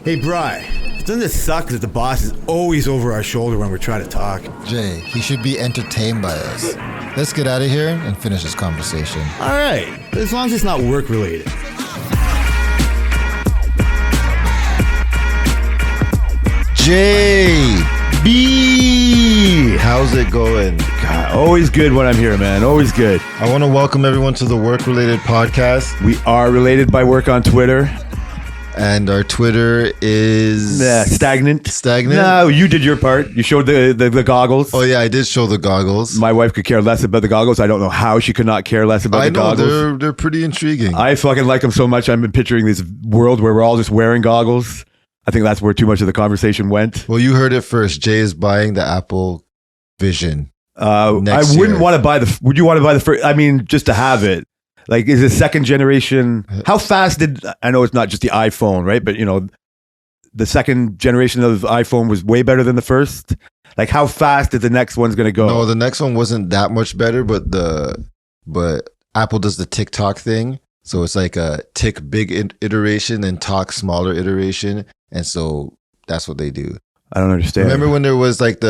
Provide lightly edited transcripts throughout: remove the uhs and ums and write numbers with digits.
Hey, Bri, doesn't it suck that the boss is always over our shoulder when we're trying to talk? Jay, he should be entertained by us. Let's get out of here and finish this conversation. All right, as long as it's not work related. JB, how's it going? God, always good when I'm here, man. Always good. I want to welcome everyone to the Work Related Podcast. We are related by work on Twitter. And our Twitter is... Stagnant. Stagnant? No, you did your part. You showed the goggles. Oh, yeah, I did show the goggles. My wife could care less about the goggles. I don't know how she could not care less about the goggles. They're pretty intriguing. I fucking like them so much. I'm picturing this world where we're all just wearing goggles. I think that's where too much of the conversation went. Well, you heard it first. Jay is buying the Apple Vision. I wouldn't want to buy would you want to buy the first? I mean, just to have it. Like, is it second generation? How fast I know it's not just the iPhone, right? But, you know, the second generation of iPhone was way better than the first. Like, how fast is the next one's going to go? No, the next one wasn't that much better, but Apple does the TikTok thing. So it's like a tick big iteration and talk smaller iteration. And so that's what they do. I don't understand. Remember when there was like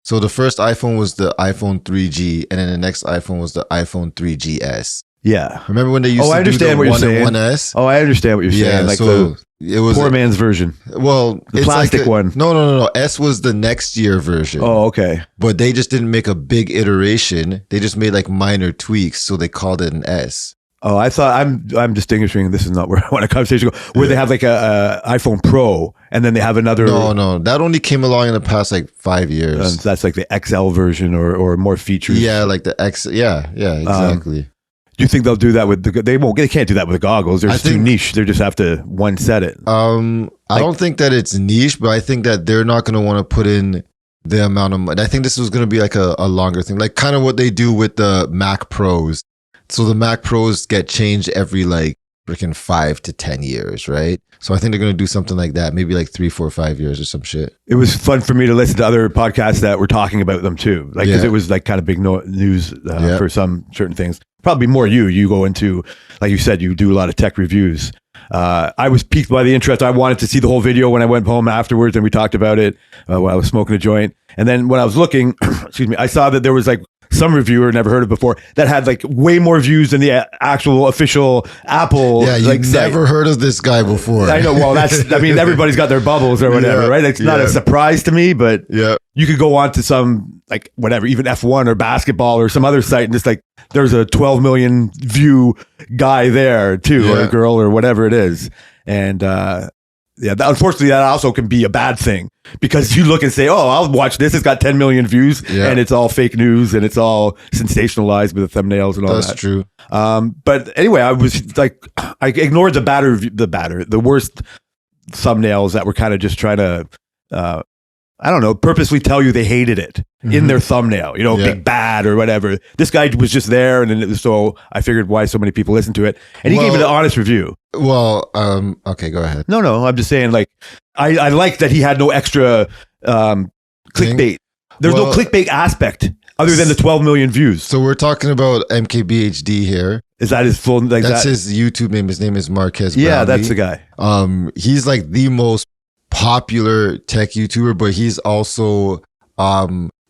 so the first iPhone was the iPhone 3G, and then the next iPhone was the iPhone 3GS. Yeah. Remember when they used to do the 1 and 1S? Oh, I understand what you're saying. Yeah, like so it was poor man's version. Well, the plastic one. No. S was the next year version. Oh, okay. But they just didn't make a big iteration. They just made like minor tweaks, so they called it an S. Oh, I thought I'm distinguishing. This is not where I want a conversation to go. Where they have like a iPhone Pro, and then they have another. No, that only came along in the past like 5 years. That's like the XL version or more features. Yeah, like the X. Yeah, exactly. Do you think they'll do that with They can't do that with the goggles. They're too niche. They just have to one set it. I don't think that it's niche, but I think that they're not going to want to put in the amount of money. I think this was going to be like a longer thing, like kind of what they do with the Mac Pros. So the Mac Pros get changed every like freaking 5 to 10 years, right? So I think they're going to do something like that, maybe like 3, 4, 5 years or some shit. It was fun for me to listen to other podcasts that were talking about them too, like because it was like kind of big news for some certain things. Probably more you go into, like you said, you do a lot of tech reviews. I was piqued by the interest. I wanted to see the whole video when I went home afterwards, and we talked about it while I was smoking a joint. And then when I was looking, excuse me, I saw that there was like some reviewer never heard of before that had like way more views than the actual official Apple. Yeah, you've never heard of this guy before. I know. Well, everybody's got their bubbles or whatever, right? It's not a surprise to me, but you could go on to some like whatever, even F1 or basketball or some other site, and just like there's a 12 million view guy there too, or a girl or whatever it is, and unfortunately, that also can be a bad thing because you look and say, "Oh, I'll watch this. It's got 10 million views, and it's all fake news and it's all sensationalized with the thumbnails and all that." That's true. But anyway, I was like, I ignored the worst thumbnails that were kind of just trying to, I don't know, purposely tell you they hated it in their thumbnail, big bad or whatever. This guy was just there, and so I figured why so many people listen to it, and he gave it an honest review. Well, okay, go ahead. No, I'm just saying, like, I like that he had no extra clickbait. There's no clickbait aspect other than the 12 million views. So we're talking about MKBHD here. Is that his full? Like that's his YouTube name. His name is Marquez Brownlee. Yeah, that's the guy. He's like the most popular tech YouTuber, but he's also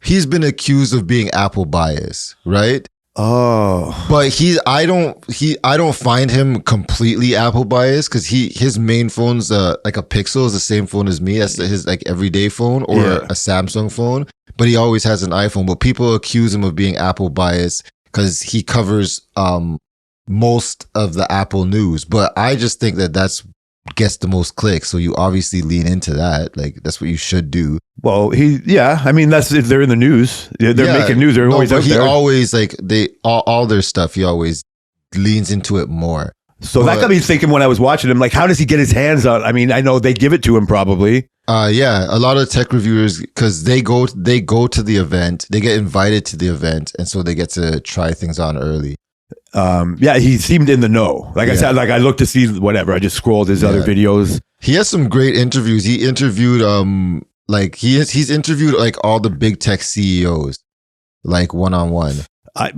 he's been accused of being Apple biased, right? Oh, but I don't find him completely Apple biased because his main phone's like a Pixel is the same phone as me. That's his like everyday phone or a Samsung phone, but he always has an iPhone. But people accuse him of being Apple biased because he covers most of the Apple news. But I just think that gets the most clicks, so you obviously lean into that. Like that's what you should do. Well, that's if they're in the news. They're making news. They're always out there. He always like all their stuff. He always leans into it more. So that got me thinking when I was watching him. Like, how does he get his hands on? I mean, I know they give it to him probably. A lot of tech reviewers because they go to the event. They get invited to the event, and so they get to try things on early. He seemed in the know. Like I said, like I looked to see whatever. I just scrolled his other videos. He has some great interviews. He interviewed he's interviewed like all the big tech CEOs, like one-on-one. I've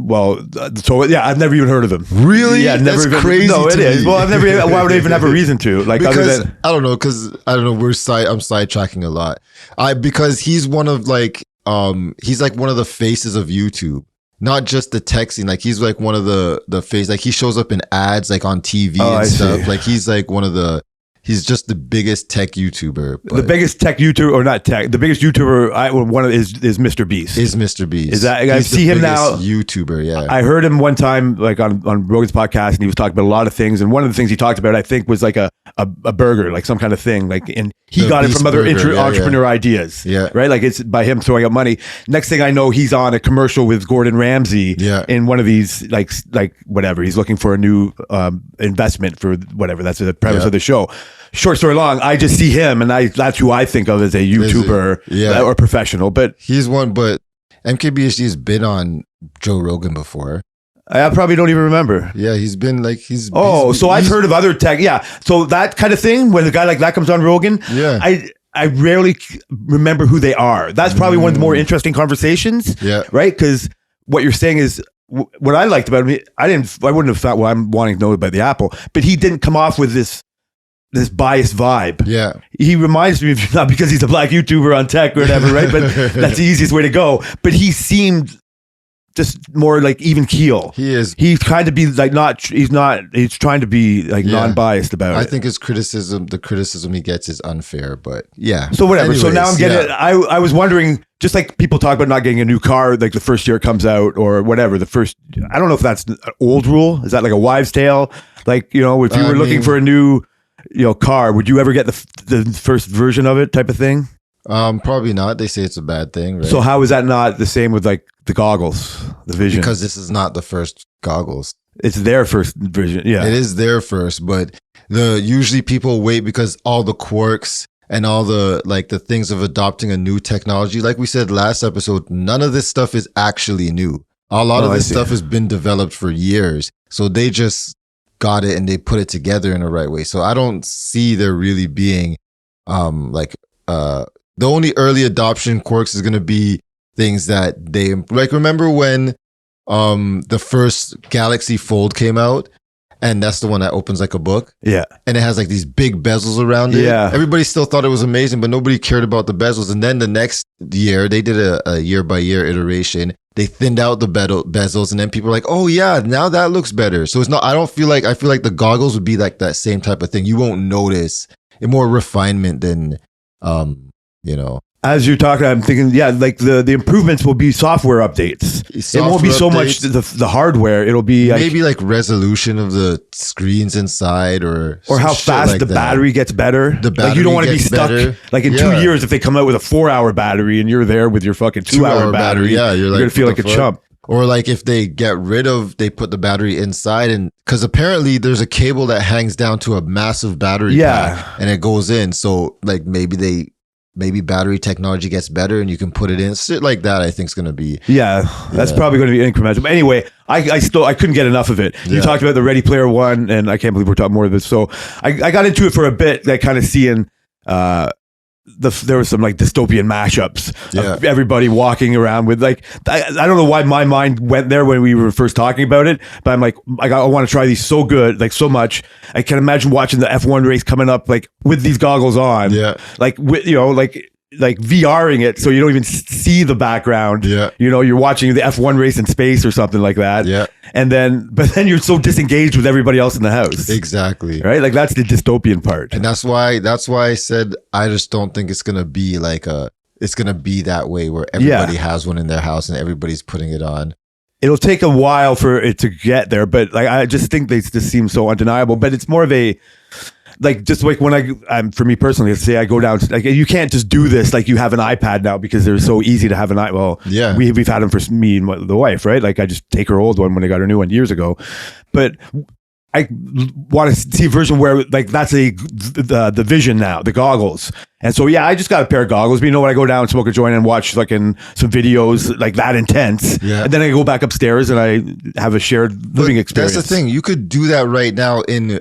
never even heard of him. Really? Yeah, never That's even, crazy. No, it is. Me. Well, I've never. Why would I even have a reason to? Like, because other than, I don't know. Because I don't know. I'm sidetracking a lot. Because he's one of he's like one of the faces of YouTube. Not just the texting, like he's like one of the face, like he shows up in ads, like on TV and stuff. See. Like he's like he's just the biggest tech YouTuber. The biggest tech YouTuber, or not tech, the biggest YouTuber is Mr. Beast. Is Mr. Beast. Is that, I see him now. YouTuber, yeah. I heard him one time, like on Rogan's podcast, and he was talking about a lot of things. And one of the things he talked about, I think, was like a burger, like some kind of thing. Like, and he The got it Beast from other burger, entrepreneur ideas. Yeah. Right? Like it's by him throwing up money. Next thing I know, he's on a commercial with Gordon Ramsay in one of these, like whatever. He's looking for a new investment for whatever. That's the premise of the show. Short story long, I just see him, and that's who I think of as a YouTuber or professional. But he's one. But MKBHD has been on Joe Rogan before. I probably don't even remember. Yeah, he's been like I've heard of other tech. Yeah, so that kind of thing when a guy like that comes on Rogan. Yeah, I rarely remember who they are. That's probably one of the more interesting conversations. Yeah, right. Because what you're saying is what I liked about him. I wouldn't have thought. Well, I'm wanting to know about the Apple, but he didn't come off with this biased vibe. Yeah. He reminds me of, not because he's a black YouTuber on tech or whatever, right? But that's the easiest way to go. But he seemed just more like even keel. He is. He's trying to be like he's trying to be like non-biased about it. I think the criticism he gets is unfair, but yeah. So whatever. Anyways, so now I'm getting it. I was wondering, just like people talk about not getting a new car like the first year it comes out or whatever, I don't know if that's an old rule. Is that like a wives' tale? Like, if you were looking for a new car, would you ever get the first version of it type of thing? Probably not. They say it's a bad thing, right? So how is that not the same with like the goggles, the Vision? Because this is not the first goggles. It's their first Vision. Yeah, it is their first, but usually people wait because all the quirks and all the things of adopting a new technology. Like we said last episode, none of this stuff is actually new. A lot of this stuff has been developed for years. So they just got it and they put it together in the right way. So I don't see there really being the only early adoption quirks is going to be things that they like. Remember when the first Galaxy Fold came out, and that's the one that opens like a book? Yeah. And it has like these big bezels around it. Yeah. Everybody still thought it was amazing, but nobody cared about the bezels. And then the next year, they did a year by year iteration. They thinned out the bezels, and then people are like, "Oh yeah, now that looks better." So it's not. I feel like the goggles would be like that same type of thing. You won't notice it, more refinement than, As you're talking, I'm thinking, like the improvements will be software updates. It won't be so much the hardware. It'll be maybe like resolution of the screens inside, or how fast like the battery gets better. The battery, you don't want to be stuck. Better. Like in 2 years, if they come out with a 4-hour battery and you're there with your fucking 2-hour battery, you're gonna feel like a chump. Or like if they put the battery inside, and because apparently there's a cable that hangs down to a massive battery pack and it goes in. So like maybe battery technology gets better and you can put it in. Shit like that, I think is going to be. That's probably going to be incremental. But anyway, I couldn't get enough of it. You talked about the Ready Player One, and I can't believe we're talking more of this. So I got into it for a bit, like kind of seeing there was some like dystopian mashups of everybody walking around with like, I don't know why my mind went there when we were first talking about it, but I'm like, I want to try these so good, like so much. I can imagine watching the F1 race coming up like with these goggles on, like with, like VRing it so you don't even see the background. You're watching the F1 race in space or something like that. But then you're so disengaged with everybody else in the house. Exactly. Right? Like that's the dystopian part. And that's why I said I just don't think it's gonna be like it's gonna be that way where everybody has one in their house and everybody's putting it on. It'll take a while for it to get there, but like I just think they just seem so undeniable. But it's more of a like, just like when for me personally, let's say I go down to, like, you can't just do this like you have an iPad now because they're so easy to have an iPad. Well, we've had them for me and the wife, right? Like I just take her old one when I got her new one years ago. But I want to see a version where like that's the Vision now, the goggles. And so, I just got a pair of goggles. But when I go down, smoke a joint and watch some videos like that intense, and then I go back upstairs and I have a shared living experience. That's the thing. You could do that right now in,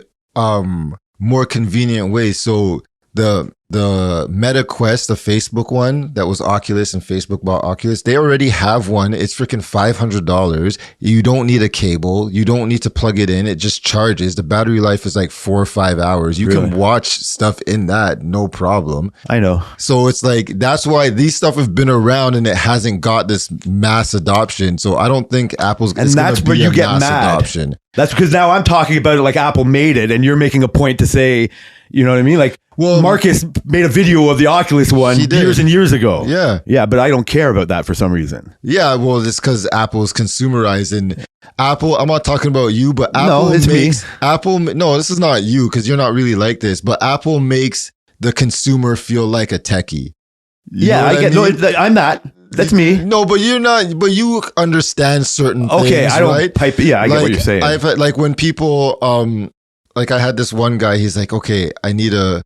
more convenient ways. So the the Meta Quest, the Facebook one that was Oculus, and Facebook bought Oculus. They already have one. It's freaking $500. You don't need a cable. You don't need to plug it in. It just charges. The battery life is like 4 or 5 hours. You can watch stuff in that, no problem. I know. So it's like, that's why these stuff have been around and it hasn't got this mass adoption. So I don't think Apple's and that's where you get mad. Adoption. That's because now I'm talking about it like Apple made it, and you're making a point to say, you know what I mean? Like, well, Marcus made a video of the Oculus one years and years ago. Yeah. Yeah, but I don't care about that for some reason. Yeah, well, it's because Apple's consumerizing. Apple, I'm not talking about you, but Apple no, it's makes... me. Apple, no, this is not you because you're not really like this, but Apple makes the consumer feel like a techie. I get... No, I'm that. That's me. No, but you're not. But you understand certain things, okay, I don't right? pipe. Yeah, I get what you're saying. I've like when people like I had this one guy. He's like, okay, I need a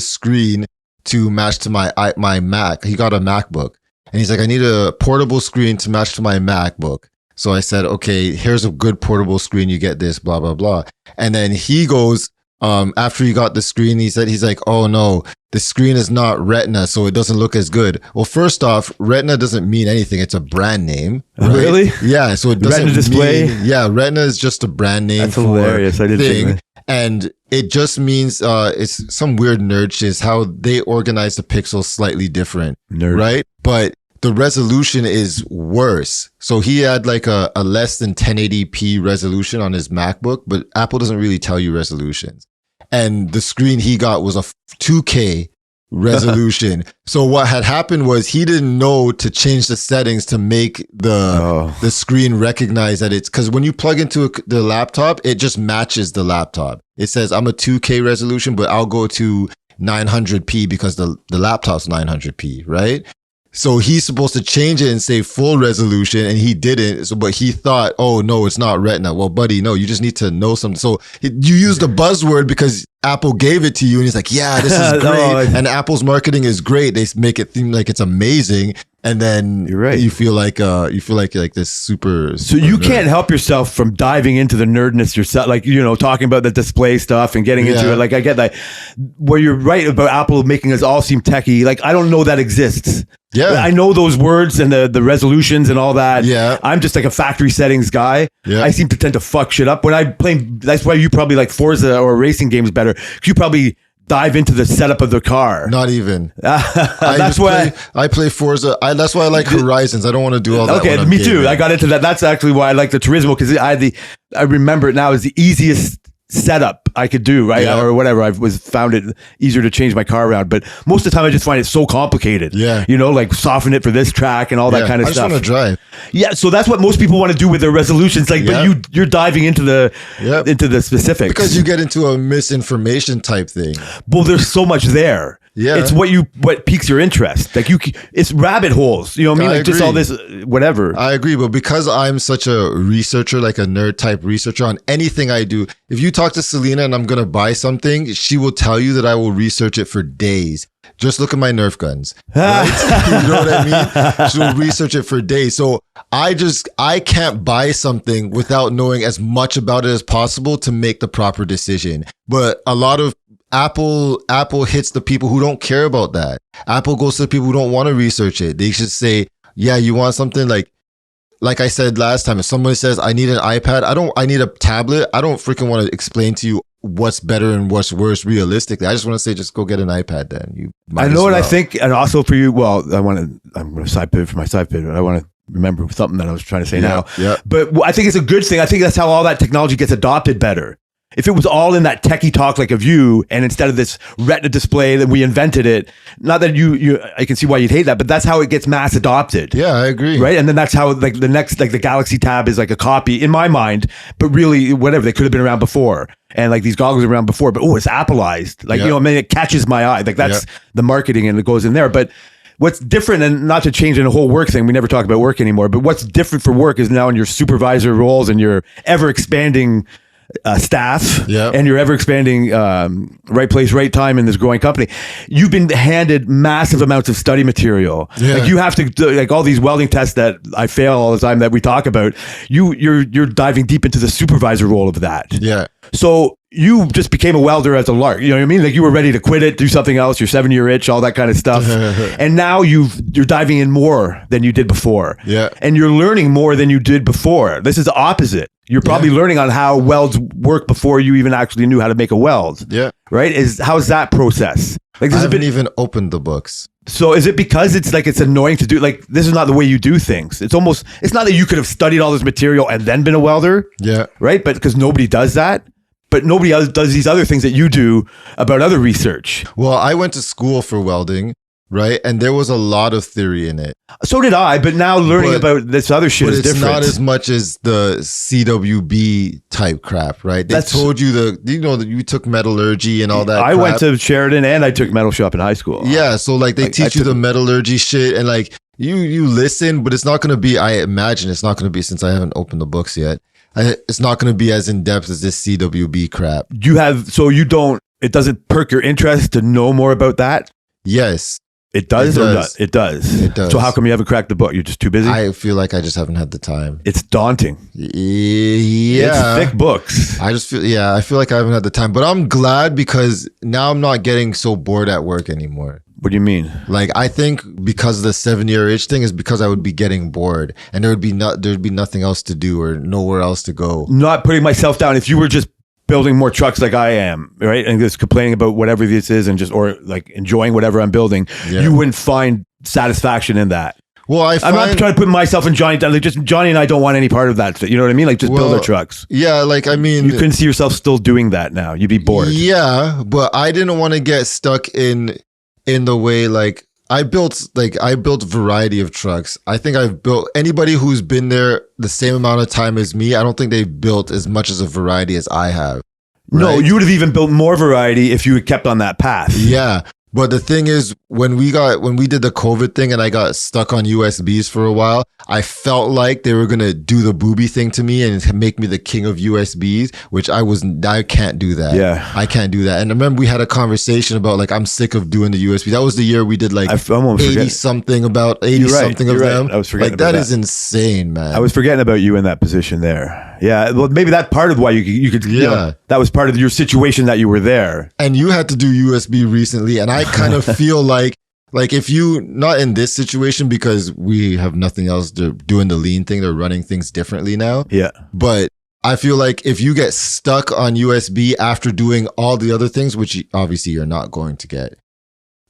screen to match to my Mac. He got a MacBook, and he's like, I need a portable screen to match to my MacBook. So I said, okay, here's a good portable screen. You get this, blah blah blah. And then he goes, after he got the screen, he's like, oh no, the screen is not Retina, so it doesn't look as good. Well, first off, Retina doesn't mean anything. It's a brand name. Right? Really? Yeah. So it doesn't Retina display? Yeah, Retina is just a brand name. That's hilarious. I didn't think that. And it just means it's some weird nerd shit. Is how they organize the pixels slightly different. Nerd. Right? But the resolution is worse. So he had like a less than 1080p resolution on his MacBook, but Apple doesn't really tell you resolutions. And the screen he got was a 2K resolution. So what had happened was he didn't know to change the settings to make the screen recognize that it's, because when you plug into the laptop, it just matches the laptop. It says, I'm a 2K resolution, but I'll go to 900p because the laptop's 900p, right? So he's supposed to change it and say full resolution, and he didn't. So, but he thought, oh no, it's not Retina. Well, buddy, no, you just need to know something. So you use the buzzword because Apple gave it to you, and he's like, yeah, this is great. And Apple's marketing is great. They make it seem like it's amazing. And then you're right. You feel like this super. So you can't help yourself from diving into the nerdness yourself, like, you know, talking about the display stuff and getting into it. Like, I get that where you're right about Apple making us all seem techie. Like, I don't know that exists. Yeah, I know those words and the resolutions and all that. Yeah, I'm just like a factory settings guy. Yeah, I seem to tend to fuck shit up when I play. That's why you probably like Forza or racing games better. You probably dive into the setup of the car. Not even. That's why I play Forza. That's why I like Horizons. I don't want to do all that. Okay, me too. I got into that. That's actually why I like the Turismo, because I remember it now as the easiest setup I could do, right? Or whatever. I found it easier to change my car around, but most of the time I just find it so complicated. Yeah, you know, like soften it for this track and all that kind of stuff. I just want to drive. Yeah, so that's what most people want to do with their resolutions. Like, but you're diving into the specifics because you get into a misinformation type thing. Well, there's so much there. Yeah, it's what piques your interest. Like it's rabbit holes. You know what I mean? Like just all this, whatever. I agree, but because I'm such a researcher, like a nerd type researcher on anything I do, if you talk to Selena and I'm gonna buy something, she will tell you that I will research it for days. Just look at my Nerf guns. Right? You know what I mean? She'll research it for days. So I can't buy something without knowing as much about it as possible to make the proper decision. But a lot of Apple hits the people who don't care about that. Apple goes to the people who don't want to research it. They should say, yeah, you want something like I said last time, if someone says I need an iPad, I need a tablet, I don't freaking want to explain to you what's better and what's worse realistically. I just want to say, just go get an iPad then. I know what I think, and also for you, well, I'm going to side pivot for my side pivot. I want to remember something that I was trying to say now. Yeah. But I think it's a good thing. I think that's how all that technology gets adopted better. If it was all in that techie talk like of you, and instead of this Retina display that we invented it, not that I can see why you'd hate that, but that's how it gets mass adopted. Yeah, I agree. Right? And then that's how like the next, like the Galaxy Tab is like a copy in my mind, but really whatever, they could have been around before. And like these goggles were around before, but it's Appleized. Like, you know, I mean, it catches my eye. Like that's the marketing and it goes in there. But what's different, and not to change in a whole work thing, we never talk about work anymore, but what's different for work is now in your supervisor roles and your ever expanding staff and your ever expanding right place, right time in this growing company, you've been handed massive amounts of study material. Like you have to do, like all these welding tests that I fail all the time that we talk about, you're diving deep into the supervisor role of that. So you just became a welder as a lark. You know what I mean? Like you were ready to quit it, do something else. You're 7-year itch, all that kind of stuff. And now you're diving in more than you did before. Yeah. And you're learning more than you did before. This is the opposite. You're probably learning on how welds work before you even actually knew how to make a weld. Yeah. Right? How's that process? Like I haven't even opened the books. So is it because it's annoying to do? Like this is not the way you do things. It's not that you could have studied all this material and then been a welder. Yeah. Right? But because nobody does that. But nobody else does these other things that you do about other research. Well, I went to school for welding, right? And there was a lot of theory in it. So did I, but now learning about this other shit is different. But it's not as much as the CWB type crap, right? They told you that you took metallurgy and all that I went to Sheridan and I took metal shop in high school. Yeah, so like they teach you the metallurgy shit and like you listen, but it's not going to be, I imagine it's not going to be, since I haven't opened the books yet, it's not going to be as in-depth as this CWB crap. It doesn't perk your interest to know more about that? Yes. It does. It does. It does. So how come you haven't cracked the book? You're just too busy? I feel like I just haven't had the time. It's daunting. Yeah. It's thick books. I feel like I haven't had the time, but I'm glad because now I'm not getting so bored at work anymore. What do you mean? Like, I think because of the 7-year itch thing is because I would be getting bored and there'd be nothing else to do or nowhere else to go. Not putting myself down. If you were just building more trucks like I am, right? And just complaining about whatever this is and or like enjoying whatever I'm building, you wouldn't find satisfaction in that. Well, I'm not trying to put myself and Johnny down. Like just Johnny and I don't want any part of that. You know what I mean? Like just build our trucks. Yeah, like I mean, you couldn't see yourself still doing that now. You'd be bored. Yeah, but I didn't want to get stuck in the way like I built variety of trucks. I think I've built anybody who's been there the same amount of time as me. I don't think they've built as much as a variety as I have. Right? No, you would have even built more variety if you had kept on that path. Yeah. But the thing is, when we did the COVID thing and I got stuck on USBs for a while, I felt like they were going to do the booby thing to me and make me the king of USBs, which I can't do that. Yeah. I can't do that. And I remember we had a conversation about like, I'm sick of doing the USB. That was the year we did like 80 something of them. I was forgetting like that is insane, man. I was forgetting about you in that position there. Yeah. Well, maybe that's part of why you could, that was part of your situation that you were there. And you had to do USB recently. And I kind of feel like if you, not in this situation because we have nothing else, they're doing the lean thing, they're running things differently now. Yeah. But I feel like if you get stuck on USB after doing all the other things, which obviously you're not going to get,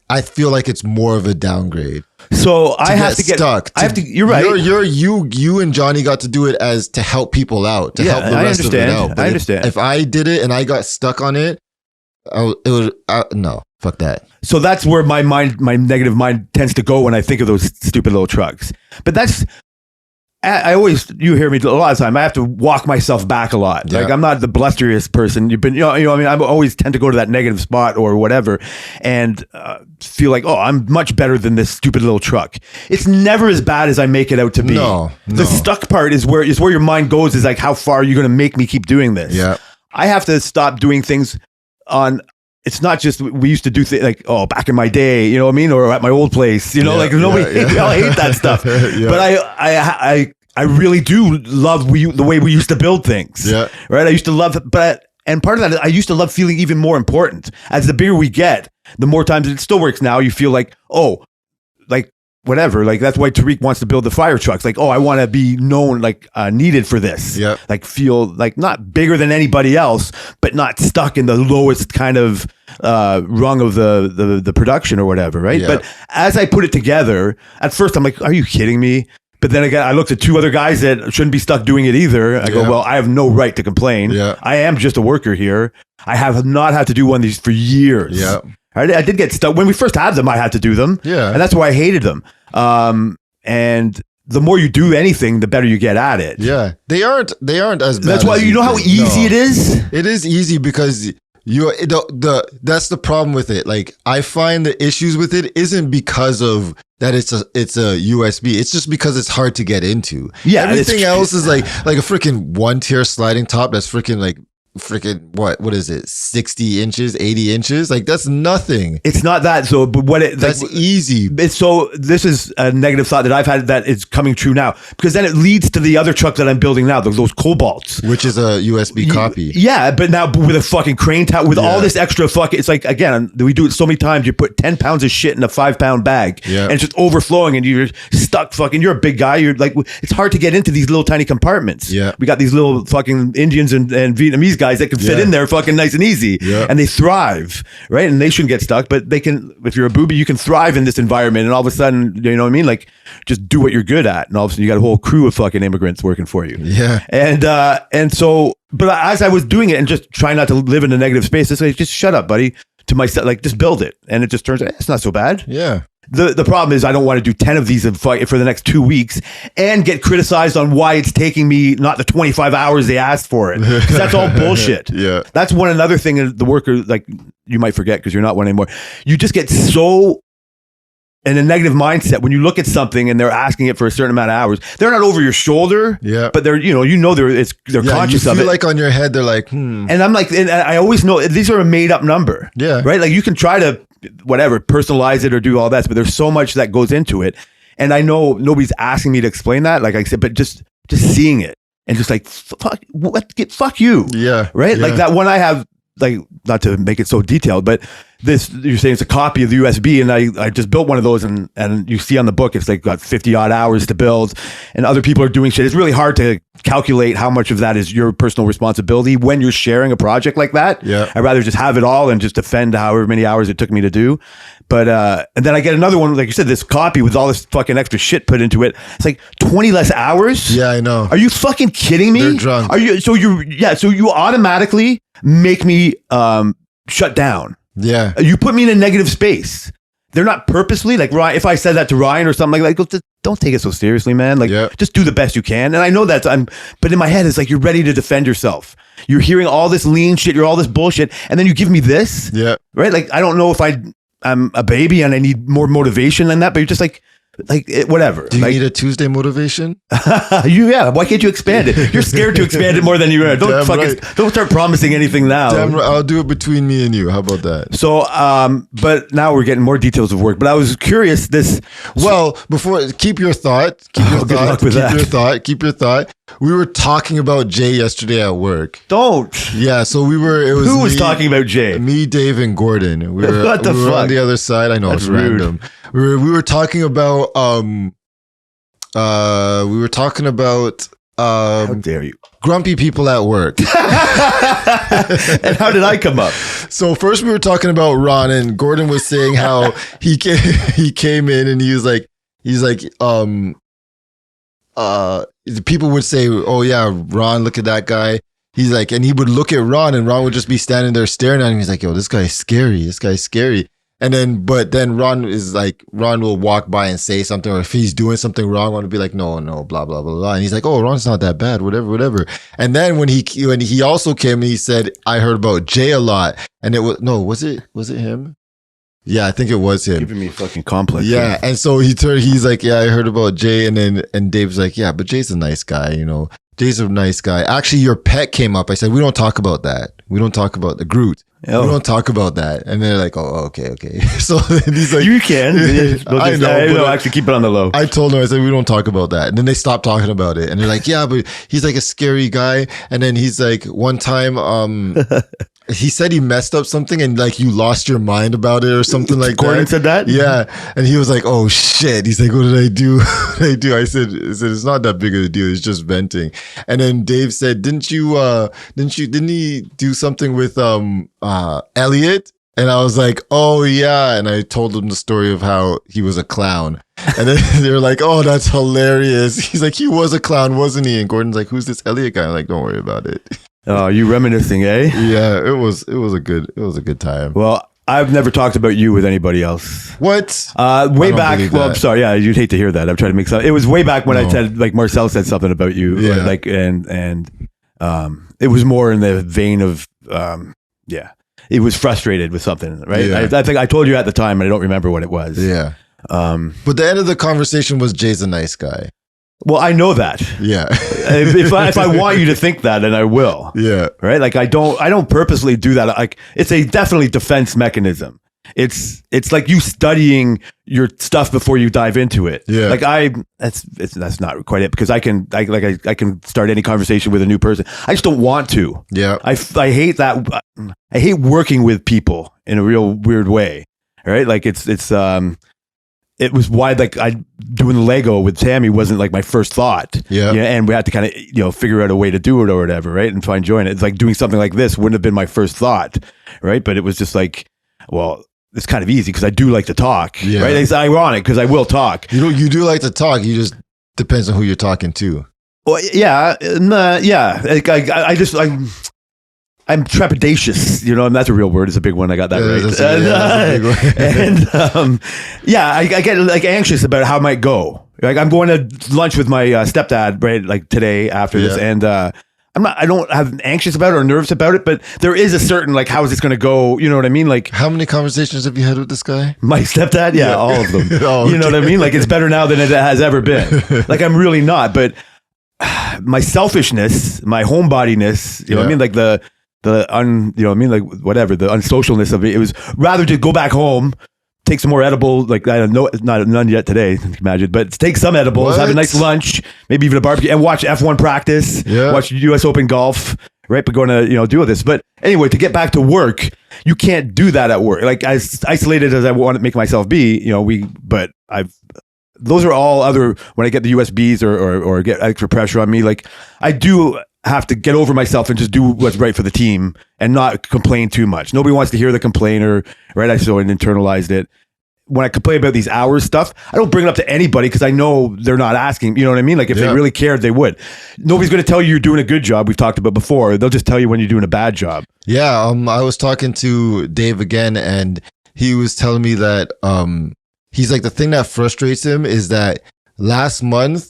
I feel like it's more of a downgrade. So I have to get stuck. You're right. You and Johnny got to do it as to help people out, to help the rest of it out. But I understand. If I did it and I got stuck on it, no, fuck that. So that's where my negative mind tends to go when I think of those stupid little trucks. But you hear me a lot of time. I have to walk myself back a lot. Yeah. Like I'm not the blusteriest person. You've been, I mean, I always tend to go to that negative spot or whatever, and feel like, oh, I'm much better than this stupid little truck. It's never as bad as I make it out to be. No. The stuck part is where your mind goes. Is like, how far are you going to make me keep doing this? Yeah. I have to stop doing things on. It's not just we used to do things like, oh, back in my day, you know what I mean, or at my old place, like nobody, we all hate that stuff. But I really do love the way we used to build things. Yeah, right. I used to love, and part of that is I used to love feeling even more important. As the bigger we get, the more times it still works. Now you feel like, oh, like whatever. Like that's why Tariq wants to build the fire trucks. Like, oh, I want to be known, like needed for this. Yeah. Like feel like not bigger than anybody else, but not stuck in the lowest kind of rung of the production or whatever. Right. Yeah. But as I put it together, at first I'm like, are you kidding me? But then again, I looked at two other guys that shouldn't be stuck doing it either. I go, well, I have no right to complain. Yeah. I am just a worker here. I have not had to do one of these for years. Yeah. I did get stuck when we first had them. I had to do them, and that's why I hated them. And the more you do anything, the better you get at it. Yeah, they aren't as bad. That's why you know how easy it is. It is easy because that's the problem with it. Like I find the issues with it isn't because of that it's a USB. It's just because it's hard to get into. Yeah, everything else is like a freaking 1-tier sliding top that's freaking like freaking what is it? 60 inches, 80 inches? Like that's nothing. It's not that. So, but that's easy. So this is a negative thought that I've had that is coming true now, because then it leads to the other truck that I'm building now, those Cobalts, which is a USB copy. Yeah, but now with a fucking crane tower, with all this extra fucking, it's like, again, we do it so many times. You put 10 pounds of shit in a 5-pound bag, and it's just overflowing, and you're stuck. Fucking, you're a big guy. You're like, it's hard to get into these little tiny compartments. Yeah, we got these little fucking Indians and Vietnamese guys that can fit in there fucking nice and easy, and they thrive, right? And they shouldn't get stuck, but they can. If you're a booby, you can thrive in this environment, and all of a sudden, you know what I mean? Like, just do what you're good at, and all of a sudden, you got a whole crew of fucking immigrants working for you. Yeah, and so, but as I was doing it and just trying not to live in a negative space, it's like, just shut up, buddy. To myself, like, just build it, and it just turns out it's not so bad. Yeah. The problem is I don't want to do 10 of these for the next 2 weeks and get criticized on why it's taking me not the 25 hours they asked for it. Because that's all bullshit. Yeah. That's another thing the worker, like, you might forget because you're not one anymore. You just get so in a negative mindset when you look at something and they're asking it for a certain amount of hours. They're not over your shoulder, but they're they're conscious of it. You feel like on your head they're like, And I'm like, and I always know these are a made up number. Yeah. Right? Like, you can try to whatever, personalize it or do all that, but there's so much that goes into it. And I know nobody's asking me to explain that, like I said, but just seeing it and just like, fuck you. Yeah. Right? Yeah. Like that one I have, like, not to make it so detailed, but this, you're saying it's a copy of the USB, and I just built one of those, and you see on the book it's like got 50 odd hours to build, and other people are doing shit. It's really hard to calculate how much of that is your personal responsibility when you're sharing a project like that. Yeah, I'd rather just have it all and just defend however many hours it took me to do. But and then I get another one, like you said, this copy with all this fucking extra shit put into it. It's like 20 less hours. Yeah, I know. Are you fucking kidding me? They're drunk. Are you? So you automatically make me shut down. Yeah. You put me in a negative space. They're not purposely, like, Ryan, if I said that to Ryan or something like that, don't take it so seriously, man. Like, just do the best you can. And I know but in my head, it's like, you're ready to defend yourself. You're hearing all this lean shit, you're all this bullshit, and then you give me this. Yeah. Right? Like, I don't know if I'm a baby and I need more motivation than that, but you're just like whatever. Do you need a Tuesday motivation? Why can't you expand it? You're scared to expand it more than you are. Don't start promising anything now. Damn right. I'll do it between me and you. How about that? So, but now we're getting more details of work. But I was curious. Before, keep your thought. Keep your thought. We were talking about Jay yesterday at work. Don't. Yeah. So Who was talking about Jay? Me, Dave, and Gordon. We were what the fuck? On the other side. I know. That's it's rude. Random. We were talking about how dare you? Grumpy people at work. And how did I come up? So first we were talking about Ron, and Gordon was saying how he came in and he's like people would say, oh yeah, Ron, look at that guy. He's like, and he would look at Ron, and Ron would just be standing there staring at him. He's like, yo, this guy's scary. And then Ron will walk by and say something, or if he's doing something wrong, Ron would be like, no, blah, blah, blah, blah. And he's like, oh, Ron's not that bad, whatever. And then when he also came and he said, I heard about Jay a lot. And was it him? Yeah, I think it was him. Giving me fucking complex. Yeah. And so he's like, yeah, I heard about Jay. And Dave's like, yeah, but Jay's a nice guy, you know. Jay's a nice guy. Actually, your pet came up. I said, we don't talk about that. We don't talk about the Groot. Oh. We don't talk about that. And they're like, oh, okay. So then he's like, you can. I know. Actually, keep it on the low. I told him, I said, we don't talk about that. And then they stopped talking about it. And they're like, yeah, but he's like a scary guy. And then he's like, one time, he said he messed up something and like you lost your mind about it or something like Gordon that. said that? Yeah. And he was like, oh shit. He's like, what did I do? I said, it's not that big of a deal. It's just venting. And then Dave said, didn't he do something with Elliot? And I was like, oh yeah. And I told him the story of how he was a clown. And then they were like, oh, that's hilarious. He's like, he was a clown, wasn't he? And Gordon's like, who's this Elliot guy? I'm like, don't worry about it. Oh, you reminiscing, eh? Yeah, it was a good time. Well, I've never talked about you with anybody else. What? Way back. Well, I'm sorry. Yeah, you'd hate to hear that. I'm trying to mix up. It was way back when I said, like, Marcel said something about you. Yeah. Like, and it was more in the vein of, it was frustrated with something, right? Yeah. I think I told you at the time, and I don't remember what it was. Yeah. But the end of the conversation was Jay's a nice guy. Well, I know that. Yeah. if I want you to think that, then I will. Yeah. Right. Like I don't purposely do that. Like it's a definitely defense mechanism. It's like you studying your stuff before you dive into it. Yeah. Like that's not quite it, because I can start any conversation with a new person. I just don't want to. Yeah. I hate that. I hate working with people in a real weird way. Right. Like it was why, like, doing Lego with Tammy wasn't like my first thought. Yeah. And we had to kind of, figure out a way to do it or whatever. Right. And find joy in it. It's like doing something like this wouldn't have been my first thought. Right. But it was just like, well, it's kind of easy because I do like to talk. Yeah. Right. It's ironic because I will talk. You do like to talk. You just depends on who you're talking to. Well, yeah. Yeah. Like, I'm trepidatious, and that's a real word. It's a big one. I got that right. That's a big one. I get like anxious about how it might go. Like I'm going to lunch with my stepdad, right? Like today after this, and I don't have anxious about it or nervous about it, but there is a certain, like, how is this going to go? You know what I mean? Like, how many conversations have you had with this guy? My stepdad? Yeah. All of them. Oh, you know what I mean? Like, it's better now than it has ever been. Like, I'm really not, but my selfishness, my homebodiness, you know what I mean? Like the unsocialness of it. It was rather to go back home, take some more edible, like, I don't know, none yet today, imagine, but take some edibles, have a nice lunch, maybe even a barbecue, and watch F1 practice, watch US Open golf, right? But going to, do this. But anyway, to get back to work, you can't do that at work. Like, as isolated as I want to make myself be, those are all other, when I get the USBs or get extra pressure on me, like, I do have to get over myself and just do what's right for the team and not complain too much. Nobody wants to hear the complainer, right? I so internalized it. When I complain about these hours stuff, I don't bring it up to anybody because I know they're not asking. You know what I mean? Like, if they really cared, they would. Nobody's going to tell you you're doing a good job. We've talked about before. They'll just tell you when you're doing a bad job. Yeah. I was talking to Dave again, and he was telling me that he's like, the thing that frustrates him is that last month,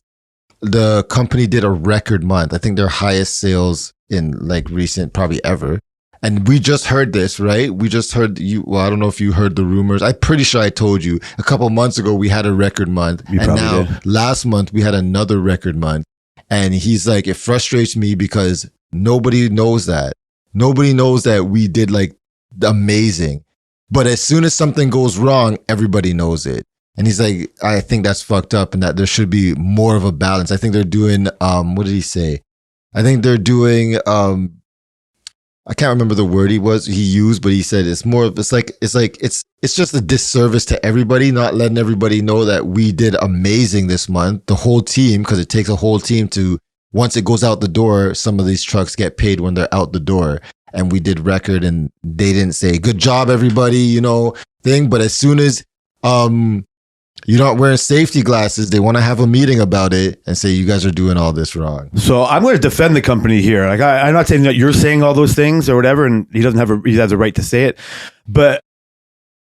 the company did a record month. I think their highest sales in like recent, probably ever. And we just heard this, right? We just heard I don't know if you heard the rumors. I'm pretty sure I told you a couple months ago we had a record month. You and now did. Last month we had another record month. And he's like, it frustrates me because nobody knows that. Nobody knows that we did like amazing. But as soon as something goes wrong, everybody knows it. And he's like, I think that's fucked up and that there should be more of a balance. I think they're doing, what did he say? I think they're doing, I can't remember the word he used, but he said it's just a disservice to everybody, not letting everybody know that we did amazing this month. The whole team, because it takes a whole team to, once it goes out the door, some of these trucks get paid when they're out the door. And we did record and they didn't say, good job, everybody, thing. But as soon as, you're not wearing safety glasses, they want to have a meeting about it and say you guys are doing all this wrong. So I'm going to defend the company here. Like, I'm not saying that you're saying all those things or whatever, and he has a right to say it. But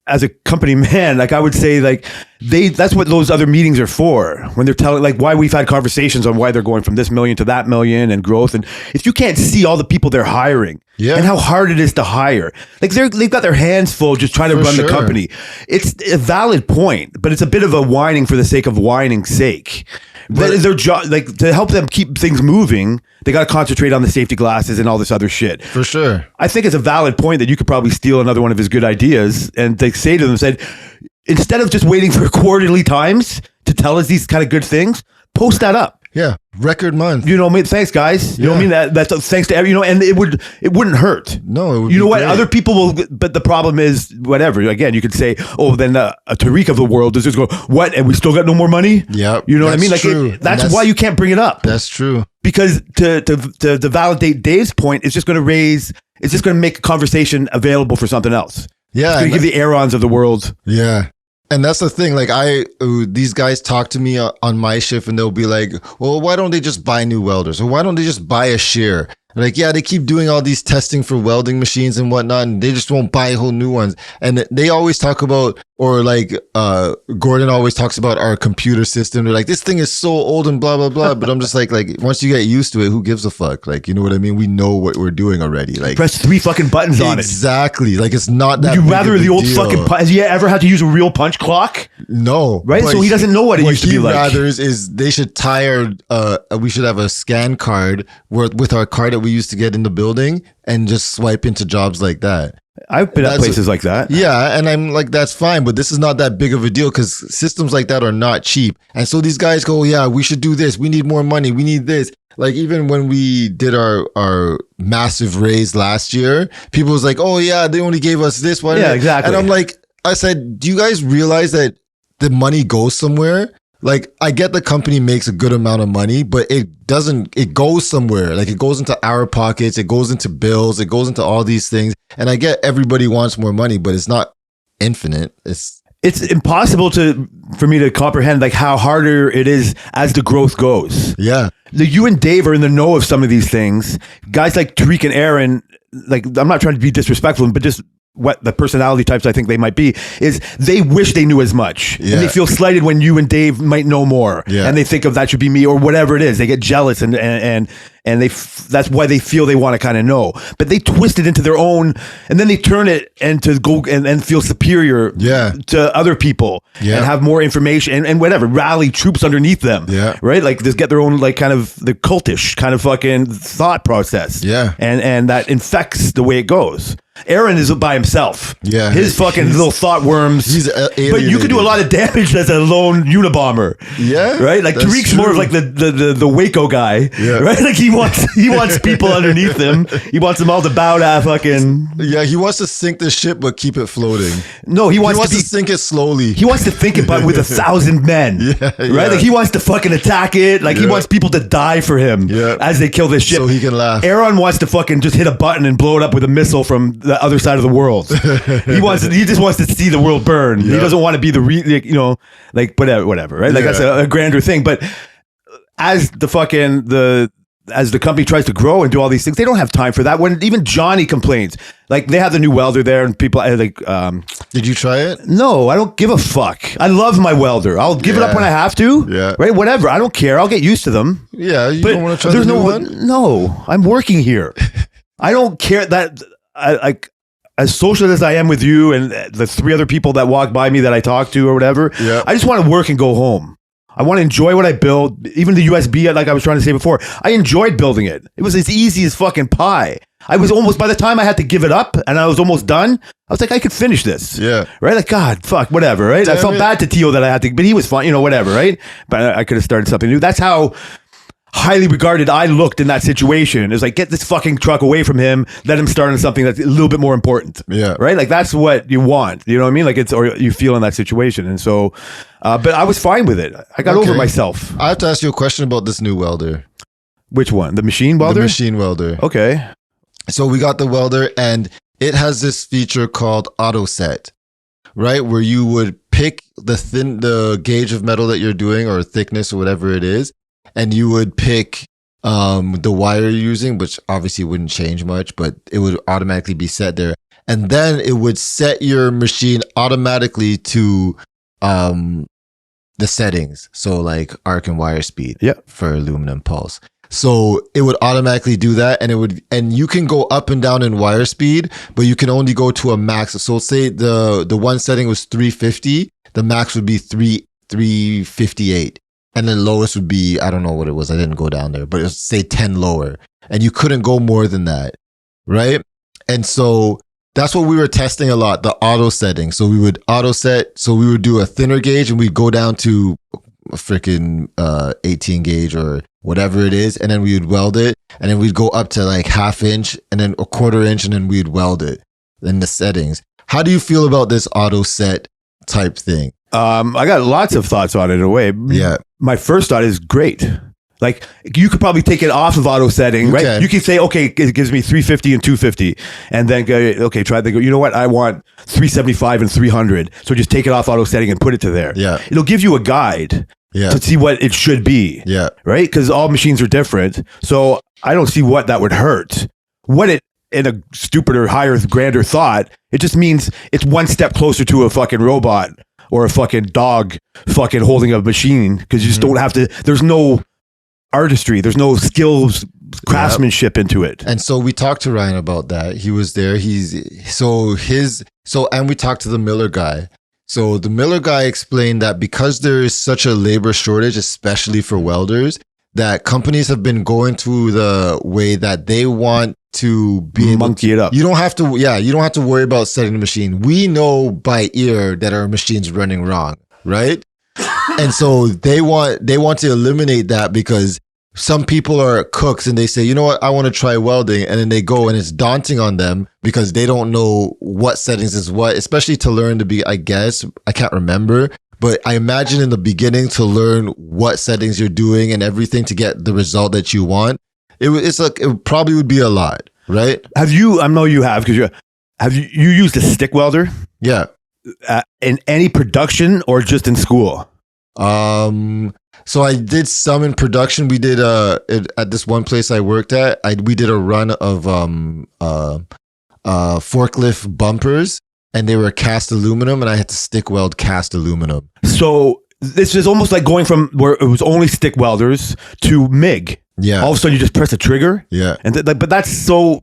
as a company man, like, I would say, like, that's what those other meetings are for, when they're telling, like, why we've had conversations on why they're going from this million to that million and growth. And if you can't see all the people they're hiring and how hard it is to hire, like, they've got their hands full just trying to run the company. It's a valid point, but it's a bit of a whining for the sake of whining's sake. But their job, like, to help them keep things moving, they got to concentrate on the safety glasses and all this other shit. For sure. I think it's a valid point that you could probably steal another one of his good ideas and they say to them, instead of just waiting for quarterly times to tell us these kind of good things, post that up. Yeah, record month. Thanks, guys. You know what I mean? That's thanks to and it wouldn't hurt. No, it would you be know what? great. Other people will, but the problem is, whatever. Again, you could say, oh, then a Tariq of the world does just go, what? And we still got no more money? Yeah, you know what I mean? Like, true. That's why you can't bring it up. That's true. Because to validate Dave's point, it's just going to make a conversation available for something else. Yeah, it's going to give the Aarons of the world. Yeah. And that's the thing, like, these guys talk to me on my shift and they'll be like, well, why don't they just buy new welders? Or why don't they just buy a shear? Like, yeah, they keep doing all these testing for welding machines and whatnot, and they just won't buy whole new ones. And they always talk about, or like Gordon always talks about our computer system. They're like, this thing is so old and blah blah blah. But I'm just like once you get used to it, who gives a fuck? Like, you know what I mean? We know what we're doing already. Like, press 3 fucking buttons on it. Exactly. Like, it's not that. Would you big rather of a the old deal. fucking has he ever had to use a real punch clock? No, right? So he doesn't know what it used to be like. What he rather is they should tie we should have a scan card with our card that we used to get in the building and just swipe into jobs like that. I've been at places like that. Yeah, and I'm like, that's fine, but this is not that big of a deal because systems like that are not cheap. And so these guys go, yeah, we should do this. We need more money. We need this. Like, even when we did our massive raise last year, people was like, oh yeah, they only gave us this one. Yeah, exactly. And I'm like, I said, do you guys realize that the money goes somewhere? Like, I get the company makes a good amount of money, but it goes somewhere. Like, it goes into our pockets, it goes into bills, it goes into all these things. And I get everybody wants more money, but it's not infinite. It's impossible for me to comprehend like how harder it is as the growth goes. Yeah. You and Dave are in the know of some of these things. Guys like Tariq and Aaron, like, I'm not trying to be disrespectful, but just what the personality types I think they might be is they wish they knew as much. Yeah. And they feel slighted when you and Dave might know more. Yeah. And they think of that should be me or whatever it is. They get jealous and that's why they feel they want to kind of know. But they twist it into their own, and then they turn it and to go and feel superior to other people and have more information and whatever, rally troops underneath them. Yeah. Right? Like, just get their own, like, kind of the cultish kind of fucking thought process. Yeah. And that infects the way it goes. Aaron is by himself. Yeah. His fucking little thought worms. He's but you can do a lot of damage as a lone Unabomber. Yeah. Right? Like, Tariq's more of like the Waco guy. Yeah. Right? Like, he wants people underneath him. He wants them all to bow to fucking. Yeah, he wants to sink the ship but keep it floating. No, he wants to sink it slowly. He wants to think it, but with 1,000 men. Right? Like, he wants to fucking attack it. Like, he wants people to die for him as they kill this ship. So he can laugh. Aaron wants to fucking just hit a button and blow it up with a missile from the other side of the world. He just wants to see the world burn. He doesn't want to be whatever, right? Like, that's a grander thing. But as as the company tries to grow and do all these things, they don't have time for that. When even Johnny complains, like, they have the new welder there and people like, did you try it? No, I don't give a fuck. I love my welder. I'll give it up when I have to. Yeah. Right? Whatever. I don't care. I'll get used to them. Yeah. You but don't want to try the new one? No, I'm working here. I don't care that as social as I am with you and the 3 other people that walk by me that I talk to or whatever, I just want to work and go home. I want to enjoy what I build. Even the USB, like I was trying to say before, I enjoyed building it. It was as easy as fucking pie. I was almost, by the time I had to give it up and I was almost done, I was like, I could finish this. Yeah. Right? Like, God, fuck, whatever, right? I felt bad to Tio that I had to, but he was fine, whatever, right? But I could have started something new. That's how highly regarded I looked in that situation. It's like, get this fucking truck away from him, let him start on something that's a little bit more important. Yeah. Right? Like, that's what you want. You know what I mean? Like, or you feel in that situation. And so, but I was fine with it. I got over myself. I have to ask you a question about this new welder. Which one? The machine welder? The machine welder. Okay. So we got the welder and it has this feature called auto set, right? Where you would pick the gauge of metal that you're doing or thickness or whatever it is. And you would pick the wire you're using, which obviously wouldn't change much, but it would automatically be set there. And then it would set your machine automatically to the settings. So like arc and wire speed for aluminum pulse. So it would automatically do that, and you can go up and down in wire speed, but you can only go to a max. So say the one setting was 350, the max would be 358. And then lowest would be, I don't know what it was. I didn't go down there, but it was say 10 lower. And you couldn't go more than that. Right? And so that's what we were testing a lot, the auto setting. So we would auto set. So we would do a thinner gauge and we'd go down to a freaking 18 gauge or whatever it is. And then we would weld it. And then we'd go up to like 1/2 inch and then 1/4 inch and then we'd weld it in the settings. How do you feel about this auto set type thing? I got lots of thoughts on it in a way. Yeah. My first thought is great. Like, you could probably take it off of auto setting, right? Okay. You can say, okay, it gives me 350 and 250. And then go, okay, try to go, you know what? I want 375 and 300. So just take it off auto setting and put it to there. Yeah. It'll give you a guide to see what it should be. Yeah. Right? Because all machines are different. So I don't see what that would hurt. What it, in a stupider, higher, grander thought, it just means it's one step closer to a fucking robot or a fucking dog fucking holding a machine, because you just don't have to, there's no artistry, there's no skills, craftsmanship into it. And so we talked to Ryan about that. He was there. And we talked to the Miller guy. So the Miller guy explained that because there is such a labor shortage, especially for welders, that companies have been going to the way that they want to be monkey it up. You don't have to worry about setting the machine. We know by ear that our machine's running wrong, right? And so they want to eliminate that, because some people are cooks and they say, you know what, I want to try welding. And then they go and it's daunting on them because they don't know what settings is what, especially to learn to be, I guess, I can't remember. But I imagine in the beginning to learn what settings you're doing and everything to get the result that you want, it probably would be a lot, right? Have you, I know you have, because you used a stick welder? Yeah. In any production or just in school? So I did some in production. We did at this one place I worked at. We did a run of forklift bumpers, and they were cast aluminum, and I had to stick weld cast aluminum. So this is almost like going from where it was only stick welders to MIG. Yeah. All of a sudden you just press a trigger. Yeah. And but that's so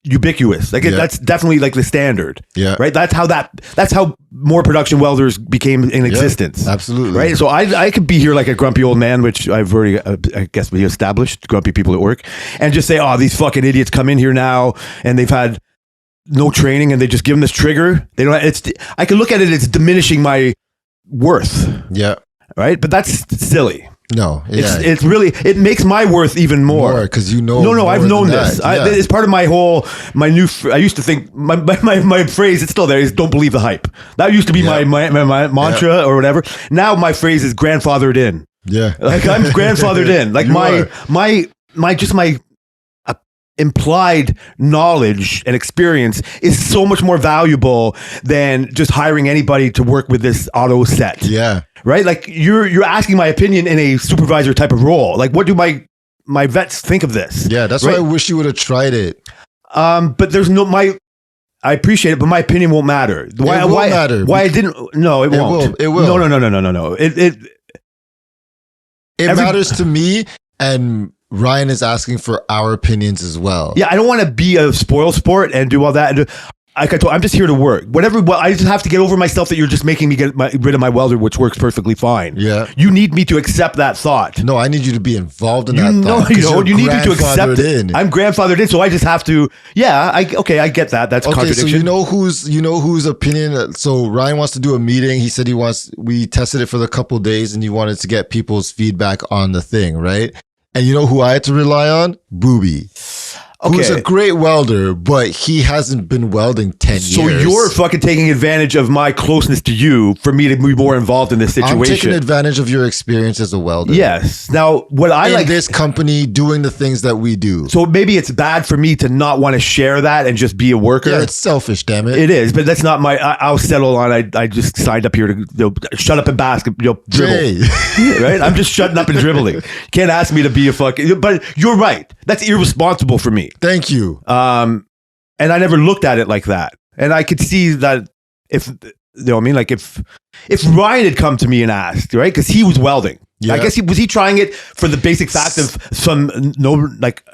ubiquitous. Like that's definitely like the standard. Yeah. Right. That's how more production welders became in existence. Absolutely. Right. So I could be here like a grumpy old man, which I've already, I guess we established grumpy people at work, and just say, oh, these fucking idiots come in here now and they've had no training and they just give them this trigger. They don't, I can look at it, it's diminishing my worth. Yeah. Right. But that's silly. No, yeah. It's really, it makes my worth even more because you know. No, I've known this. It's part of my I used to think my phrase, it's still there, is don't believe the hype. That used to be my mantra or whatever. Now my phrase is grandfathered in. Yeah, like I'm grandfathered in. Like my implied knowledge and experience is so much more valuable than just hiring anybody to work with this auto set. Yeah. Right? Like you're asking my opinion in a supervisor type of role. Like what do my vets think of this? Yeah, that's why I wish you would have tried it. But there's I appreciate it, but my opinion won't matter. Why it won't matter. Why I didn't? No, it won't. It will. No. It matters to me, and Ryan is asking for our opinions as well. Yeah, I don't want to be a spoil sport and do all that. And like I told, I'm just here to work. I just have to get over myself that you're just making me get rid of my welder, which works perfectly fine. Yeah. You need me to accept that thought. No, I need you to be involved in that thought. You need me to accept it. I'm grandfathered in, so I just have to. Yeah, I get that. That's contradiction. So you know whose opinion. So Ryan wants to do a meeting. He said we tested it for a couple of days, and he wanted to get people's feedback on the thing, right? And you know who I had to rely on? Booby. Who's a great welder, but he hasn't been welding 10 years. So you're fucking taking advantage of my closeness to you for me to be more involved in this situation. I'm taking advantage of your experience as a welder. Yes. Now, what I like... this company doing the things that we do. So maybe it's bad for me to not want to share that and just be a worker. Yeah, it's selfish, damn it. It is, but that's not I'll settle on, I just signed up here to shut up and dribble. Right? I'm just shutting up and dribbling. Can't ask me to be a fucking... But you're right. That's irresponsible for me. Thank you. And I never looked at it like that. And I could see that if, you know what I mean? Like if Ryan had come to me and asked, right? Because he was welding. Yeah. I guess was he trying it for the basic fact of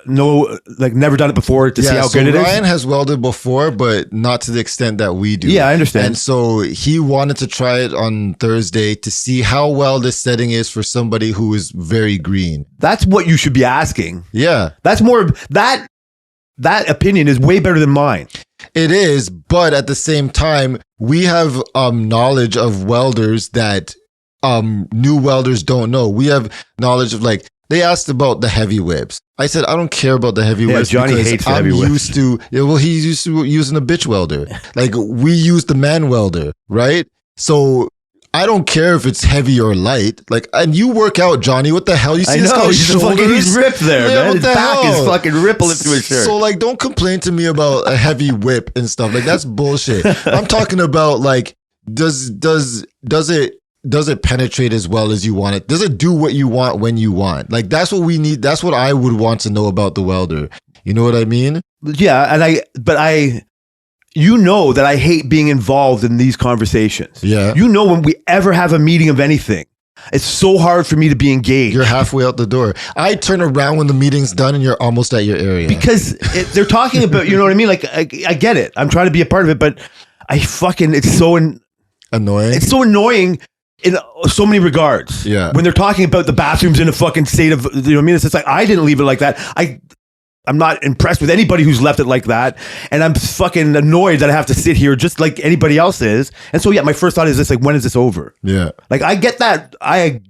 never done it before to see how good it is? Ryan has welded before, but not to the extent that we do. Yeah, I understand. And so he wanted to try it on Thursday to see how well this setting is for somebody who is very green. That's what you should be asking. Yeah. That's more, that opinion is way better than mine. It is, but at the same time, we have knowledge of welders that new welders don't know. We have knowledge of, like, they asked about the heavy whips. I said, I don't care about the heavy whips. Johnny hates the heavy whips. He's used to using a bitch welder. Like, we use the man welder, right? So I don't care if it's heavy or light. Like, and you work out, Johnny. What the hell? You see this guy's shoulders? He's ripped there, man. His back is fucking rippling through his shirt. So, like, don't complain to me about a heavy whip and stuff. Like, that's bullshit. I'm talking about, like, does it penetrate as well as you want it? Does it do what you want when you want? Like, that's what we need. That's what I would want to know about the welder. You know what I mean? Yeah, you know that I hate being involved in these conversations. Yeah. You know, when we ever have a meeting of anything, it's so hard for me to be engaged. You're halfway out the door. I turn around when the meeting's done and you're almost at your area. Because they're talking about, you know what I mean? Like, I get it. I'm trying to be a part of it, but it's so annoying. It's so annoying in so many regards. Yeah. When they're talking about the bathrooms in a fucking state of, you know what I mean? It's just like, I didn't leave it like that. I'm not impressed with anybody who's left it like that. And I'm fucking annoyed that I have to sit here just like anybody else is. And so, yeah, my first thought is this, like, when is this over? Yeah. Like, I get that. I'm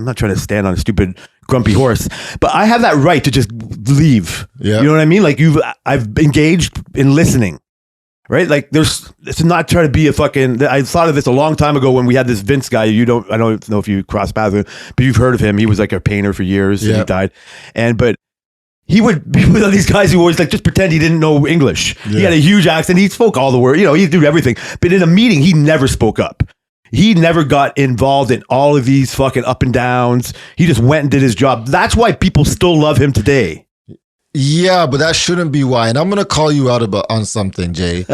not trying to stand on a stupid grumpy horse, but I have that right to just leave. Yeah. You know what I mean? Like, I've engaged in listening, right? Like, it's not trying to be a fucking, I thought of this a long time ago when we had this Vince guy. I don't know if you crossed paths with him, but you've heard of him. He was like a painter for years and he died. But he would be with these guys who always like just pretend he didn't know English. Yeah. He had a huge accent. He spoke all the words. You know, he did everything. But in a meeting, he never spoke up. He never got involved in all of these fucking up and downs. He just went and did his job. That's why people still love him today. Yeah, but that shouldn't be why. And I'm going to call you out on something, Jay.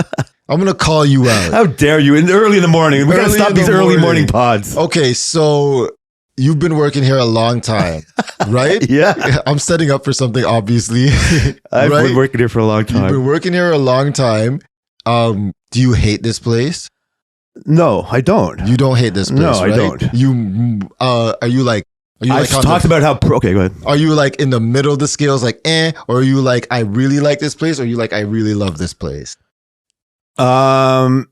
I'm going to call you out. How dare you? Early in the morning. We got to stop these early morning pods. Okay, so you've been working here a long time, right? Yeah. I'm setting up for something, obviously. I've been working here for a long time. You've been working here a long time. Do you hate this place? No, I don't. You don't hate this place, no, right? I don't. Are you like... I've talked about how... Okay, go ahead. Are you like in the middle of the scales, like, or are you like, I really like this place, or are you like, I really love this place? Oh,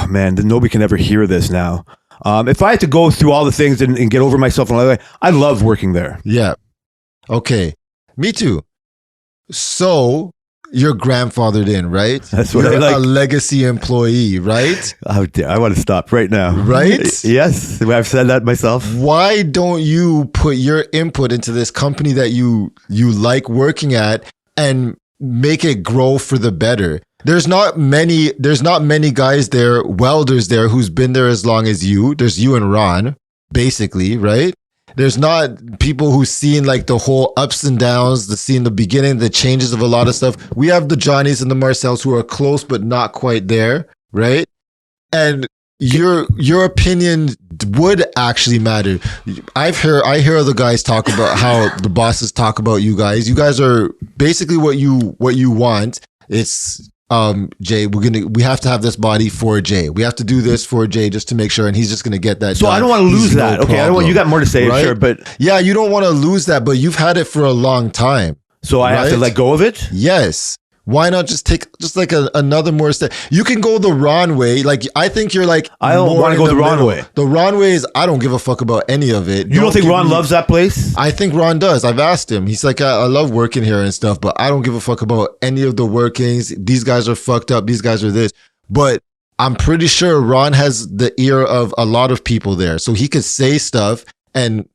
man, nobody can ever hear this now. If I had to go through all the things and get over myself in another way, I love working there. Yeah. Okay. Me too. So you're grandfathered in, right? That's what you're I like. A legacy employee, right? Oh, dear. I want to stop right now. Right? Yes. I've said that myself. Why don't you put your input into this company that you like working at and make it grow for the better? There's not many guys there, welders there, who's been there as long as you. There's you and Ron, basically, right? There's not people who've seen like the whole ups and downs, the beginning, the changes of a lot of stuff. We have the Johnnies and the Marcels who are close but not quite there, right? And your opinion would actually matter. I hear other guys talk about how the bosses talk about you guys. You guys are basically what you want. It's Jay, we have to have this body for Jay. We have to do this for Jay just to make sure, and he's just going to get that. So done. I don't want to lose that. No okay, I don't want. You got more to say, right? Sure, but yeah, you don't want to lose that, but you've had it for a long time. So I have to let go of it. Yes. Why not just take like another more step? You can go the Ron way. Like, I think you're like, I don't want to go the Ron way. The Ron way is, I don't give a fuck about any of it. You don't think Ron loves that place? I think Ron does. I've asked him. He's like, I love working here and stuff, but I don't give a fuck about any of the workings. These guys are fucked up. These guys are this. But I'm pretty sure Ron has the ear of a lot of people there. So he could say stuff and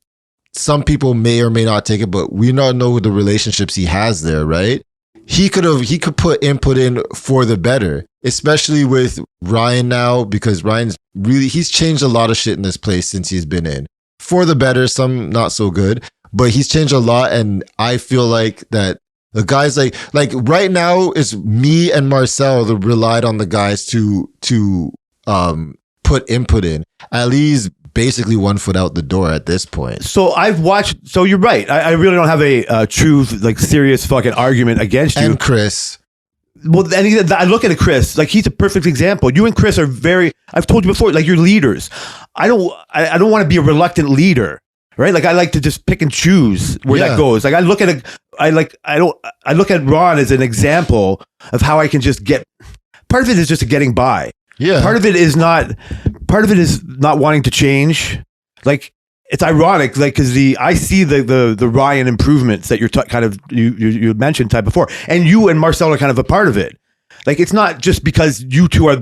some people may or may not take it, but we not know the relationships he has there, right? He could put input in for the better, especially with Ryan now, because he's changed a lot of shit in this place since he's been in. For the better, some not so good, but he's changed a lot, and I feel like that the guys like right now is me and Marcel that relied on the guys to put input in. Ali's basically 1 foot out the door at this point. So I've watched. So you're right. I really don't have a true, like, serious fucking argument against you. And Chris. Well, and I look at Chris, like, he's a perfect example. You and Chris are I've told you before, like, you're leaders. I don't want to be a reluctant leader, right? Like, I like to just pick and choose where that goes. Like, I look at Ron as an example of how I can just get. Part of it is just getting by. Yeah. Part of it is not wanting to change. Like, it's ironic, like, because I see the Ryan improvements that you're kind of you mentioned type before, and you and Marcel are kind of a part of it. Like, it's not just because you two are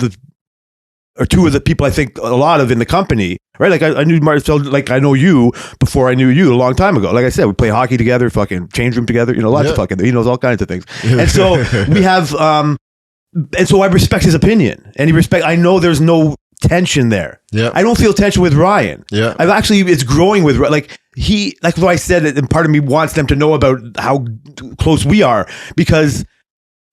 two of the people I think a lot of in the company, right? Like, I knew Marcel, like, I know you before I knew you a long time ago. Like I said, we play hockey together, fucking change room together, lots of fucking. He knows all kinds of things, and so we have. And so I respect his opinion, and I know there's no tension there. Yeah. I don't feel tension with Ryan. Yeah. I've actually, it's growing with, like what I said, and part of me wants them to know about how close we are, because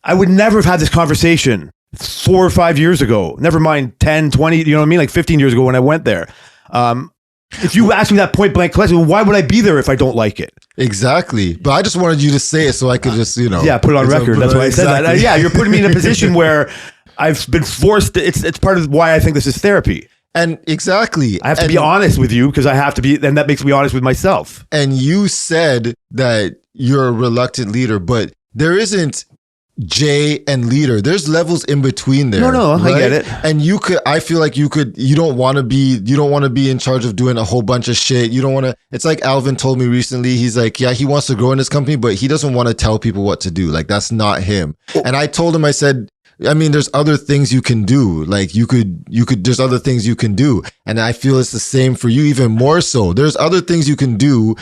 I would never have had this conversation 4 or 5 years ago, never mind 10, 20, you know what I mean? Like 15 years ago when I went there. If you ask me that point blank question, why would I be there if I don't like it? Exactly. But I just wanted you to say it so I could just, put it on record. That's why I said that. Yeah, you're putting me in a position where I've been forced to, it's part of why I think this is therapy. And exactly. I have to be honest with you because I have to be, and that makes me honest with myself. And you said that you're a reluctant leader, but there isn't J and leader. There's levels in between there. No, right? I get it. And I feel like you don't want to be in charge of doing a whole bunch of shit. You don't want to, it's like Alvin told me recently. He's like, yeah, he wants to grow in his company, but he doesn't want to tell people what to do. Like, that's not him. And I told him, I said, I mean, there's other things you can do. Like there's other things you can do. And I feel it's the same for you, even more so. There's other things you can do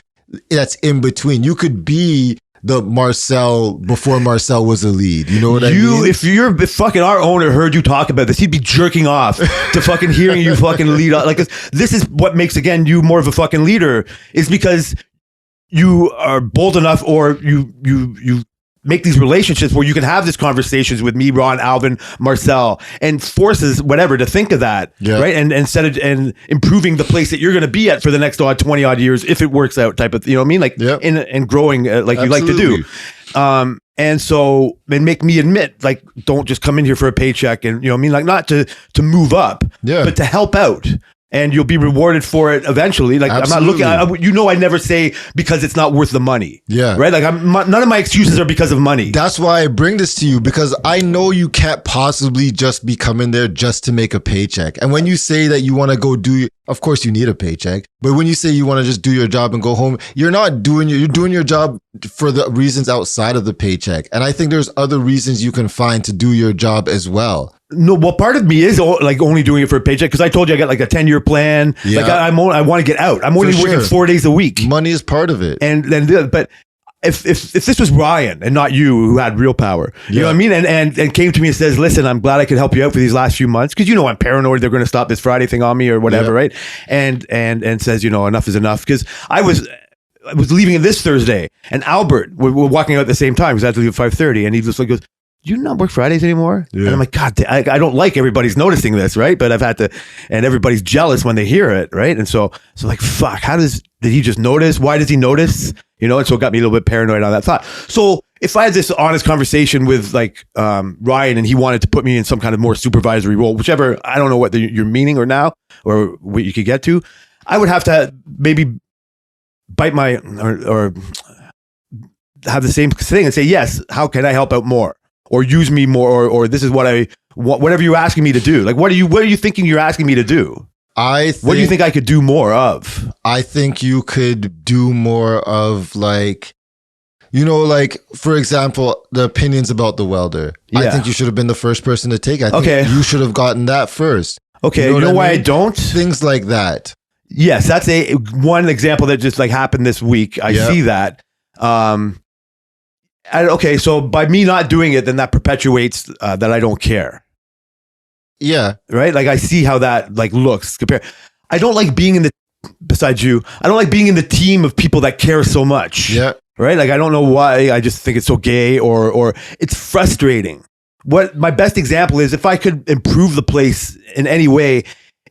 that's in between. You could be the Marcel before Marcel was a lead. You know what I mean? If fucking our owner heard you talk about this, he'd be jerking off to fucking hearing you fucking lead. Like, this is what makes, again, you more of a fucking leader, is because you are bold enough, or you make these relationships where you can have these conversations with me, Ron, Alvin, Marcel, and forces whatever to think of that, right? And instead of and improving the place that you're going to be at for the next 20 odd years, if it works out, type of, you know what I mean? Like, and growing like you like to do. And so they make me admit, like, don't just come in here for a paycheck, and, you know what I mean? Like, not to move up, but to help out. And you'll be rewarded for it eventually. Like, absolutely. I'm not looking, I never say because it's not worth the money. Yeah. Right? Like, none of my excuses are because of money. That's why I bring this to you, because I know you can't possibly just be coming there just to make a paycheck. And when you say that you want to go of course you need a paycheck, but when you say you want to just do your job and go home, you're doing your job for the reasons outside of the paycheck. And I think there's other reasons you can find to do your job as well. No, well, part of me is like only doing it for a paycheck, because I told you I got like a 10-year plan. Yeah. Like I want to get out. I'm only working 4 days a week. Money is part of it. And then, but if this was Ryan and not you who had real power, you know what I mean? And came to me and says, listen, I'm glad I could help you out for these last few months, because I'm paranoid they're going to stop this Friday thing on me or whatever, right? And says, enough is enough, because I was leaving this Thursday, and Albert, we're walking out at the same time because I had to leave at 5:30, and he just like goes, do you not work Fridays anymore? Yeah. And I'm like, God, I don't like everybody's noticing this, right? But I've had to, and everybody's jealous when they hear it, right? And so like, fuck, did he just notice? Why does he notice? And so it got me a little bit paranoid on that thought. So if I had this honest conversation with like Ryan, and he wanted to put me in some kind of more supervisory role, whichever, I don't know what you're meaning or now, or what you could get to, I would have to maybe bite my, or have the same thing and say, yes, how can I help out more? Or use me more, or this is what I want, whatever you're asking me to do. Like, what are you thinking you're asking me to do? What do you think I could do more of? I think you could do more of, like, like, for example, the opinions about the welder. Yeah. I think you should have been the first person to take it. I think you should have gotten that first. Okay, you know why I don't? Things like that. Yes, that's one example that just like happened this week. I see that. Okay, so by me not doing it, then that perpetuates that I don't care. Yeah. Right? Like, I see how that like looks. I don't like being besides you, I don't like being in the team of people that care so much. Yeah. Right? Like, I don't know why. I just think it's so gay, or it's frustrating. What my best example is, if I could improve the place in any way,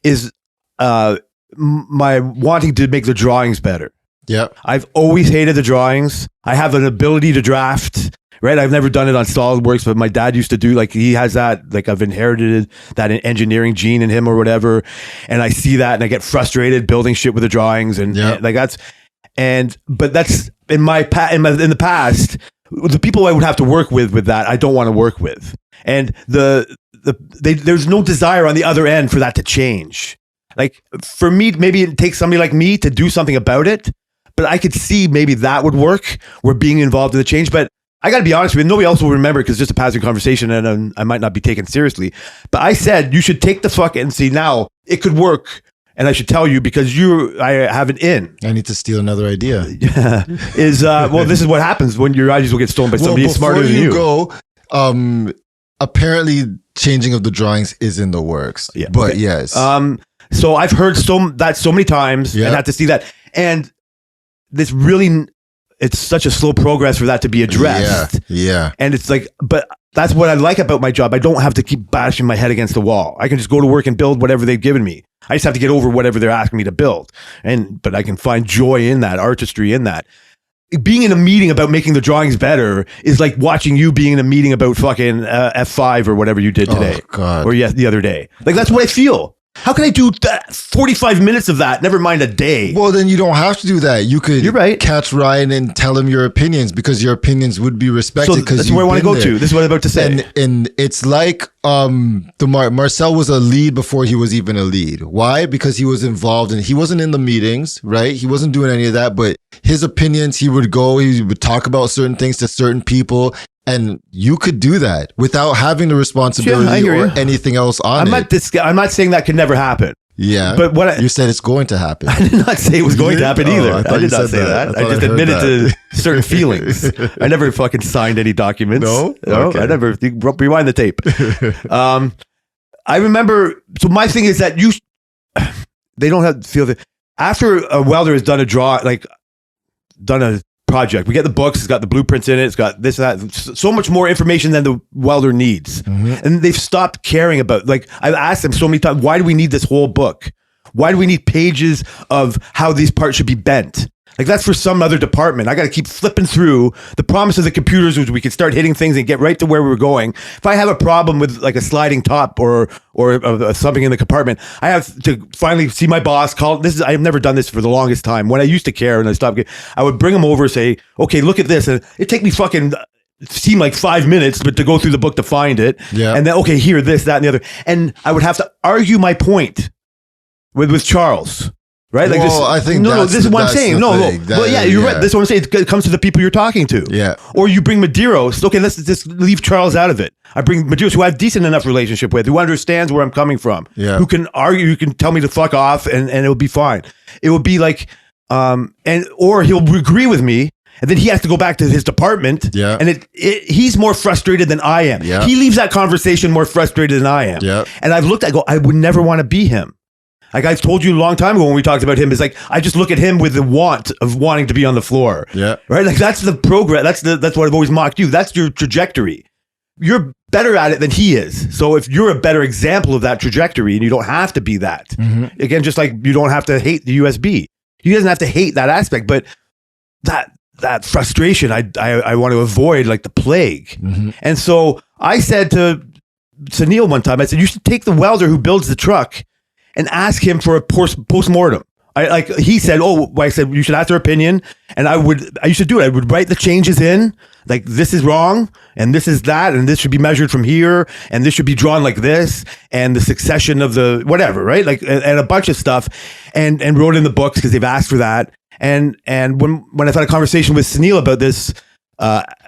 is my wanting to make the drawings better. Yeah. I've always hated the drawings. I have an ability to draft, right? I've never done it on SolidWorks, but my dad used to do, like, he has that, like, I've inherited that engineering gene in him or whatever. And I see that and I get frustrated building shit with the drawings, and like but that's in the past, the people I would have to work with that I don't want to work with. And there's no desire on the other end for that to change. Like, for me, maybe it takes somebody like me to do something about it. But I could see maybe that would work. We're being involved in the change. But I got to be honest with you, nobody else will remember, because it's just a passing conversation, and I might not be taken seriously. But I said, you should take the fuck and see, now it could work. And I should tell you, because I have an in. I need to steal another idea. This is what happens when your ideas will get stolen by somebody smarter than you. Go, apparently changing of the drawings is in the works. Yeah. But okay. yes. So I've heard so many times and had to see that. And this really, it's such a slow progress for that to be addressed. Yeah. And it's like, but that's what I like about my job. I don't have to keep bashing my head against the wall. I can just go to work and build whatever they've given me. I just have to get over whatever they're asking me to build. But I can find joy in that, artistry in that. Being in a meeting about making the drawings better is like watching you being in a meeting about fucking F5 or whatever you did today. Oh, God. Or the other day. Like, that's what I feel. How can I do that? 45 minutes of that, never mind a day. Well, then you don't have to do that. You could You're right. catch Ryan and tell him your opinions, because your opinions would be respected. So that's where I want to go to. This is what I'm about to say. And it's like Marcel was a lead before he was even a lead. Why? Because he was involved and he wasn't in the meetings, right? He wasn't doing any of that, but his opinions, he would talk about certain things to certain people. And you could do that without having the responsibility or anything else on it. I'm not saying that could never happen. Yeah. But you said it's going to happen. I did not say it was going to happen either. I did not say that. I just admitted to certain feelings. I never fucking signed any documents. No? Okay. I never. Rewind the tape. I remember. So my thing is that they don't have to feel that after a welder has done a project. We get the books, it's got the blueprints in it, it's got this, that, so much more information than the welder needs. Mm-hmm. And they've stopped caring about, like, I've asked them so many times, why do we need this whole book? Why do we need pages of how these parts should be bent? Like, that's for some other department. I got to keep flipping through. The promise of the computers was we could start hitting things and get right to where we were going. If I have a problem with like a sliding top or something in the compartment, I have to finally see my boss call. I've never done this for the longest time. When I used to care and I stopped, I would bring them over and say, okay, look at this. And it'd take me seemed like 5 minutes, but to go through the book to find it. Yeah. And then, okay, here, this, that, and the other. And I would have to argue my point with Charles. Right? Like, well, I think this is what I'm saying. Well, yeah, you're right. This is what I'm saying. It comes to the people you're talking to. Yeah. Or you bring Medeiros. Okay, let's just leave Charles out of it. I bring Medeiros, who I have decent enough relationship with, who understands where I'm coming from. Yeah. Who can argue, you can tell me to fuck off, and it'll be fine. It will be like, or he'll agree with me, and then he has to go back to his department. Yeah. And he's more frustrated than I am. Yeah. He leaves that conversation more frustrated than I am. Yeah. And I've looked at I would never want to be him. Like I told you a long time ago when we talked about him, is like, I just look at him with the want of wanting to be on the floor. Yeah. Right? Like, that's the progress. That's what I've always mocked you. That's your trajectory. You're better at it than he is. So if you're a better example of that trajectory, and you don't have to be that, again, just like you don't have to hate the USB. He doesn't have to hate that aspect, but that frustration, I want to avoid like the plague. Mm-hmm. And so I said to Sunil one time, I said, you should take the welder who builds the truck and ask him for a post-mortem. He said, I said, you should ask their opinion. And I used to do it. I would write the changes in, like, this is wrong, and this is that, and this should be measured from here, and this should be drawn like this, and the succession of the whatever, right? Like, and a bunch of stuff, and wrote in the books because they've asked for that. And when I've had a conversation with Sunil about this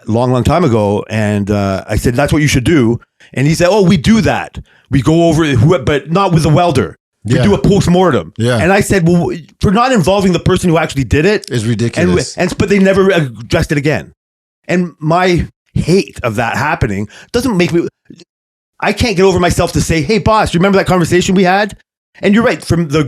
long time ago, and I said, that's what you should do. And he said, we do that. We go over it, but not with the welder. We do a post-mortem. Yeah. And I said, well, for not involving the person who actually did it is ridiculous. But they never addressed it again. And my hate of that happening doesn't make me, I can't get over myself to say, hey, boss, do you remember that conversation we had? And you're right, from the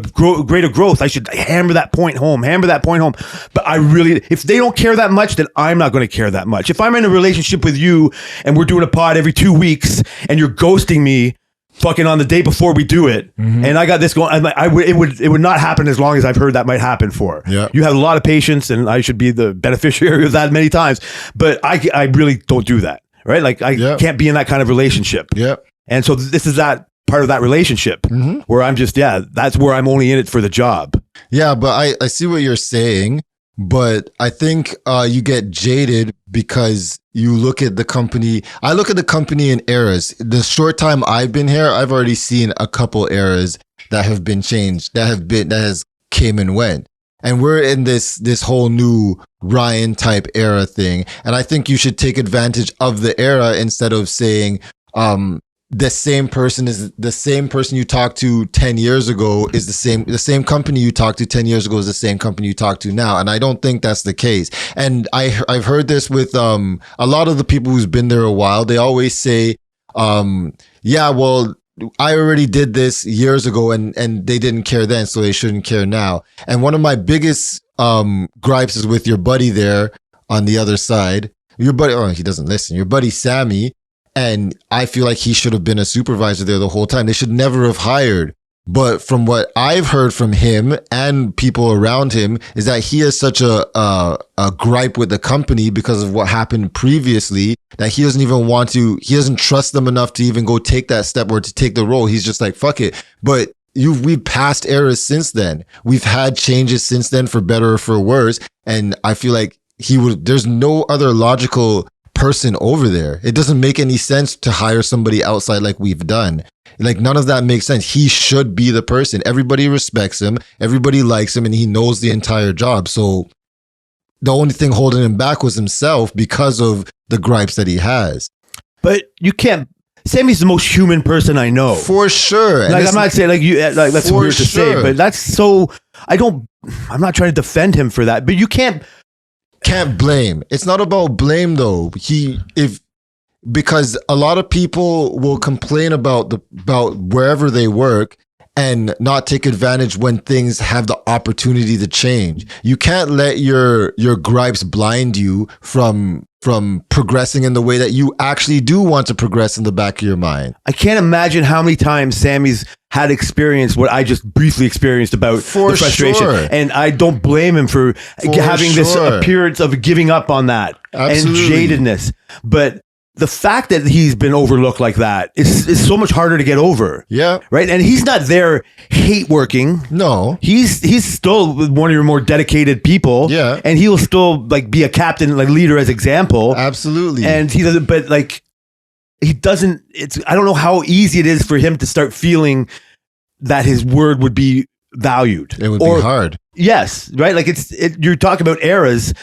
greater growth, I should hammer that point home. But I really, if they don't care that much, then I'm not going to care that much. If I'm in a relationship with you and we're doing a pod every 2 weeks and you're ghosting me fucking on the day before we do it, and I got this going, it would not happen as long as I've heard that might happen for. Yeah. You have a lot of patience, and I should be the beneficiary of that many times, but I really don't do that, right? Like, I can't be in that kind of relationship. Yeah. And so this is that part of that relationship where I'm just, that's where I'm only in it for the job. Yeah, but I see what you're saying, but I think you get jaded because you look at the company. I look at the company in eras. The short time I've been here, I've already seen a couple eras that have been changed, that has came and went. And we're in this whole new Ryan type era thing. And I think you should take advantage of the era instead of saying, the same person you talked to 10 years ago is the same company you talked to 10 years ago is the same company you talk to now. And I don't think that's the case. And I've heard this with a lot of the people who's been there a while. They always say, yeah, well, I already did this years ago and they didn't care then, so they shouldn't care now. And one of my biggest gripes is with your buddy there on the other side. Your buddy, oh, he doesn't listen. Your buddy Sammy, and I feel like he should have been a supervisor there the whole time. They should never have hired. But from what I've heard from him and people around him is that he has such a gripe with the company because of what happened previously that he doesn't even want to, he doesn't trust them enough to even go take that step or to take the role. He's just like, fuck it. But we've passed eras since then. We've had changes since then for better or for worse. And I feel like there's no other logical person over there. It doesn't make any sense to hire somebody outside like we've done. Like, none of that makes sense. He should be the person. Everybody respects him. Everybody likes him, and he knows the entire job. So the only thing holding him back was himself because of the gripes that he has. But you can't. Sammy's the most human person I know. For sure. Like, I'm not saying that's weird to say, but that's so. I'm not trying to defend him for that, but you can't blame. It's not about blame though. Because a lot of people will complain about wherever they work and not take advantage when things have the opportunity to change. You can't let your gripes blind you from progressing in the way that you actually do want to progress in the back of your mind. I can't imagine how many times Sammy's had experienced what I just briefly experienced about the frustration. Sure. And I don't blame him for having this appearance of giving up on that. Absolutely. And jadedness. But the fact that he's been overlooked like that is so much harder to get over. Yeah. Right. And he's not there hate working. No. He's still one of your more dedicated people. Yeah. And he will still like be a captain, like leader as example. Absolutely. And he doesn't, but like, he doesn't, I don't know how easy it is for him to start feeling that his word would be valued. It would be hard. Yes, right. Like you're talking about eras.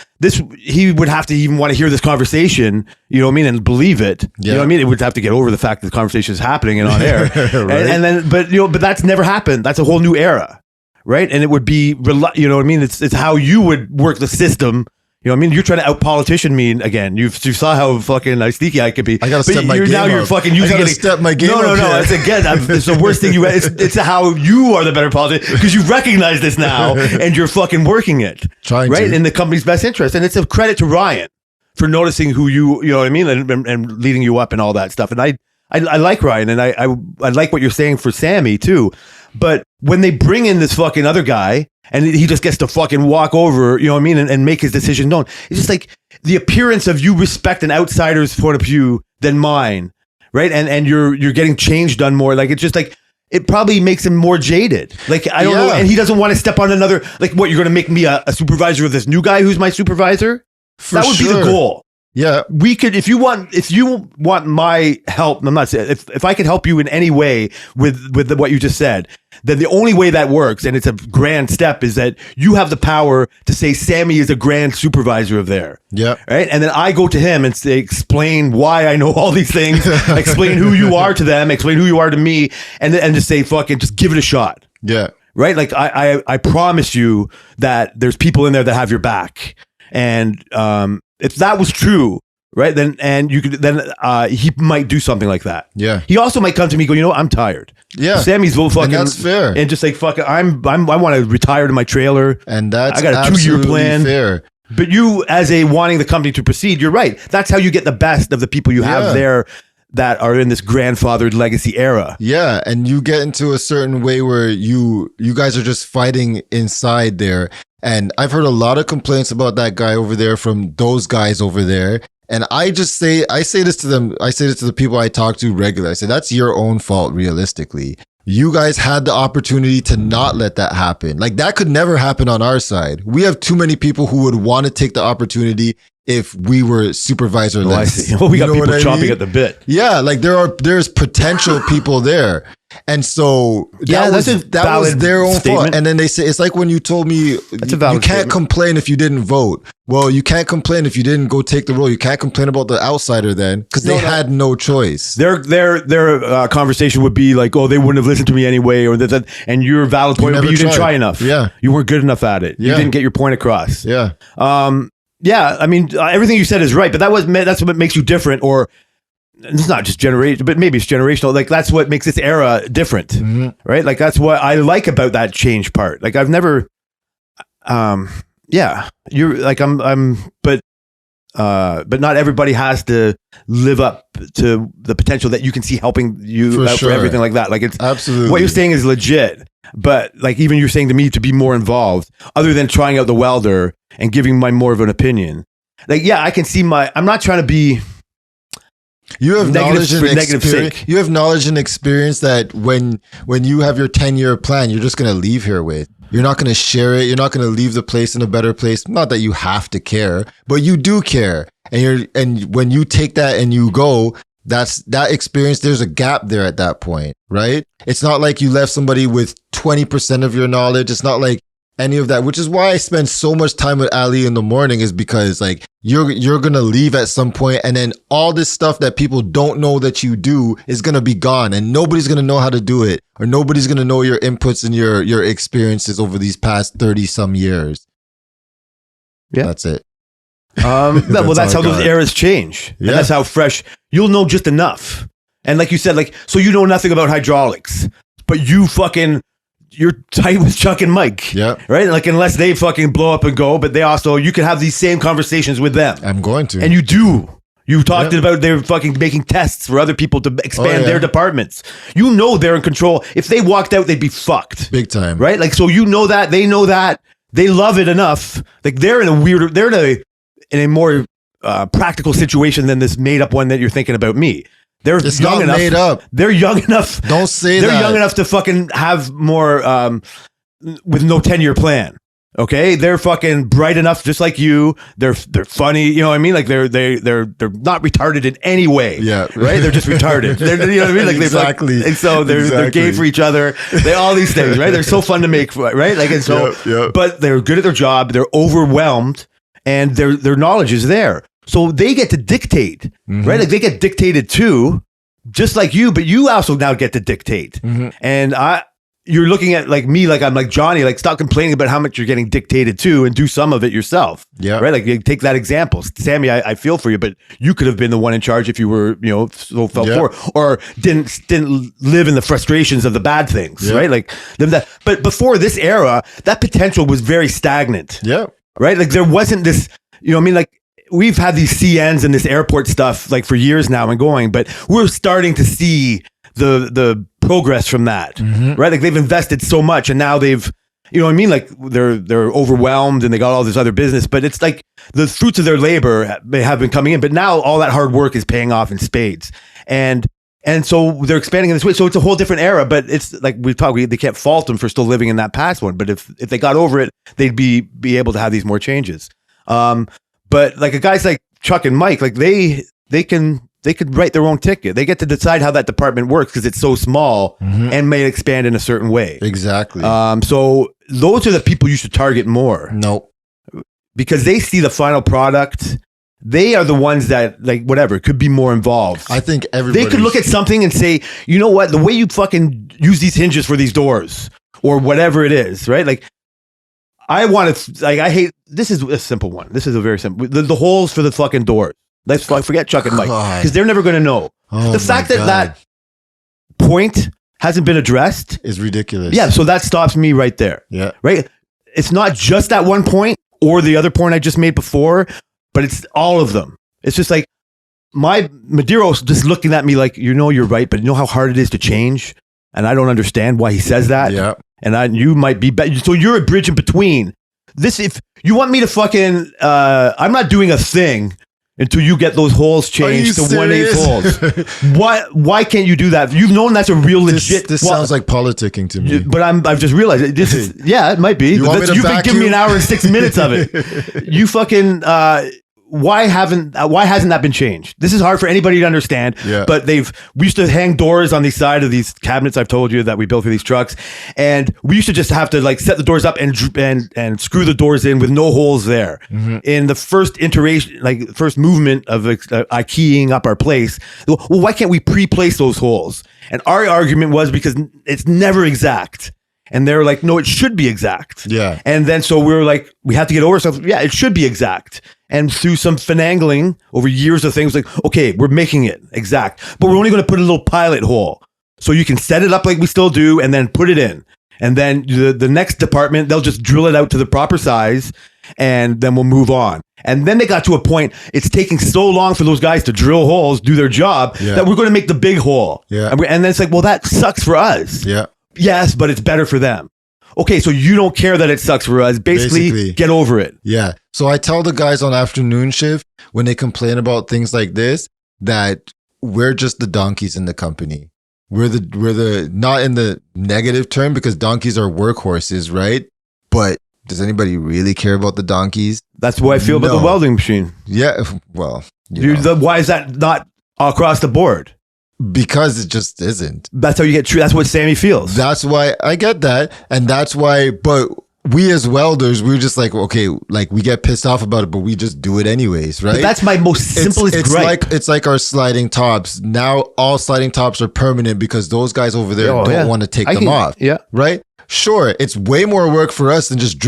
He would have to even want to hear this conversation. You know what I mean, and believe it. Yeah. You know what I mean. It would have to get over the fact that the conversation is happening and on air. Right? and then, but that's never happened. That's a whole new era, right? And it would be, you know what I mean. It's how you would work the system. You know what I mean? You're trying to out-politician me again. You saw how fucking sneaky I could be. I gotta step my game up. You're fucking using it. Step my game up. No. It's the worst thing it's how you are the better politician because you recognize this now and you're fucking working it. Trying right? to. In the company's best interest. And it's a credit to Ryan for noticing who you know what I mean? And leading you up and all that stuff. And I like Ryan and I like what you're saying for Sammy too. But when they bring in this fucking other guy and he just gets to fucking walk over, you know what I mean, and make his decision known. It's just like the appearance of you respect an outsider's point of view than mine, right? And you're getting change done more. Like, it's just like, it probably makes him more jaded. Like, I don't know. And he doesn't want to step on another, like, what, you're going to make me a supervisor of this new guy who's my supervisor? That would be the goal. Yeah, we could, if you want my help, I'm not saying, if I could help you in any way with what you just said, then the only way that works, and it's a grand step, is that you have the power to say Sammy is a grand supervisor of there. Yeah. Right. And then I go to him and say, explain why I know all these things, explain who you are to them, explain who you are to me, and just say, fucking, just give it a shot. Yeah. Right. Like, I promise you that there's people in there that have your back. And, if that was true, right, then he might do something like that. Yeah. He also might come to me and go, you know what, I'm tired. Yeah. Sammy's fucking. And that's fair. And just like, fuck it, I want to retire to my trailer. And that's I got a 2-year plan. Fair. But you, as a wanting the company to proceed, you're right. That's how you get the best of the people you have there that are in this grandfathered legacy era. Yeah, and you get into a certain way where you guys are just fighting inside there. And I've heard a lot of complaints about that guy over there from those guys over there. And I say this to them. I say this to the people I talk to regularly. I say, that's your own fault, realistically. You guys had the opportunity to not let that happen. Like, that could never happen on our side. We have too many people who would want to take the opportunity if we were supervisor less. I see. Well, we got people chomping at the bit. Yeah, like there's potential people there. And so that was their own fault. And then they say, it's like when you told me you can't complain if you didn't vote. Well, you can't complain if you didn't go take the role. You can't complain about the outsider then because they had no choice. Their conversation would be like, oh, they wouldn't have listened to me anyway, or that. And your valid point would be you didn't try enough. Yeah, you weren't good enough at it. You didn't get your point across. Yeah. Yeah. I mean, everything you said is right, but that's what makes you different, or it's not just generation, but maybe it's generational. Like that's what makes this era different, right? Like that's what I like about that change part. Like I've never, you're like but not everybody has to live up to the potential that you can see helping you out for everything like that. Like it's absolutely what you're saying is legit, but like even you're saying to me to be more involved, other than trying out the welder and giving my more of an opinion. Like I can see I'm not trying to be. You have knowledge and negative experience. sake. You have knowledge and experience that when you have your 10-year plan, you're just going to leave here with. You're not going to share it. You're not going to leave the place in a better place. Not that you have to care, but you do care. And when you take that and you go, that experience, there's a gap there at that point, right? It's not like you left somebody with 20% of your knowledge. It's not like any of that, which is why I spend so much time with Ali in the morning, is because like you're going to leave at some point, and then all this stuff that people don't know that you do is going to be gone, and nobody's going to know how to do it, or nobody's going to know your inputs and your experiences over these past 30 some years. Yeah. That's it. That's how those eras change. Yeah. And that's how fresh you'll know just enough. And like you said, like, so you know nothing about hydraulics, but you're tight with Chuck and Mike. Yeah. Right? Like, unless they fucking blow up and go, but you can have these same conversations with them. I'm going to. And you do. You talked about they're fucking making tests for other people to expand their departments. You know they're in control. If they walked out, they'd be fucked. Big time. Right? Like, so you know that. They know that. They love it enough. Like, they're in a more practical situation than this made up one that you're thinking about me. It's young not enough. Made up. They're young enough. Don't say that. They're young enough to fucking have more with no 10-year plan. Okay, they're fucking bright enough, just like you. They're funny. You know what I mean? Like they're not retarded in any way. Yeah, right. They're just retarded. You know what I mean? Like exactly. And so they're gay for each other. They all these things, right? They're so fun to make, right? Like and so, but they're good at their job. They're overwhelmed, and their knowledge is there. So they get to dictate, right? Like they get dictated to, just like you, but you also now get to dictate. And you're looking at like me, like I'm like Johnny, like stop complaining about how much you're getting dictated to and do some of it yourself. Yeah. Right. Like you take that example. Sammy, I feel for you, but you could have been the one in charge if you were, so felt for, or didn't live in the frustrations of the bad things. Right. Like that. But before this era, that potential was very stagnant. Yeah. Right. Like there wasn't this, I mean, like, we've had these CNs and this airport stuff like for years now and going, but we're starting to see the progress from that, right? Like they've invested so much, and now they've, like they're overwhelmed and they got all this other business, but it's like the fruits of their labor have been coming in, but now all that hard work is paying off in spades, and so they're expanding in this way. So it's a whole different era, but it's like we they can't fault them for still living in that past one. But if they got over it, they'd be able to have these more changes. But like guys like Chuck and Mike, like they could write their own ticket. They get to decide how that department works because it's so small and may expand in a certain way. Exactly. So those are the people you should target more. Nope. Because they see the final product. They are the ones that like whatever could be more involved. I think everybody. They could look at something and say, you know what, the way you fucking use these hinges for these doors or whatever it is, right? Like. I want to, like, I hate, this is a simple one. This is a very simple, the holes for the fucking doors. Let's forget Chuck and Mike, because they're never going to know. The fact that point hasn't been addressed is ridiculous. Yeah, so that stops me right there. Yeah. Right? It's not just that one point or the other point I just made before, but it's all of them. It's just like, Madero's just looking at me like, you're right, but you know how hard it is to change? And I don't understand why he says that. Yeah. And you might be better. So you're a bridge in between. This, if you want me to fucking, I'm not doing a thing until you get those holes changed to 1/8 holes. Why can't you do that? You've known that's a real legit. This sounds like politicking to me. But I've just realized this is, it might be. You've been giving me an hour and 6 minutes of it. You fucking, why hasn't that been changed? This is hard for anybody to understand. Yeah. But we used to hang doors on the side of these cabinets I've told you that we built for these trucks, and we used to just have to like set the doors up and screw the doors in with no holes there. In the first iteration, like first movement of keying up our place, well, why can't we pre-place those holes? And our argument was because it's never exact. And they're like, no, it should be exact. Yeah. And then so we were like, we have to get over ourselves. Yeah, it should be exact. And through some finagling over years of things, like, okay, we're making it exact, but we're only going to put a little pilot hole. So you can set it up like we still do and then put it in. And then the next department, they'll just drill it out to the proper size and then we'll move on. And then they got to a point, it's taking so long for those guys to drill holes, do their job, that we're going to make the big hole. Yeah. And then it's like, well, that sucks for us. Yeah. Yes, but it's better for them. Okay, so you don't care that it sucks for us. Basically, get over it. Yeah. So I tell the guys on afternoon shift when they complain about things like this that we're just the donkeys in the company. We're the not in the negative term because donkeys are workhorses, right? But does anybody really care about the donkeys? That's what I feel about the welding machine. Yeah. Well, why is that not across the board? Because it just isn't. That's how you get true. That's what Sammy feels. That's why I get that. And that's why, but we as welders, we're just like, okay, like we get pissed off about it, but we just do it anyways, right? But that's my most simplest gripe. It's like our sliding tops. Now all sliding tops are permanent because those guys over there don't want to take them off. Yeah. Right? Sure, it's way more work for us than just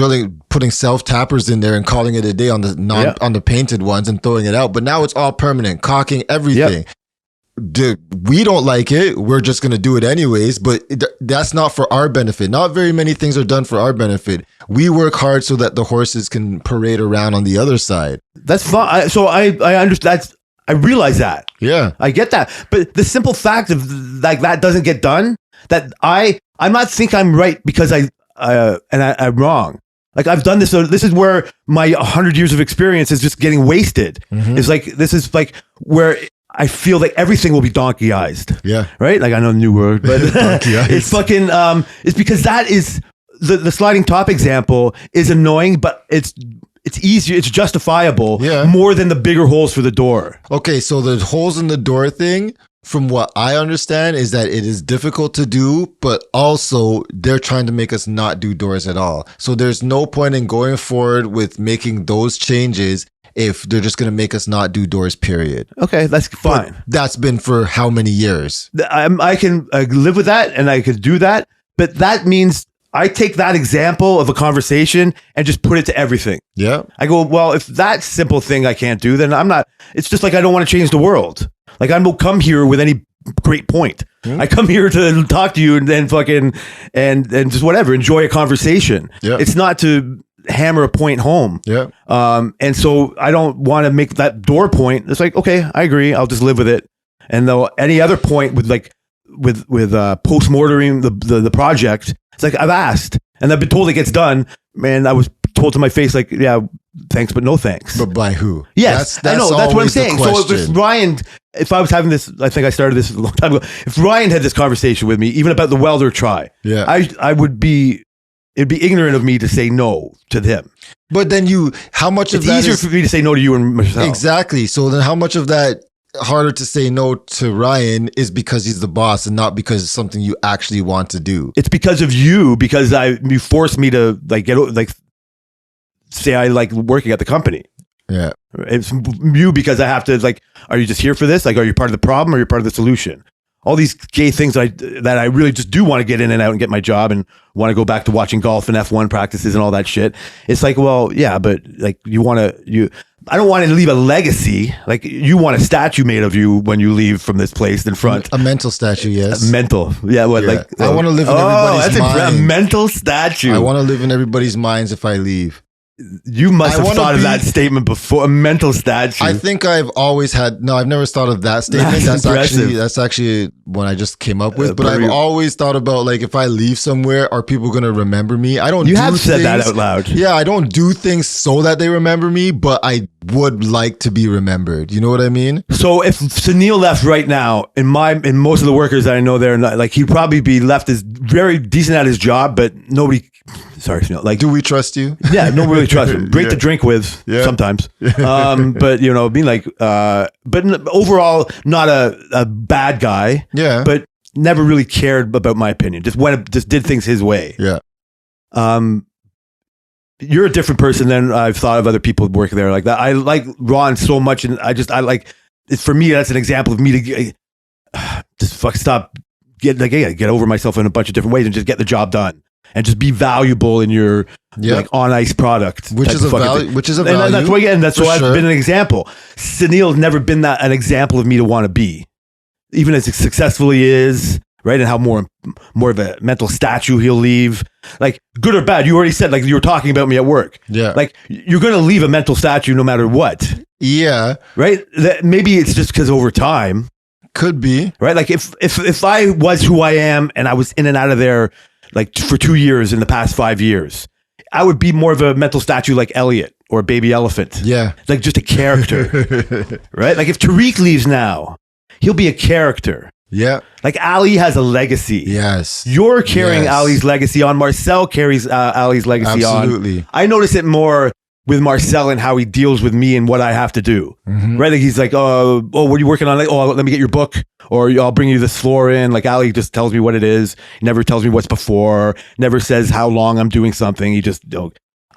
putting self tappers in there and calling it a day on the on the painted ones and throwing it out. But now it's all permanent, caulking everything. Yep. We don't like it. We're just going to do it anyways, but that's not for our benefit. Not very many things are done for our benefit. We work hard so that the horses can parade around on the other side. That's fine. So I understand. I realize that. Yeah. I get that. But the simple fact of like that doesn't get done, that I'm not think I'm right because I'm wrong. Like I've done this. So this is where my 100 years of experience is just getting wasted. Mm-hmm. It's like, this is like where I feel like everything will be donkeyized. Yeah. Right? Like I know a new word, but it's fucking, it's because that is the sliding top example is annoying, but it's easier. It's justifiable more than the bigger holes for the door. Okay. So the holes in the door thing, from what I understand, is that it is difficult to do, but also they're trying to make us not do doors at all. So there's no point in going forward with making those changes if they're just going to make us not do doors, period. Okay, that's fine. But that's been for how many years? I can live with that and I could do that. But that means I take that example of a conversation and just put it to everything. Yeah. I go, well, if that simple thing I can't do, then I'm not, it's just like I don't want to change the world. Like I don't come here with any great point. I come here to talk to you and then fucking, and just whatever, enjoy a conversation. Yeah. It's not to hammer a point home. Yeah. And so I don't want to make that door point. It's like, okay, I agree. I'll just live with it. And though any other point with post-morteming the project, it's like I've asked and I've been told it gets done. Man, I was told to my face, like, yeah, thanks, but no thanks. But by who? Yes, I know. That's what I'm saying. So if Ryan, if I was having this, I think I started this a long time ago. If Ryan had this conversation with me, even about the welder try, I would be, it'd be ignorant of me to say no to him. But then how much of that it's easier for me to say no to you and myself. Exactly. So then how much of that harder to say no to Ryan is because he's the boss and not because it's something you actually want to do? It's because of you, because you forced me to say I like working at the company. Yeah. It's you because I have to are you just here for this? Like, are you part of the problem or are you part of the solution? All these gay things that I really just do want to get in and out and get my job and want to go back to watching golf and F1 practices and all that shit. It's like, well, yeah, but like I don't want to leave a legacy. Like you want a statue made of you when you leave from this place in front. A mental statue, yes. Mental. Yeah. What? Yeah. Like I want to live in everybody's mind. A mental statue. I want to live in everybody's minds if I leave. You must have thought of that statement before. A mental statue. I think I've always had. No, I've never thought of that statement. That's actually what I just came up with. But I've always thought about if I leave somewhere, are people going to remember me? I don't. You have said that out loud. Yeah, I don't do things so that they remember me, but I would like to be remembered. You know what I mean? So if Sunil left right now, in most of the workers that I know there, he'd probably be left as very decent at his job, but nobody. Sorry, Sunil. Do we trust you? Yeah, no, really trust him. Great to drink with sometimes. But being but overall, not a bad guy. Yeah. But never really cared about my opinion. Just did things his way. Yeah. You're a different person than I've thought of other people working there like that. I like Ron so much, and for me, that's an example of me to just stop, get over myself in a bunch of different ways and just get the job done. and just be valuable in your like on ice product, which is a value. And that's why, again, that's why I've been an example. Sunil's never been an example of me to want to be, even as successful he is, right? And how more of a mental statue he'll leave, like good or bad. You already said, like you were talking about me at work. Yeah, like you're gonna leave a mental statue no matter what. Yeah, right. Maybe it's just because over time. Could be, right? Like if I was who I am and I was in and out of there like for 2 years in the past 5 years, I would be more of a mental statue like Elliot or Baby Elephant. Yeah. Like just a character, right? Like if Tariq leaves now, he'll be a character. Yeah. Like Ali has a legacy. Yes. You're carrying Ali's legacy on. Marcel carries Ali's legacy on. Absolutely. I notice it more with Marcel and how he deals with me and what I have to do, right? Like he's like, oh, what are you working on? Like, oh, let me get your book, or I'll bring you this floor in. Like Ali just tells me what it is. He never tells me what's before. Never says how long I'm doing something. He just,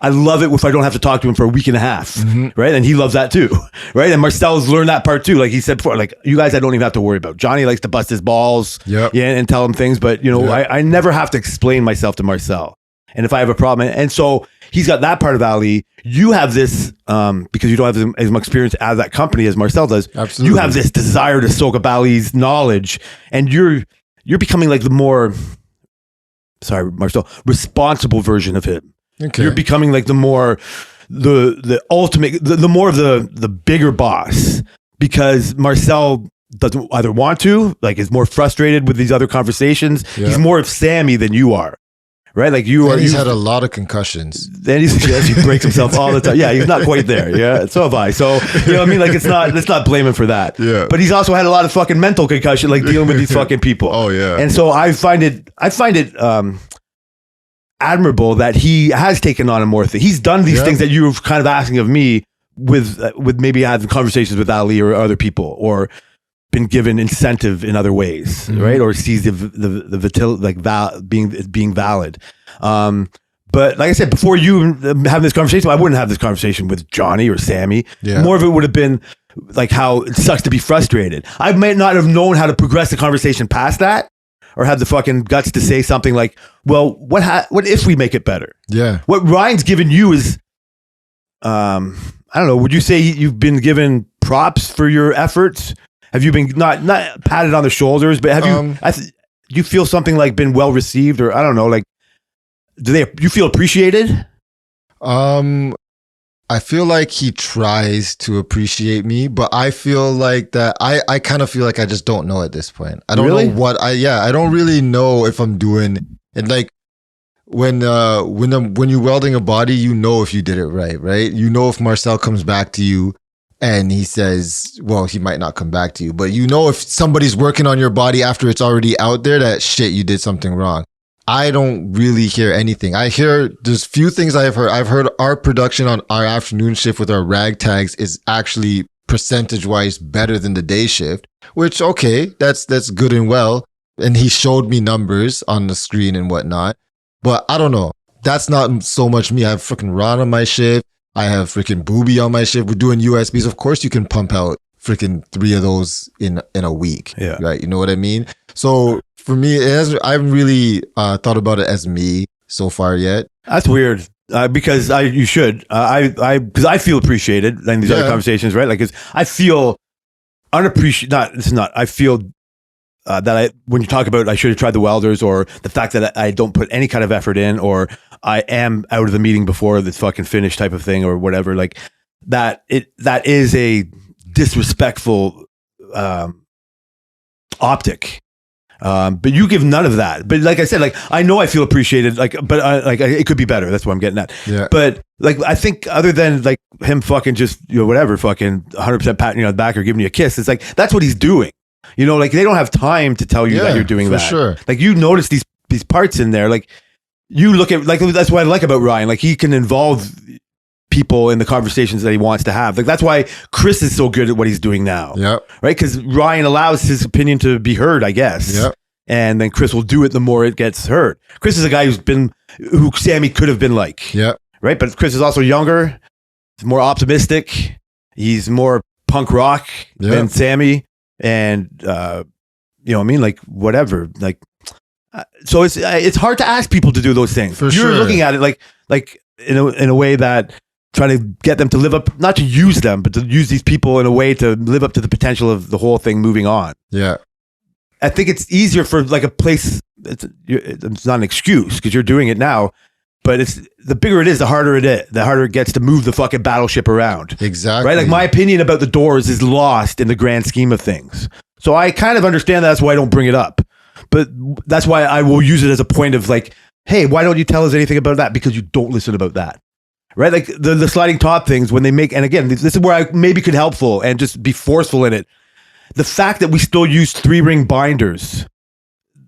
I love it if I don't have to talk to him for a week and a half, right? And he loves that too, right? And Marcel's learned that part too. Like he said before, like you guys, I don't even have to worry about. Johnny likes to bust his balls, and tell him things, but I never have to explain myself to Marcel. And if I have a problem, and so he's got that part of Ali. You have this because you don't have as much experience at that company as Marcel does. Absolutely, you have this desire to soak up Ali's knowledge, and you're becoming like the more, Marcel, responsible version of him. Okay. You're becoming like the more the ultimate, the more of the bigger boss, because Marcel doesn't either want to, like, is more frustrated with these other conversations. Yeah. He's more of Sammy than you are. Right, like he's had a lot of concussions. Then he breaks himself all the time. Yeah, he's not quite there. Yeah, so have I. So you know what I mean? Like let's not blame him for that. Yeah. But he's also had a lot of fucking mental concussion, like dealing with these fucking people. Oh yeah. And so I find it admirable that he has taken on a more thing. He's done these things that you're kind of asking of me with maybe having conversations with Ali or other people, or been given incentive in other ways, right? Or sees being valid. But like I said, before you having this conversation, I wouldn't have this conversation with Johnny or Sammy. Yeah. More of it would have been like how it sucks to be frustrated. I might not have known how to progress the conversation past that, or have the fucking guts to say something like, well, what if we make it better? Yeah. What Ryan's given you is, I don't know, would you say you've been given props for your efforts? Have you been not patted on the shoulders, but have you? Do you feel something like been well received, or I don't know, like you feel appreciated? I feel like he tries to appreciate me, but I feel like that I kind of feel like I just don't know at this point. I don't know what I don't really know if I'm doing. And like when you're welding a body, you know if you did it right? You know if Marcel comes back to you and he says, well, he might not come back to you, but you know if somebody's working on your body after it's already out there, that shit, you did something wrong. I don't really hear anything. There's few things I've heard. I've heard our production on our afternoon shift with our rag tags is actually percentage-wise better than the day shift, which, okay, that's good and well. And he showed me numbers on the screen and whatnot. But I don't know. That's not so much me. I have freaking Ron on my shift. I have freaking Booby on my shift. We're doing USBs. Of course you can pump out freaking 3 of those in a week. Yeah. Right? You know what I mean? So for me, I haven't really thought about it as me so far yet. That's weird. Because you should. Because I feel appreciated in these other conversations, right? Like, I feel unappreciated. I feel that when you talk about I should have tried the welders, or the fact that I don't put any kind of effort in, or I am out of the meeting before the fucking finish type of thing, or whatever, like that is a disrespectful optic. But you give none of that. But like I said, like I know I feel appreciated, like, but like it could be better. That's what I'm getting at. Yeah. But like I think other than like him fucking just whatever, fucking 100% patting you on the back or giving you a kiss, it's like that's what he's doing. Like they don't have time to tell you that you're doing that. Sure. Like you notice these parts in there. Like you look at, like, that's what I like about Ryan. Like he can involve people in the conversations that he wants to have. Like that's why Chris is so good at what he's doing now. Yeah. Right? Because Ryan allows his opinion to be heard, I guess. Yeah. And then Chris will do it the more it gets heard. Chris is a guy who Sammy could have been like. Yeah. Right? But Chris is also younger. He's more optimistic. He's more punk rock than Sammy. And you know what I mean? Like whatever. Like So it's hard to ask people to do those things. For You're sure. looking at it like in a way that trying to get them to live up, not to use them, but to use these people in a way to live up to the potential of the whole thing moving on. Yeah. I think it's easier for like a place. It's not an excuse because you're doing it now, but it's the bigger it is, the harder it gets to move the fucking battleship around. Exactly. Right? Like my opinion about the Doors is lost in the grand scheme of things. So I kind of understand that's why I don't bring it up. But that's why I will use it as a point of like, hey, why don't you tell us anything about that? Because you don't listen about that. Right? Like the sliding top things when they make, and again, this is where I maybe could helpful and just be forceful in it. The fact that we still use 3-ring binders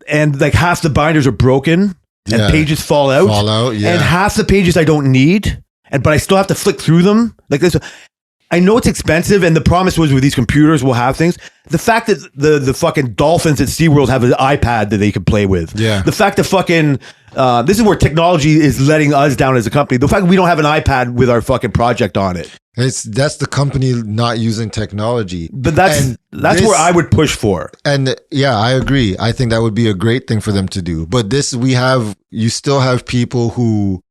and like half the binders are broken and pages fall out. And half the pages I don't need, but I still have to flick through them. Like this. I know it's expensive, and the promise was with these computers we'll have things. The fact that the fucking dolphins at SeaWorld have an iPad that they can play with. Yeah. The fact that fucking this is where technology is letting us down as a company. The fact that we don't have an iPad with our fucking project on it. That's the company not using technology. But that's where I would push for. And yeah, I agree. I think that would be a great thing for them to do. But you still have people who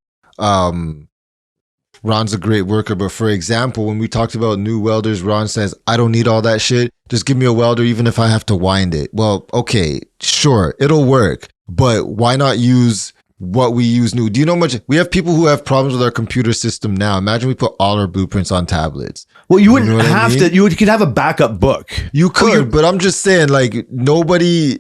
Ron's a great worker, but for example, when we talked about new welders, Ron says, I don't need all that shit. Just give me a welder even if I have to wind it. Well, okay, sure, it'll work. But why not use what we use new? Do you know we have people who have problems with our computer system now. Imagine we put all our blueprints on tablets. Well, you wouldn't have to, you could have a backup book. You could, but I'm just saying, like, nobody,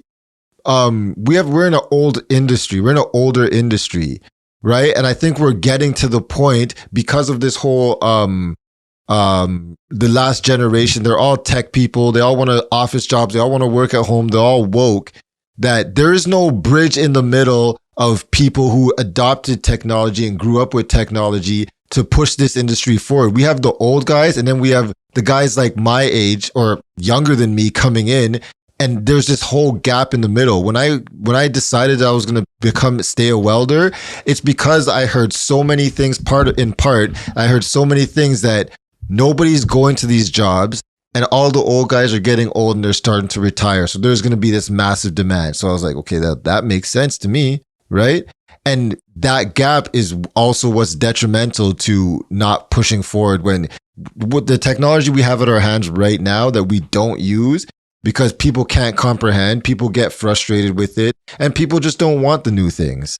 we're in an old industry. We're in an older industry. Right. And I think we're getting to the point because of this whole, the last generation, they're all tech people. They all want office jobs. They all want to work at home. They're all woke, that there is no bridge in the middle of people who adopted technology and grew up with technology to push this industry forward. We have the old guys, and then we have the guys like my age or younger than me coming in. And there's this whole gap in the middle. When I decided I was going to stay a welder, it's because I heard so many things, I heard so many things that nobody's going to these jobs and all the old guys are getting old and they're starting to retire. So there's going to be this massive demand. So I was like, okay, that makes sense to me. Right. And that gap is also what's detrimental to not pushing forward when with the technology we have at our hands right now that we don't use. Because people can't comprehend, people get frustrated with it, and people just don't want the new things.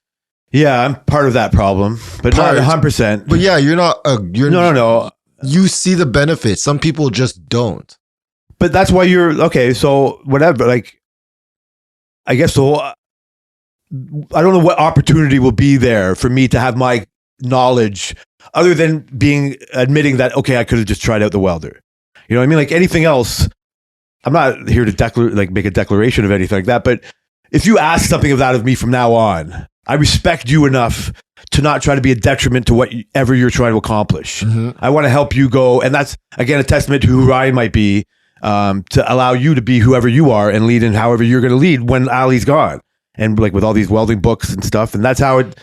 Yeah, I'm part of that problem, but not 100%. But yeah, you're not. No. You see the benefits. Some people just don't. But that's why you're okay. So whatever. Like, I guess so. I don't know what opportunity will be there for me to have my knowledge, other than admitting that okay, I could have just tried out the welder. You know what I mean? Like anything else. I'm not here to make a declaration of anything like that, but if you ask something of that of me from now on, I respect you enough to not try to be a detriment to whatever you're trying to accomplish. Mm-hmm. I want to help you go, and that's again a testament to who Ryan might be, to allow you to be whoever you are and lead in however you're going to lead when Ali's gone, and like with all these welding books and stuff, and that's how it.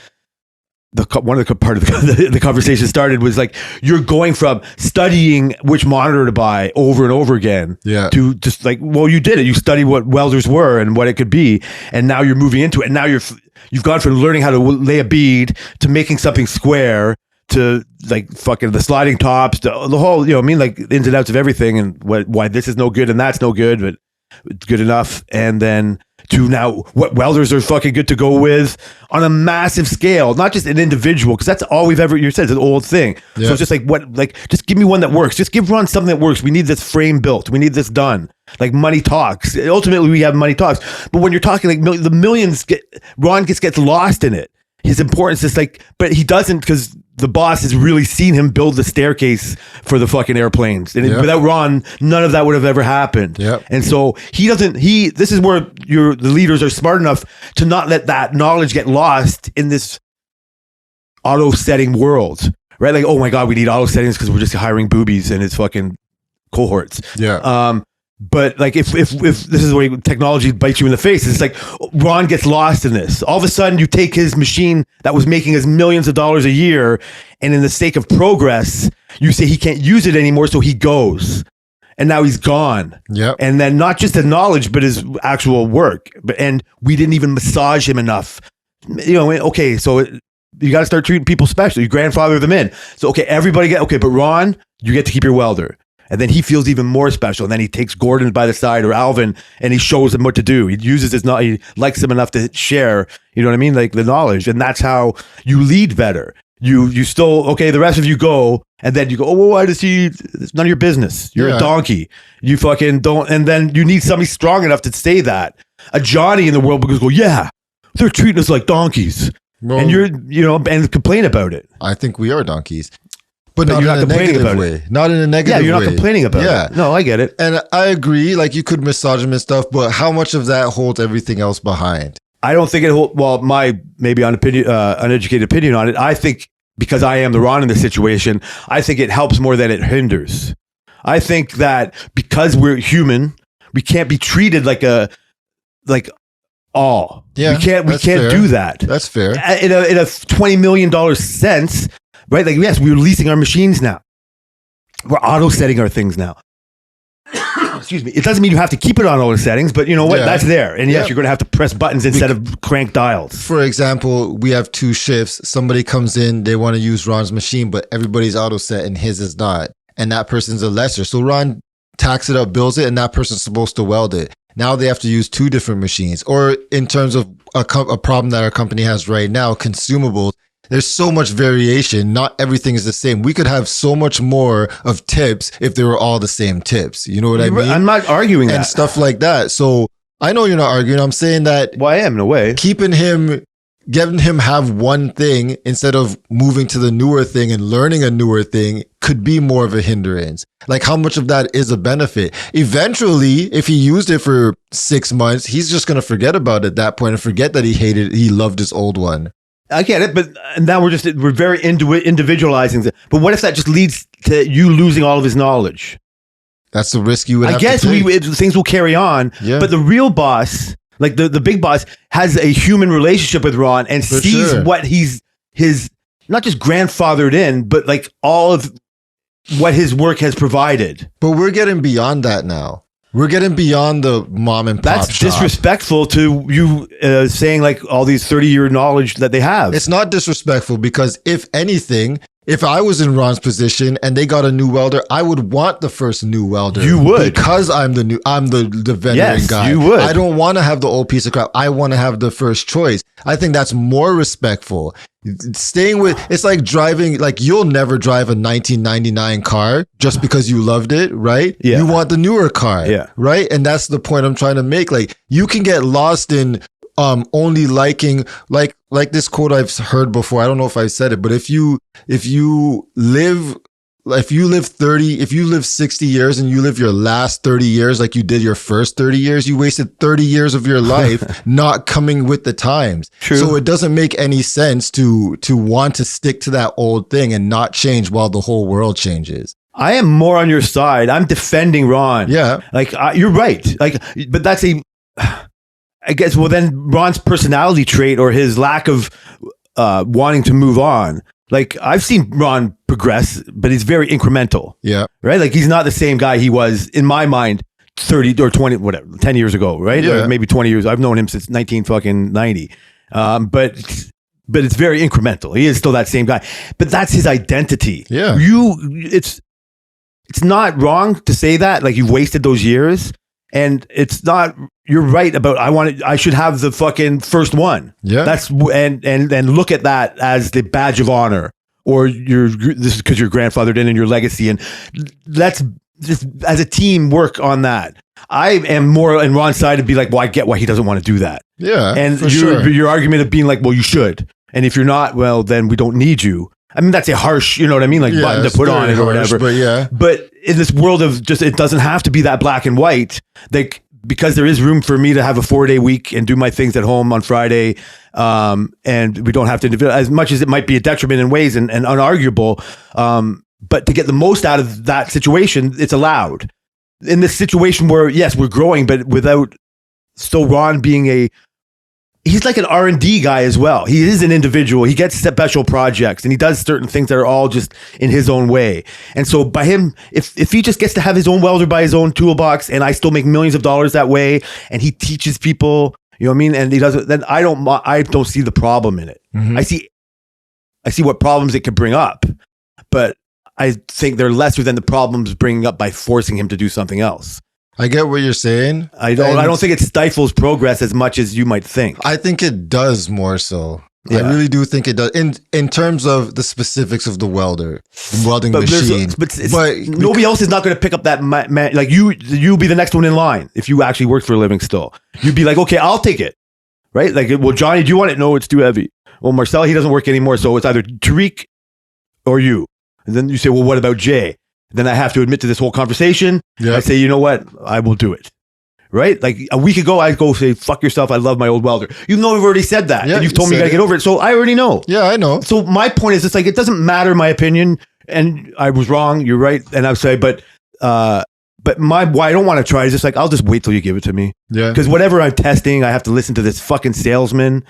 One of the part of the conversation started was like you're going from studying which monitor to buy over and over again to just like, well, you did it. You studied what welders were and what it could be, and now you're moving into it. And now you've gone from learning how to lay a bead to making something square to like fucking the sliding tops to the whole, you know what I mean, like ins and outs of everything and why this is no good and that's no good, but it's good enough. And then to now what welders are fucking good to go with on a massive scale, not just an individual, because that's all we've ever, you said, it's an old thing. Yeah. So it's just just give me one that works. Just give Ron something that works. We need this frame built. We need this done. Like money talks. Ultimately, we have money talks. But when you're talking like the millions, Ron gets lost in it. His importance is like, but he doesn't because the boss has really seen him build the staircase for the fucking airplanes. And without Ron, none of that would have ever happened. Yep. And so this is where the leaders are smart enough to not let that knowledge get lost in this auto setting world, right? Like, oh my God, we need auto settings because we're just hiring boobies and it's fucking cohorts. Yeah. But like if this is where technology bites you in the face, it's like Ron gets lost in this. All of a sudden you take his machine that was making us millions of dollars a year, and in the sake of progress, you say he can't use it anymore, so he goes. and now he's gone. Yep. And then not just the knowledge, but his actual work. And we didn't even massage him enough. Okay, so you got to start treating people special. You grandfather them in. So, okay, everybody but Ron, you get to keep your welder. And then he feels even more special. And then he takes Gordon by the side or Alvin and he shows him what to do. He uses his knowledge. He likes him enough to share, you know what I mean? Like the knowledge. And that's how you lead better. You still, okay, the rest of you go. And then you go, well, why does he? It's none of your business. You're a donkey. You fucking don't. And then you need somebody strong enough to say that. A Johnny in the world because go, yeah, they're treating us like donkeys. Well, and and complain about it. I think we are donkeys. But not in a negative way. Not in a negative way. Yeah, you're not complaining about it. No, I get it. And I agree, like you could massage him and stuff, but how much of that holds everything else behind? I don't think it holds, well, my maybe uneducated opinion on it, I think because I am the Ron in this situation, I think it helps more than it hinders. I think that because we're human, we can't be treated like all. Yeah, we can't do that. That's fair. In a $20 million sense, right? Like, yes, we're leasing our machines now. We're auto setting our things now. Excuse me. It doesn't mean you have to keep it on auto settings, but you know what? That's there. And yes, you're going to have to press buttons instead of crank dials. For example, we have 2 shifts. Somebody comes in, they want to use Ron's machine, but everybody's auto set and his is not. And that person's a lesser. So Ron tacks it up, builds it, and that person's supposed to weld it. Now they have to use 2 different machines. Or in terms of a problem that our company has right now, consumables, there's so much variation. Not everything is the same. We could have so much more of tips if they were all the same tips. You know what I mean? I'm not arguing that. And stuff like that. So I know you're not arguing. I'm saying that. Well, I am in a way. Getting him have one thing instead of moving to the newer thing and learning a newer thing could be more of a hindrance. Like how much of that is a benefit? Eventually, if he used it for 6 months, he's just going to forget about it at that point and forget that he loved his old one. I get it, but now we're very individualizing it. But what if that just leads to you losing all of his knowledge? That's the risk you would have to take. I guess things will carry on, but the real boss, like the big boss, has a human relationship with Ron and sees what his not just grandfathered in, but like all of what his work has provided. But we're getting beyond that now. We're getting beyond the mom and pop That's disrespectful to you saying like all these 30-year knowledge that they have. It's not disrespectful because if anything, if I was in Ron's position and they got a new welder, I would want the first new welder. You would. Because I'm the veteran guy. You would. I don't want to have the old piece of crap. I want to have the first choice. I think that's more respectful. It's like driving, like you'll never drive a 1999 car just because you loved it, right? Yeah. You want the newer car, right? And that's the point I'm trying to make. Like you can get lost in only liking like this quote I've heard before. I don't know if I said it, but if you live 60 years and you live your last 30 years like you did your first 30 years, you wasted 30 years of your life not coming with the times. True. So it doesn't make any sense to want to stick to that old thing and not change while the whole world changes. I am more on your side. I'm defending Ron. Yeah. Like you're right. Like, but that's I guess, well, then Ron's personality trait or his lack of wanting to move on. Like, I've seen Ron progress, but he's very incremental. Yeah. Right? Like, he's not the same guy he was, in my mind, 30 or 20, whatever, 10 years ago, right? Yeah. Or maybe 20 years. I've known him since 1990. But it's very incremental. He is still that same guy. But that's his identity. Yeah. It's not wrong to say that. Like, you've wasted those years. And it's not, you're right about, I should have the fucking first one. Yeah. That's, and look at that as the badge of honor, or this is because you're grandfathered in and your legacy. And let's just as a team work on that. I am more on Ron's side to be like, well, I get why he doesn't want to do that. Yeah. And your argument of being like, well, you should. And if you're not, well, then we don't need you. I mean, that's a harsh, you know what I mean? Like button to put on it or whatever. But in this world of just, it doesn't have to be that black and white. Like, because there is room for me to have a 4-day week and do my things at home on Friday. And we don't have to, as much as it might be a detriment in ways and unarguable. But to get the most out of that situation, it's allowed. In this situation where, yes, we're growing, but without still Ron being he's like an R&D guy as well. He is an individual. He gets special projects and he does certain things that are all just in his own way. And so by him, if he just gets to have his own welder by his own toolbox, and I still make millions of dollars that way, and he teaches people, you know what I mean? And he does it, then I don't see the problem in it. I see what problems it could bring up, but I think they're lesser than the problems bringing up by forcing him to do something else. I get what you're saying. I don't think it stifles progress as much as you might think. I think it does more so. Yeah. I really do think it does. In terms of the specifics of the welding machine. But nobody else is not going to pick up that like you'll be the next one in line if you actually work for a living still. You'd be like, okay, I'll take it. Right? Like, well, Johnny, do you want it? No, it's too heavy. Well, Marcel, he doesn't work anymore, so it's either Tariq or you. And then you say, well, what about Jay? Then I have to admit to this whole conversation. Yep. I say, you know what? I will do it. Right? Like a week ago, I go say, fuck yourself. I love my old welder. You know, I've already said that. Yeah, and you've told me you got to get over it. So I already know. Yeah, I know. So my point is, it's like, it doesn't matter my opinion. And I was wrong. You're right. And I would say, but why I don't want to try is just like, I'll just wait till you give it to me. Yeah. Because whatever I'm testing, I have to listen to this fucking salesman.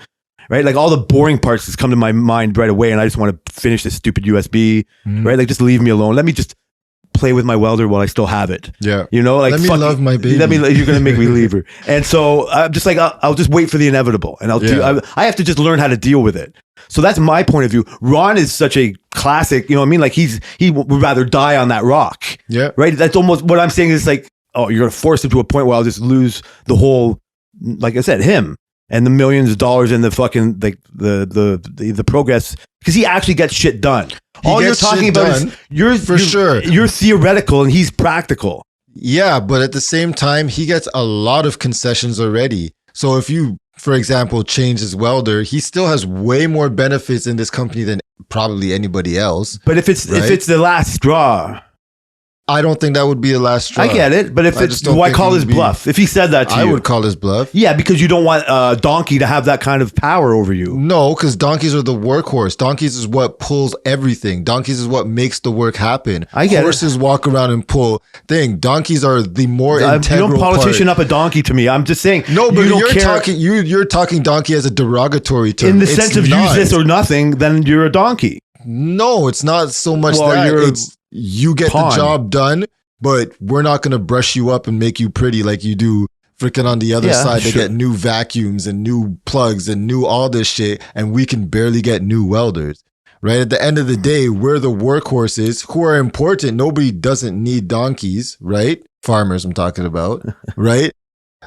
Right? Like all the boring parts just come to my mind right away. And I just want to finish this stupid USB. Right? Like just leave me alone. Let me just play with my welder while I still have it. Yeah. You know, like let me love my baby. You're going to make me leave her. And so I'm just like, I'll just wait for the inevitable, and I have to just learn how to deal with it. So that's my point of view. Ron is such a classic, you know what I mean? Like he would rather die on that rock. Yeah. Right. That's almost what I'm saying is like, oh, you're going to force him to a point where I'll just lose the whole, like I said, him and the millions of dollars and the fucking, like the progress, because he actually gets shit done. All you're talking about is you're theoretical and he's practical. Yeah, but at the same time, he gets a lot of concessions already. So if you, for example, change his welder, he still has way more benefits in this company than probably anybody else. But if it's the last straw, I don't think that would be the last straw. I get it, but if it's, why call his bluff? If he said that to you, I would call his bluff. Yeah, because you don't want Donkey to have that kind of power over you. No, because donkeys are the workhorse. Donkeys is what pulls everything. Donkeys is what makes the work happen. I get Horses walk around and pull thing. Donkeys are the more integral You don't politician up a donkey to me. I'm just saying. No, but you're talking donkey as a derogatory term. In the sense of use this or nothing, then you're a donkey. No, it's not so much that. You get the job done, but we're not going to brush you up and make you pretty like you do freaking on the other side. They get new vacuums and new plugs and new all this shit, and we can barely get new welders. Right? At the end of the day, we're the workhorses who are important. Nobody doesn't need donkeys, right? Farmers I'm talking about, right?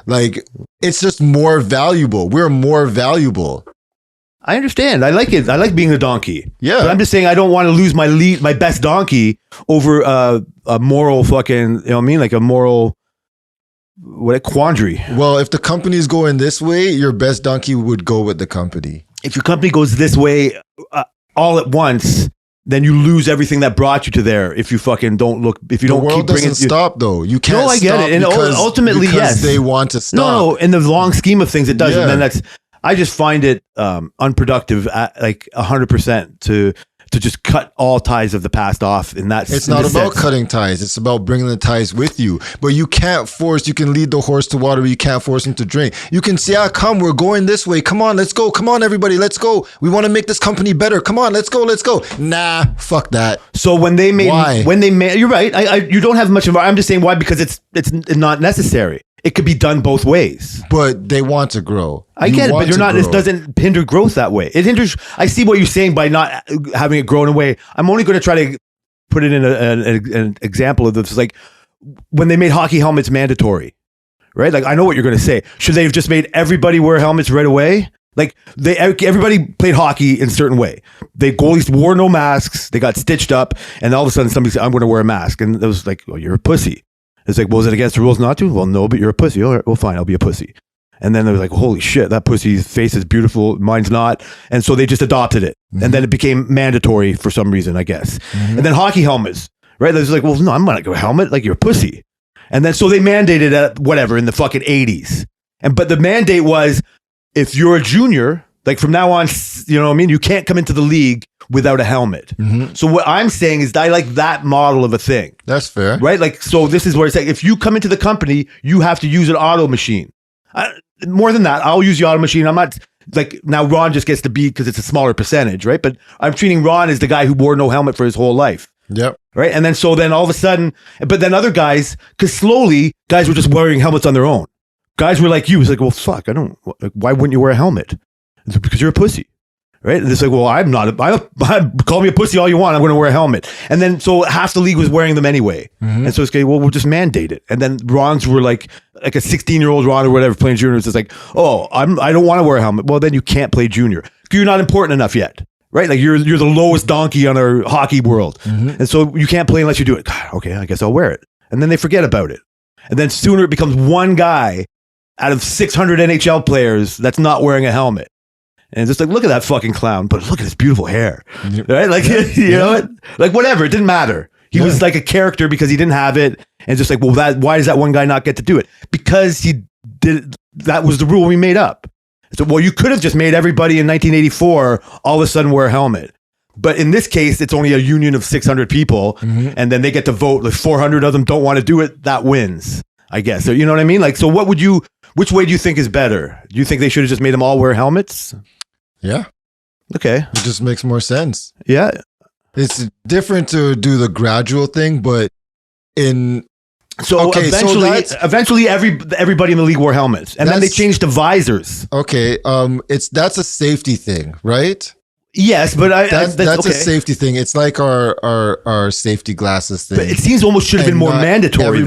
Like, it's just more valuable. We're more valuable. I understand. I like it. I like being a donkey. Yeah. But I'm just saying I don't want to lose my best donkey over a moral fucking, you know what I mean? Like a moral quandary. Well, if the company's going this way, your best donkey would go with the company. If your company goes this way all at once, then you lose everything that brought you to there. If you fucking don't look, if you don't keep bringing, the world doesn't stop though. You can't. No, I get it. And ultimately, yes, they want to stop. No, in the long scheme of things, it doesn't. And then I just find it unproductive, like 100% to just cut all ties of the past off. And that's it's not about cutting ties. It's about bringing the ties with you. But you can't force. You can lead the horse to water. But you can't force him to drink. You can say, come, we're going this way. Come on, let's go. Come on, everybody, let's go. We want to make this company better. Come on, let's go. Let's go. Nah, fuck that. So when they made, you're right. You don't have much of. I'm just saying why, because it's not necessary. It could be done both ways. But they want to grow. I get it, but you're not. It doesn't hinder growth that way. It hinders. I see what you're saying by not having it grow in a way. I'm only going to try to put it in an example of this. Like when they made hockey helmets mandatory, right? Like I know what you're going to say. Should they have just made everybody wear helmets right away? Like everybody played hockey in a certain way. They goalies wore no masks. They got stitched up, and all of a sudden somebody said, "I'm going to wear a mask," and it was like, "Oh, you're a pussy." It's like, well, is it against the rules not to? Well, no, but you're a pussy. All right, well, fine, I'll be a pussy. And then they was like, holy shit, that pussy's face is beautiful, mine's not. And so they just adopted it. Mm-hmm. And then it became mandatory for some reason, I guess. Mm-hmm. And then hockey helmets, right? It's like, well, no, I'm not going to helmet, like you're a pussy. And then so they mandated it, whatever, in the fucking 80s. But the mandate was, if you're a junior, like from now on, you know what I mean? You can't come into the league without a helmet. Mm-hmm. So what I'm saying is I like that model of a thing. That's fair. Right? Like, so this is where it's like, if you come into the company, you have to use an auto machine. More than that, I'll use the auto machine. I'm not like now Ron just gets to be because it's a smaller percentage, right? But I'm treating Ron as the guy who wore no helmet for his whole life. Yep. Right. And then all of a sudden, but then other guys, because slowly guys were just wearing helmets on their own. Guys were like you. It's like, well, fuck, why wouldn't you wear a helmet? It's like, because you're a pussy. Right. And it's like, well, I'm not. Call me a pussy all you want. I'm going to wear a helmet. And then so half the league was wearing them anyway. Mm-hmm. And so it's like, well, we'll just mandate it. And then Rons were like a 16-year-old Ron or whatever playing junior. It's just like, oh, I don't want to wear a helmet. Well, then you can't play junior. You're not important enough yet. Right? Like you're the lowest donkey on our hockey world. Mm-hmm. And so you can't play unless you do it. God, okay, I guess I'll wear it. And then they forget about it. And then sooner it becomes one guy out of 600 NHL players that's not wearing a helmet. And it's just like, look at that fucking clown, but look at his beautiful hair. Right? Like, you know what? Like, whatever. It didn't matter. He was like a character because he didn't have it. And just like, well, why does that one guy not get to do it? Because he did. That was the rule we made up. So, well, you could have just made everybody in 1984 all of a sudden wear a helmet. But in this case, it's only a union of 600 people. Mm-hmm. And then they get to vote. Like 400 of them don't want to do it. That wins, I guess. So, you know what I mean? Like, so which way do you think is better? Do you think they should have just made them all wear helmets? Yeah. Okay. It just makes more sense. Yeah. It's different to do the gradual thing, but eventually everybody in the league wore helmets, and then they changed to visors. Okay. That's a safety thing, right? Yes, but that's okay. A safety thing. It's like our safety glasses thing. But it seems almost should have been more mandatory.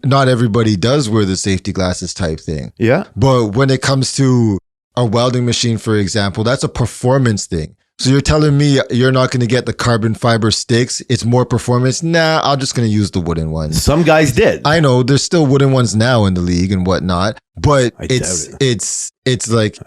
Not everybody does wear the safety glasses type thing. Yeah. But when it comes to a welding machine, for example, that's a performance thing. So you're telling me you're not going to get the carbon fiber sticks? It's more performance? Nah, I'm just going to use the wooden ones. Some guys did. I know there's still wooden ones now in the league and whatnot, but it's like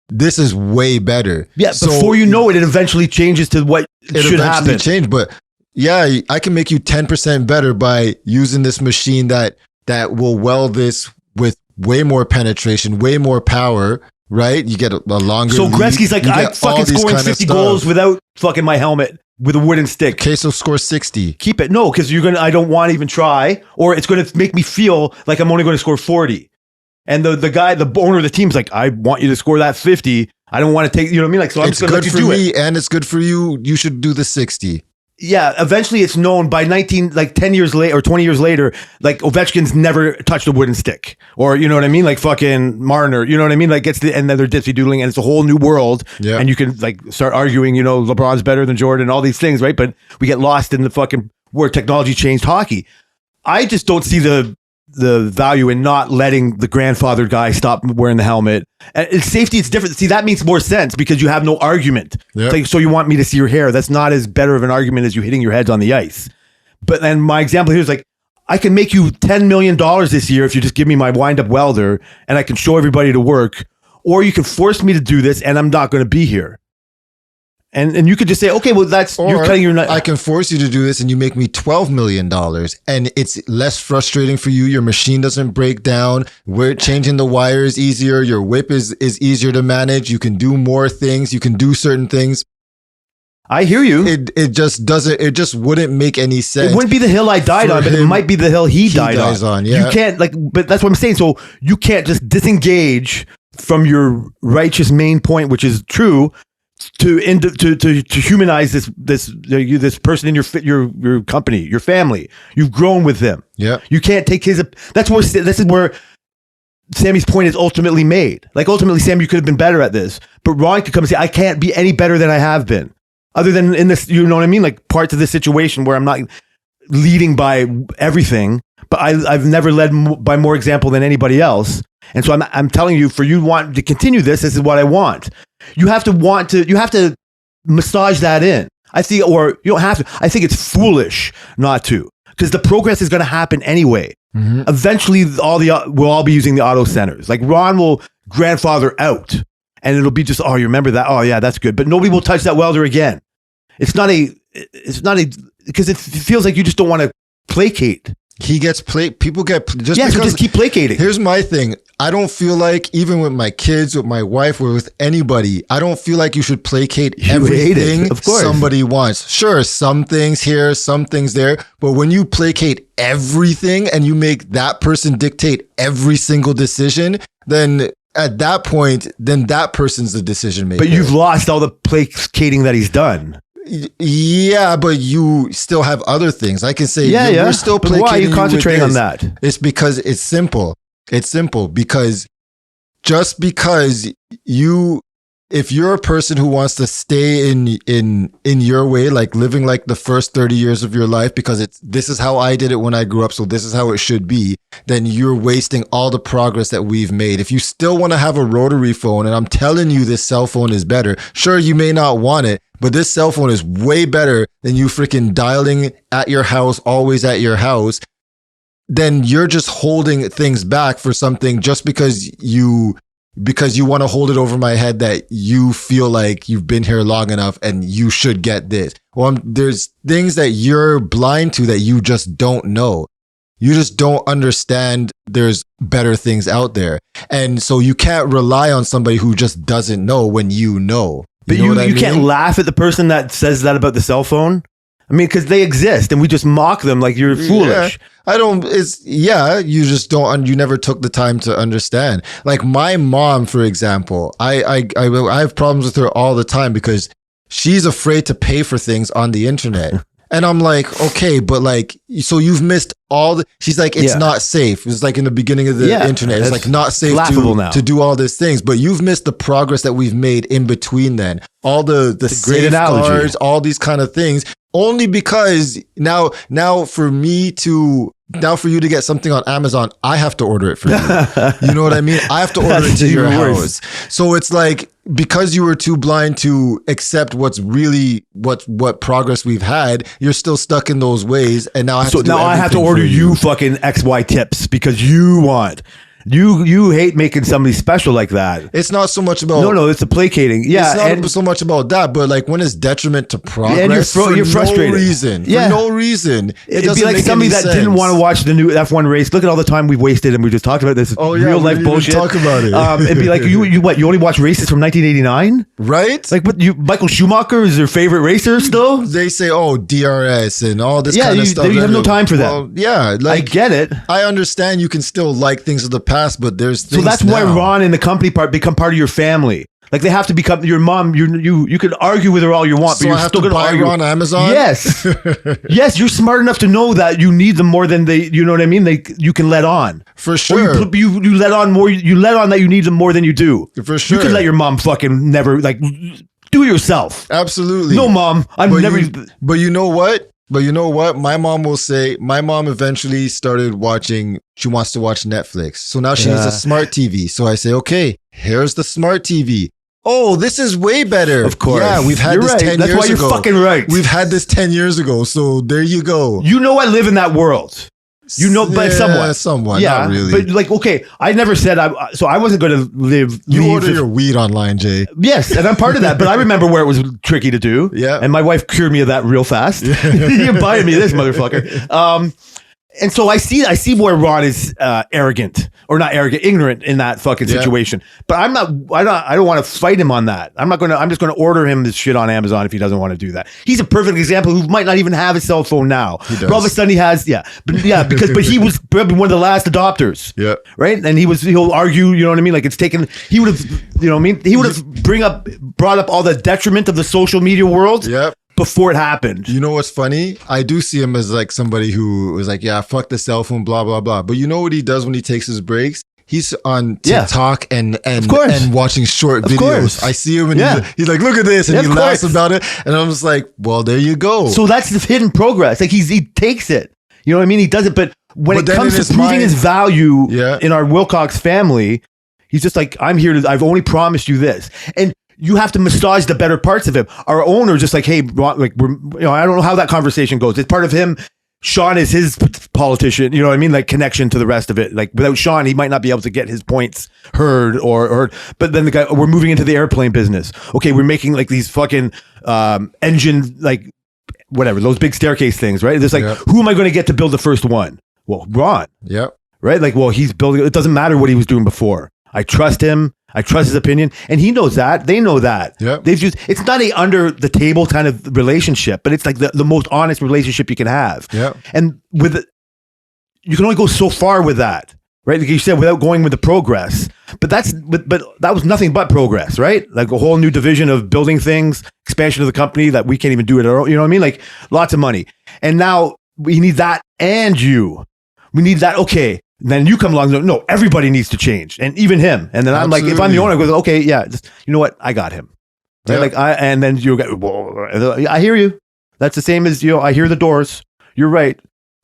this is way better. Yeah, so, before you know it, it eventually changes to what should happen. Change, but yeah, I can make you 10% better by using this machine that will weld this with way more penetration, way more power, right? You get a longer So Gretzky's like, I fucking scoring 50 goals without fucking my helmet with a wooden stick. Okay, so score 60. Keep it. No, because I don't want to even try, or it's going to make me feel like I'm only going to score 40. And the owner of the team's like, I want you to score that 50. I don't want to take, you know what I mean? Like, so I'm just going to let you do it. And it's good for you. You should do the 60. Yeah, eventually it's known by 10 years later or 20 years later, like Ovechkin's never touched a wooden stick, or you know what I mean? Like fucking Marner, you know what I mean? Like and then they're dipsy doodling and it's a whole new world. Yeah. And you can like start arguing, LeBron's better than Jordan, all these things, right? But we get lost in the fucking where technology changed hockey. I just don't see the value in not letting the grandfather guy stop wearing the helmet. And safety, it's different. See, that makes more sense because you have no argument. Yep. Like, so you want me to see your hair. That's not as better of an argument as you hitting your heads on the ice. But then my example here is like, I can make you $10 million this year if you just give me my wind-up welder and I can show everybody to work. Or you can force me to do this and I'm not going to be here. And you could just say, okay, well, you're cutting your nut. I can force you to do this and you make me $12 million and it's less frustrating for you. Your machine doesn't break down. We're changing the wires easier. Your whip is easier to manage. You can do more things. You can do certain things. I hear you. It just wouldn't make any sense. It wouldn't be the hill I died on, but it might be the hill he died on. Yeah. You can't but that's what I'm saying. So you can't just disengage from your righteous main point, which is true, to humanize this person in your company, your family. You've grown with them. Yeah. You can't take his. This is where Sammy's point is ultimately made. Like ultimately, Sammy, you could have been better at this, but Ron could come and say, I can't be any better than I have been. Other than in this, you know what I mean? Like parts of this situation where I'm not leading by everything, but I've never led by more example than anybody else. And so I'm telling you, for you want to continue this is what I want. You have to massage that in. I think, or you don't have to. I think it's foolish not to, because the progress is going to happen anyway. Mm-hmm. Eventually, we'll all be using the auto centers. Like Ron will grandfather out, and it'll be just, oh, you remember that? Oh yeah, that's good. But nobody will touch that welder again. It's not a because it feels like you just don't want to placate. People get just so just keep placating. Here's my thing. I don't feel like, even with my kids, with my wife, or with anybody, I don't feel like you should placate everything somebody wants. Sure, some things here, some things there, but when you placate everything and you make that person dictate every single decision, then at that point, then that person's the decision maker. But you've lost all the placating that he's done. Yeah, but you still have other things. I can say, yeah. We're still but placating. why are you with concentrating on this. that? It's because it's simple. It's simple because just because if you're a person who wants to stay in your way, like living like the first 30 years of your life, because this is how I did it when I grew up, so this is how it should be, then you're wasting all the progress that we've made. If you still want to have a rotary phone, and I'm telling you this cell phone is better, sure, you may not want it, but this cell phone is way better than you freaking dialing at your house, always at your house, then you're just holding things back for something just because you want to hold it over my head that you feel like you've been here long enough and you should get this. Well, there's things that you're blind to that you just don't know. You just don't understand there's better things out there. And so you can't rely on somebody who just doesn't know when you know. But you can't laugh at the person that says that about the cell phone. I mean, because they exist and we just mock them like you're foolish. You just don't, you never took the time to understand. Like my mom, for example, I have problems with her all the time because she's afraid to pay for things on the internet. And I'm like, okay, but like, so you've missed she's like, it's not safe. It's like in the beginning of the internet. It's like not safe to do all these things, but you've missed the progress that we've made in between then. All the safeguards, all these kind of things. Only because now for you to get something on Amazon, I have to order it for you. You know what I mean? I have to order it to your house. So it's like, because you were too blind to accept what progress we've had, you're still stuck in those ways. And now I have to order you fucking XY tips because you want. You hate making somebody special like that. It's not so much about it's the placating. Yeah, it's not so much about that, but like when it's detriment to progress, and you're frustrated. For no reason. It'd be like somebody that didn't want to watch the new F1 race. Look at all the time we've wasted, and we just talked about this. Real life bullshit. Talk about it. It'd be like you only watch races from 1989, right? Like Michael Schumacher is your favorite racer still. They say DRS and all this kind of stuff. You have no time for that. Well, yeah, like, I get it. I understand you can still like things of the past, but there's things. So that's why Ron and the company become part of your family. Like they have to become your mom. You could argue with her all you want, so but you're I have still to going to argue on Amazon. Yes, yes. You're smart enough to know that you need them more than they. You know what I mean? You can let on for sure. Or you let on more. You let on that you need them more than you do. For sure. You could let your mom fucking never do it yourself. Absolutely. No, mom. But you know what? My mom eventually started watching, she wants to watch Netflix. So now she needs a smart TV. So I say, okay, here's the smart TV. Oh, this is way better. Of course. Yeah, we've had this 10 years ago. That's why you're fucking right. We've had this 10 years ago. So there you go. You know I live in that world. But somewhat. Yeah, not really. But like, okay, I never said I wasn't going to live. You order your weed online, Jay. Yes, and I'm part of that. But I remember where it was tricky to do. Yeah, and my wife cured me of that real fast. You're buying me this, motherfucker. And so I see where Ron is arrogant, or not arrogant, ignorant in that fucking situation. But I don't want to fight him on that. I'm just gonna order him this shit on Amazon if he doesn't want to do that. He's a perfect example who might not even have a cell phone now. He does. But all of a sudden he has, but he was probably one of the last adopters. Yeah. Right? And he'll argue, you know what I mean? Like he would have, you know what I mean? He would have brought up all the detriment of the social media world. Yep. Before it happened. You know what's funny? I do see him as like somebody who was like, yeah, fuck the cell phone, blah, blah, blah. But you know what he does when he takes his breaks? He's on TikTok and watching short videos. I see him and he's like, look at this. And he laughs about it. And I'm just like, well, there you go. So that's the hidden progress. Like he takes it. You know what I mean? He does it. But when it comes to proving his value in our Wilcox family, he's just like, I've only promised you this. And you have to massage the better parts of him. Our owner just like, hey, like I don't know how that conversation goes. It's part of him. Sean is his politician, you know what I mean? Like connection to the rest of it. Like without Sean, he might not be able to get his points heard or but then the guy, we're moving into the airplane business. Okay, we're making like these fucking engine, like whatever, those big staircase things, right? It's like, who am I going to get to build the first one? Well, Ron. Yep. Right? Like, well, he's building, it doesn't matter what he was doing before. I trust him. I trust his opinion, and he knows that. They know that. Yep. It's not a under the table kind of relationship, but it's like the most honest relationship you can have. Yeah. And you can only go so far with that. right? Like you said, without going with the progress. But that was nothing but progress, right? Like a whole new division of building things, expansion of the company that we can't even do it at all. You know what I mean? Like lots of money. And now we need that and you. We need that. Okay. Then you come along. No, everybody needs to change. And even him. And then I'm like, if I'm the owner, I go, okay, yeah, just, you know what? I got him. Right? Yeah. And then you go, I hear you. That's the same as, I hear the doors. You're right.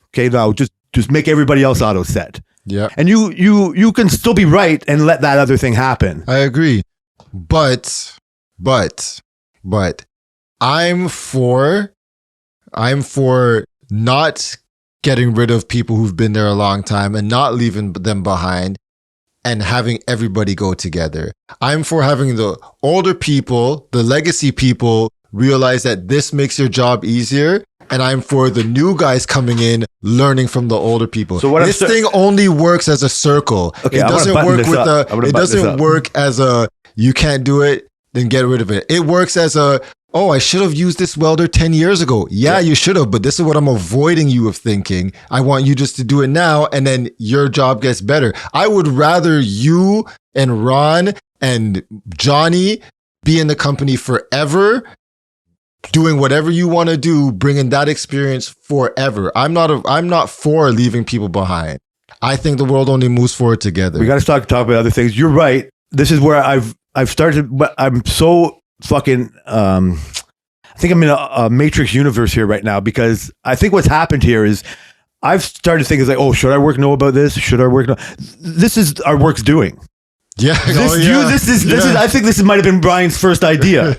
Okay. Now just make everybody else auto set. Yeah. And you can still be right and let that other thing happen. I agree. But I'm for not getting rid of people who've been there a long time and not leaving them behind and having everybody go together. I'm for having the older people, the legacy people realize that this makes your job easier. And I'm for the new guys coming in, learning from the older people. So this thing only works as a circle. Okay, it doesn't work with it doesn't work as a, you can't do it, then get rid of it. It works as a, oh, I should have used this welder 10 years ago. Yeah, you should have, but this is what I'm avoiding you of thinking. I want you just to do it now, and then your job gets better. I would rather you and Ron and Johnny be in the company forever, doing whatever you want to do, bringing that experience forever. I'm not for leaving people behind. I think the world only moves forward together. We got to talk about other things. You're right. This is where I've started, but I'm so fucking, I think I'm in a Matrix universe here right now, because I think what's happened here is I've started thinking like, oh, should our work know about this? Should our work know? This is our work's doing. Yeah. This is, I think this might have been Brian's first idea.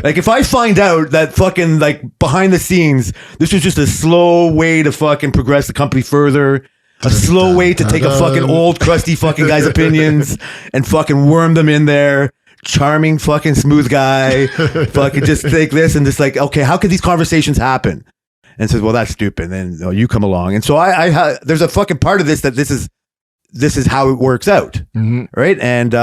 Like if I find out that fucking like behind the scenes, this was just a slow way to fucking progress the company further. A slow way to take a fucking old crusty fucking guy's opinions and fucking worm them in there. Charming fucking smooth guy. Fucking just take this and just like, okay, how could these conversations happen? And says, well, that's stupid. And then you come along. And so I there's a fucking part of this that this is how it works out. Mm-hmm. Right. And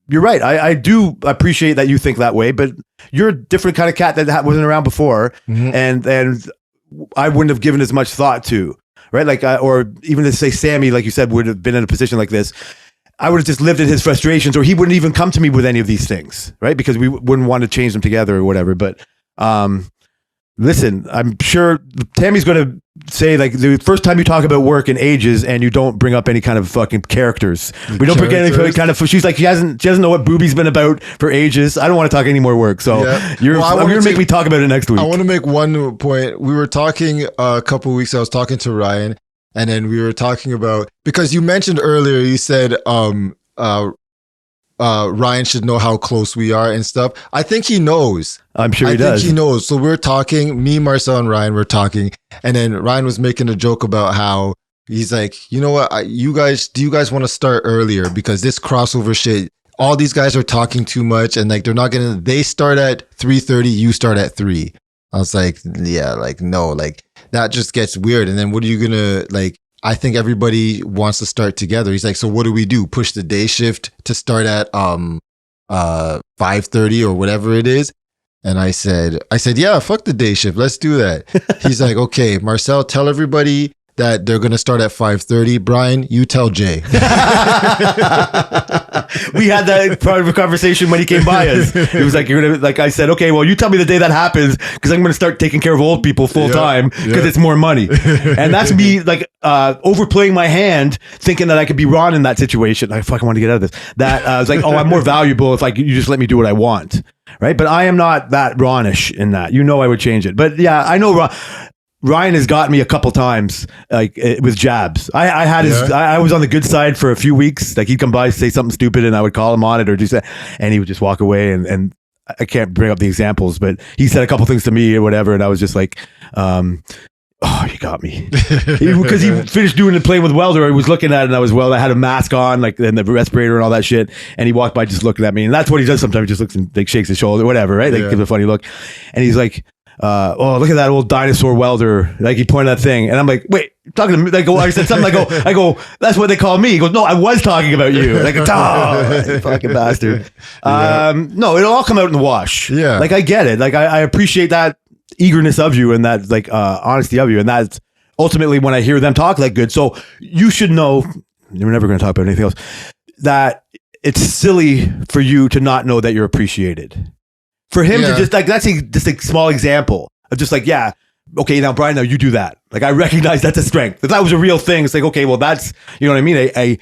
you're right. I do appreciate that you think that way, but you're a different kind of cat that wasn't around before. Mm-hmm. And I wouldn't have given as much thought to. Right. Like, or even to say Sammy, like you said, would have been in a position like this. I would have just lived in his frustrations, or he wouldn't even come to me with any of these things. Right. Because we wouldn't want to change them together or whatever. But listen, I'm sure Tammy's going to say like the first time you talk about work in ages and you don't bring up any kind of fucking characters. We don't bring any kind of, she's like, she doesn't know what Booby's been about for ages. I don't want to talk any more work. So you're going to make me talk about it next week. I want to make one point. We were talking a couple of weeks, I was talking to Ryan, and then we were talking about, because you mentioned earlier, you said, Ryan should know how close we are and stuff. I think he knows. I'm sure he does. I think he knows. So we're talking, me, Marcel, and Ryan were talking, and then Ryan was making a joke about how he's like, you know what, do you guys want to start earlier? Because this crossover shit, all these guys are talking too much, and like they start at 3:30, you start at 3. I was like, yeah, like no, like that just gets weird. And then what are you gonna like? I think everybody wants to start together. He's like, so what do we do? Push the day shift to start at 5:30 or whatever it is. And I said, yeah, fuck the day shift. Let's do that. He's like, okay, Marcel, tell everybody that they're going to start at 5:30. Brian, you tell Jay. We had that part of a conversation when he came by us. It was like, you're going to, like I said, okay, well, you tell me the day that happens, because I'm going to start taking care of old people full time because it's more money. And that's me like overplaying my hand, thinking that I could be Ron in that situation. I fucking want to get out of this. That I was like, oh, I'm more valuable if you just let me do what I want. Right. But I am not that Ronish in that. I would change it. But yeah, I know Ryan has got me a couple times, like with jabs. I was on the good side for a few weeks. Like he'd come by, say something stupid, and I would call him on it or do that, and he would just walk away. And I can't bring up the examples, but he said a couple things to me or whatever, and I was just like, "Oh, you got me," because he finished doing the playing with welder. I was looking at it, and I had a mask on, like and the respirator and all that shit, and he walked by just looking at me, and that's what he does sometimes. He just looks and like shakes his shoulder, whatever, right? Like gives a funny look, and he's like, oh, look at that old dinosaur welder. Like he pointed at that thing. And I'm like, wait, you're talking to me? Like, I said something, I go, that's what they call me. He goes, no, I was talking about you. Like, oh, fucking bastard. No, it'll all come out in the wash. Yeah. Like, I get it. Like, I appreciate that eagerness of you and that, like, honesty of you. And that's ultimately when I hear them talk like good. So you should know we're never going to talk about anything else, that it's silly for you to not know that you're appreciated. For him to just like, that's just a small example of just like, yeah, okay, now Brian, now you do that. Like, I recognize that's a strength. If that was a real thing, it's like, okay, well, that's, you know what I mean?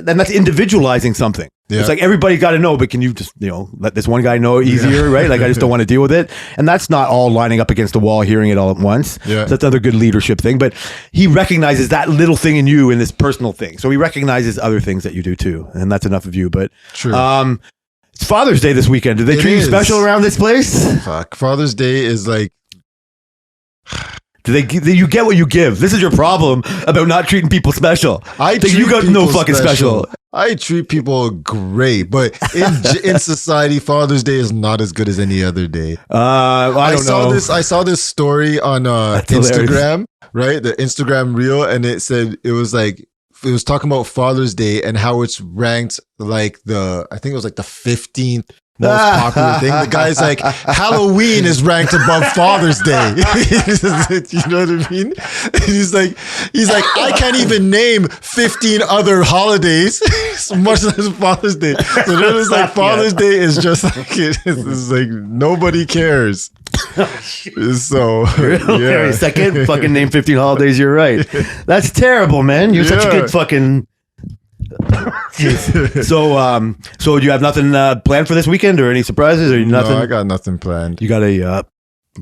Then that's individualizing something. Yeah. It's like, everybody got to know, but can you just, let this one guy know easier, right? Like, I just don't want to deal with it. And that's not all lining up against the wall, hearing it all at once. Yeah. So that's another good leadership thing. But he recognizes that little thing in you in this personal thing. So he recognizes other things that you do too. And that's enough of you. But true. It's Father's Day this weekend. Did they treat you special around this place? Fuck. Father's Day is like... Do you get what you give? This is your problem about not treating people special. You got no fucking special. I treat people great, but in society, Father's Day is not as good as any other day. I saw this story on Instagram, right? The Instagram reel, and it said it was talking about Father's Day and how it's ranked like I think it was like the 15th most popular thing. The guy's like, Halloween is ranked above Father's Day. You know what I mean? He's like, I can't even name 15 other holidays, much less Father's Day. So then it's like Father's Day is just like it's like nobody cares. So yeah. Second, fucking name 15 holidays. You're right. That's terrible, man. You're such a good fucking. So do you have nothing planned for this weekend, or any surprises, or nothing? No, I got nothing planned. You got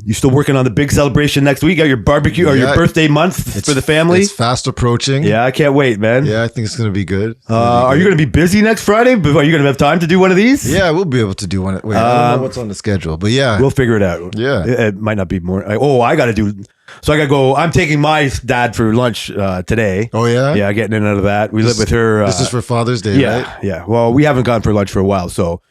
you still working on the big celebration next week? Got your barbecue or your birthday month for the family? It's fast approaching. Yeah, I can't wait, man. Yeah, I think it's gonna be good. Are you gonna be busy next Friday? Are you gonna have time to do one of these? Yeah, we'll be able to do one. Wait, I don't know what's on the schedule, but yeah, we'll figure it out. Yeah, it might not be more. I got to do. So I got to go. I'm taking my dad for lunch today. Oh, yeah? Yeah, getting in and out of that. We live with her. This is for Father's Day, right? Yeah. Well, we haven't gone for lunch for a while. So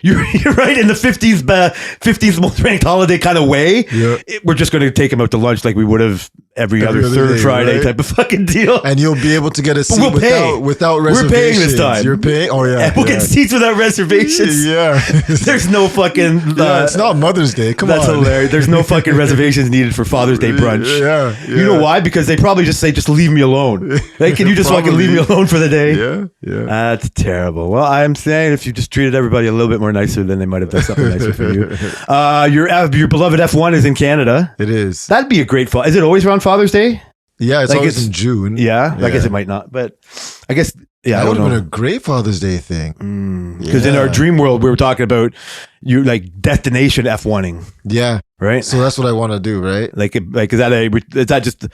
you're right, in the 15th most ranked holiday kind of way. Yeah. We're just going to take him out to lunch like we would have every other third Friday, right? Type of fucking deal. And you'll be able to get a seat without reservations. We're paying this time. You're paying? Oh, yeah. And we'll get seats without reservations. Yeah. There's no fucking... it's not Mother's Day. Come on. That's hilarious. There's no fucking reservations needed for Father's Day brunch. Yeah. You know why? Because they probably just say, just leave me alone. Like, can you just fucking leave me alone for the day? Yeah. That's terrible. Well, I'm saying if you just treated everybody a little bit more nicer, then they might have done something nicer for you. Your beloved F1 is in Canada. It is. That'd be a great fall. Is it always around Father's Day? Yeah, it's always in June. Yeah, I guess it might not, but I guess that would have been a great Father's Day thing. Because in our dream world, we were talking about you like destination F1ing. Yeah, right. So that's what I want to do, right? Like is that just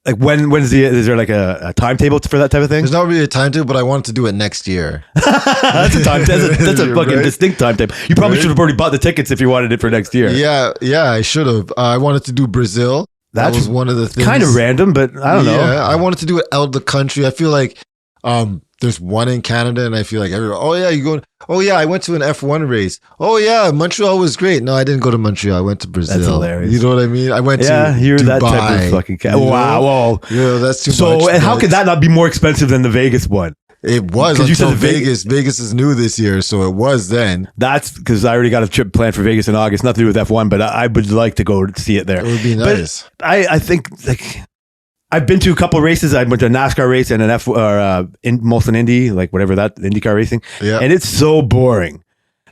like is there like a timetable for that type of thing? There's not really a timetable, but I want to do it next year. That's a fucking distinct timetable. You probably should have already bought the tickets if you wanted it for next year. Yeah, I should have. I wanted to do Brazil. That was one of the things. Kind of random, but I don't know. Yeah, I wanted to do it out of the country. I feel like there's one in Canada, and I feel like everyone, I went to an F1 race. Oh yeah, Montreal was great. No, I didn't go to Montreal. I went to Brazil. That's hilarious. You know what I mean? I went to you're Dubai. That type of fucking cat. Wow. Yeah, that's too much. So, and how could that not be more expensive than the Vegas one? It was until Vegas. Vegas is new this year, so it was then. That's because I already got a trip planned for Vegas in August. Nothing to do with F1, but I would like to go see it there. It would be nice. But I think like I've been to a couple of races. I went to a NASCAR race and an Molson Indy, like whatever that IndyCar racing. Yeah, and it's so boring.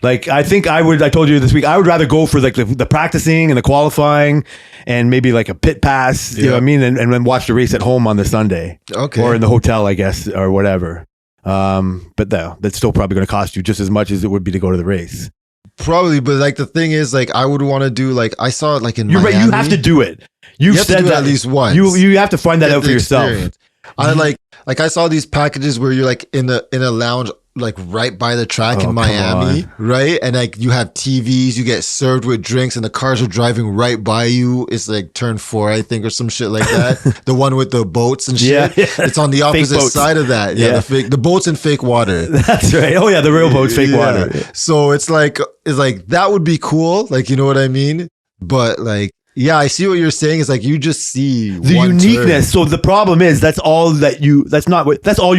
Like I think I told you this week, I would rather go for like the practicing and the qualifying and maybe like a pit pass, you know what I mean? And then watch the race at home on the Sunday. Okay. Or in the hotel, I guess, or whatever. But that's still probably going to cost you just as much as it would be to go to the race. Probably, but like the thing is, like I would want to do like I saw it like in Miami. You're right. You have to do it. You have to do it at least once. You have to find that out for yourself. I like I saw these packages where you're like in a lounge like right by the track in Miami, right? And like you have TVs, you get served with drinks, and the cars are driving right by you. It's like turn 4, I think, or some shit like that. The one with the boats and shit. Yeah. It's on the opposite side of that. Yeah, the boats in fake water. That's right. Oh yeah, the real boats, fake water. So it's like that would be cool. Like, you know what I mean? But like, yeah, I see what you're saying. It's like you just see the uniqueness. So the problem is that's all you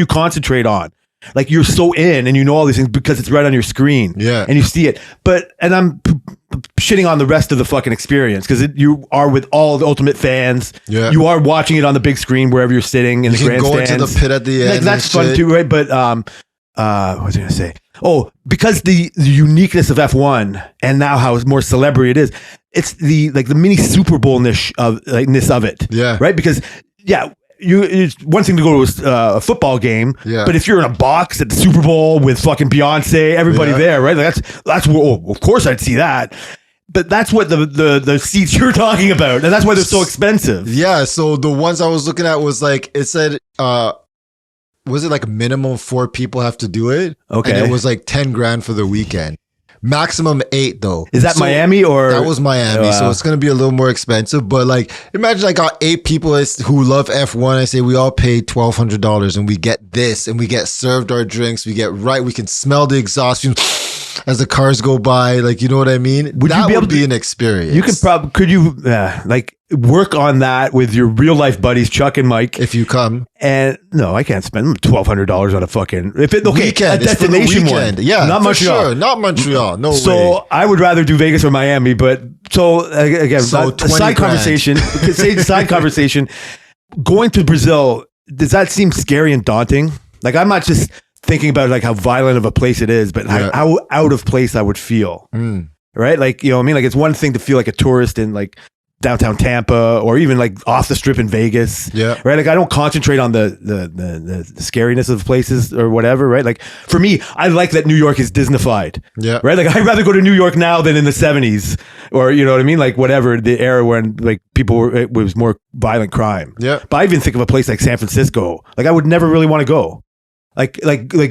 concentrate on. like you're so in and you know all these things because it's right on your screen. Yeah. And you see it. And I'm shitting on the rest of the fucking experience because you are with all the Ultimate fans. Yeah. You are watching it on the big screen wherever you're sitting in the grandstands. You can go into the pit at the end. Like, that's fun too, right? But what was I going to say? Oh, because the uniqueness of F1 and now how it's more celebrity it is, it's the mini Super Bowl-ness of it. Yeah. Right? Because, it's one thing to go to a football game, but if you're in a box at the Super Bowl with fucking Beyonce, everybody there, right? Like that's of course I'd see that. But that's what the seats you're talking about, and that's why they're so expensive. Yeah. So the ones I was looking at was like it said, was it like minimum 4 people have to do it? Okay. And it was like 10 grand for the weekend. Maximum 8 though. Is that Miami or? That was Miami. So it's going to be a little more expensive. But like, imagine I got 8 people who love F1. I say we all paid $1,200 and we get this and we get served our drinks. We can smell the exhaust fumes as the cars go by. Like, you know what I mean? That would be an experience. You could you work on that with your real life buddies, Chuck and Mike, if you come. And no, I can't spend $1,200 on a fucking weekend. A destination one. Yeah, not Montreal. Sure. Not Montreal. No way. So I would rather do Vegas or Miami. But again, side conversation. Side conversation. Going to Brazil, does that seem scary and daunting? Like, I'm not just thinking about like how violent of a place it is, but how out of place I would feel. Right? Like, you know what I mean? Like, it's one thing to feel like a tourist in like downtown Tampa or even like off the strip in Vegas. Yeah. Right. Like, I don't concentrate on the scariness of places or whatever. Right. Like, for me, I like that New York is Disneyfied. Yeah. Right. Like, I'd rather go to New York now than in the 70s or, you know what I mean? Like, whatever the era when like it was more violent crime. Yeah. But I even think of a place like San Francisco. Like, I would never really want to go. Like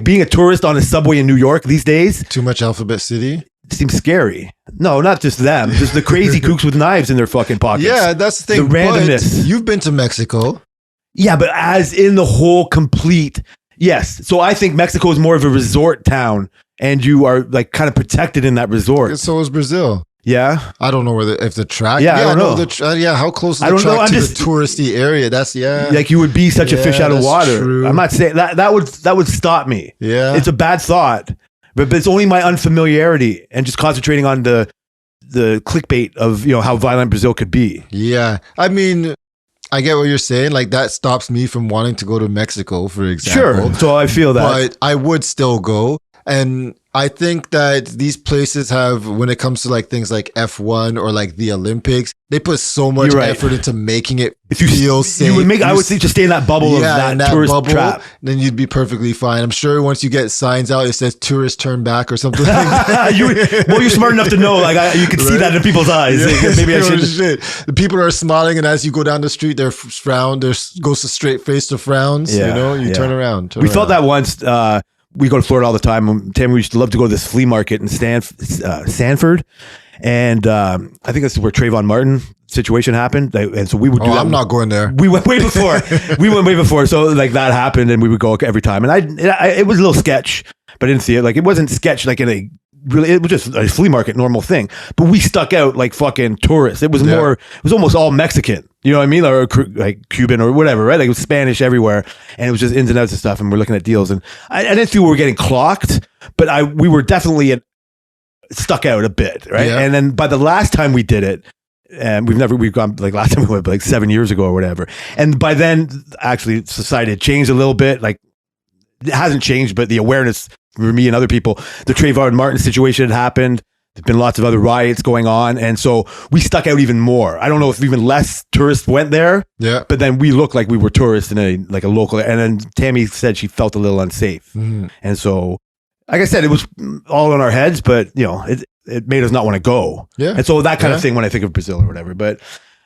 being a tourist on a subway in New York these days. Too much Alphabet City. Seems scary. No, not just them. Just the crazy kooks with knives in their fucking pockets. Yeah, that's the thing. The randomness. You've been to Mexico. Yeah, but as in the whole complete. Yes. So I think Mexico is more of a resort town and you are like kind of protected in that resort. So is Brazil. Yeah. I don't know if the track. Yeah, I don't know. How close is the track to the touristy area? That's Like, you would be such a fish out of water. True. I'm not saying that would stop me. Yeah. It's a bad thought. But it's only my unfamiliarity and just concentrating on the clickbait of, you know, how violent Brazil could be. Yeah. I mean, I get what you're saying. Like, that stops me from wanting to go to Mexico, for example. Sure. So I feel that. But I would still go. And I think that these places have, when it comes to like things like F1 or like the Olympics, they put so much effort into making it feel safe. I would say just stay in that bubble of that tourist bubble, trap. Then you'd be perfectly fine. I'm sure once you get signs out, it says tourists turn back or something like that. You're smart enough to know, like, you can see that in people's eyes. Yeah. Maybe I should. The people are smiling, and as you go down the street, their frown, goes to straight face to frowns. You know, you turn around. We felt that once. We go to Florida all the time. Tammy, we used to love to go to this flea market in Sanford. And I think that's where Trayvon Martin situation happened. And so we would do that. I'm not going there. We went way before. So like that happened and we would go every time. And it was a little sketch, but I didn't see it. Like, it wasn't sketch like in a really, it was just a flea market, normal thing. But we stuck out like fucking tourists. It was it was almost all Mexican. You know what I mean? Or like Cuban or whatever, right? Like, it was Spanish everywhere. And it was just ins and outs of stuff. And we're looking at deals. And I didn't feel we were getting clocked, but we were definitely stuck out a bit, right? Yeah. And then by the last time we did it, and we've gone, like, last time we went like 7 years ago or whatever. And by then, actually, society had changed a little bit. Like, it hasn't changed, but the awareness for me and other people, the Trayvon Martin situation had happened. There's been lots of other riots going on. And so we stuck out even more. I don't know if even less tourists went there. Yeah. But then we looked like we were tourists in a local. And then Tammy said she felt a little unsafe. Mm-hmm. And so, like I said, it was all in our heads, but, you know, it made us not want to go. Yeah. And so that kind of thing when I think of Brazil or whatever. But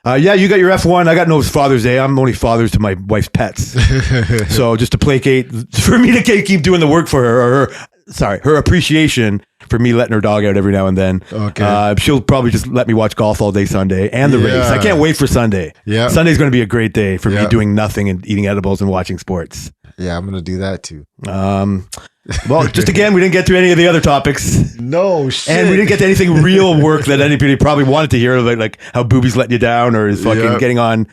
you got your F1. I got no Father's Day. I'm only fathers to my wife's pets. So just to placate, for me to keep doing the work for her, her appreciation for me letting her dog out every now and then. Okay. She'll probably just let me watch golf all day Sunday and the race. I can't wait for Sunday. Yeah. Sunday's going to be a great day for me doing nothing and eating edibles and watching sports. Yeah, I'm going to do that too. Well, just again, we didn't get to any of the other topics. No shit. And we didn't get to anything real work that anybody probably wanted to hear, like how Booby's letting you down or is fucking getting on.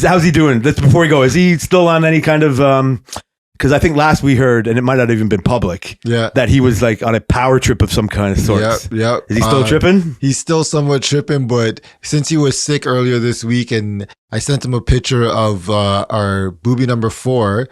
How's he doing? That's before we go. Is he still on any kind of Because I think last we heard, and it might not have even been public, that he was like on a power trip of some kind of sorts. Yeah. Is he still tripping? He's still somewhat tripping, but since he was sick earlier this week, and I sent him a picture of our booby number 4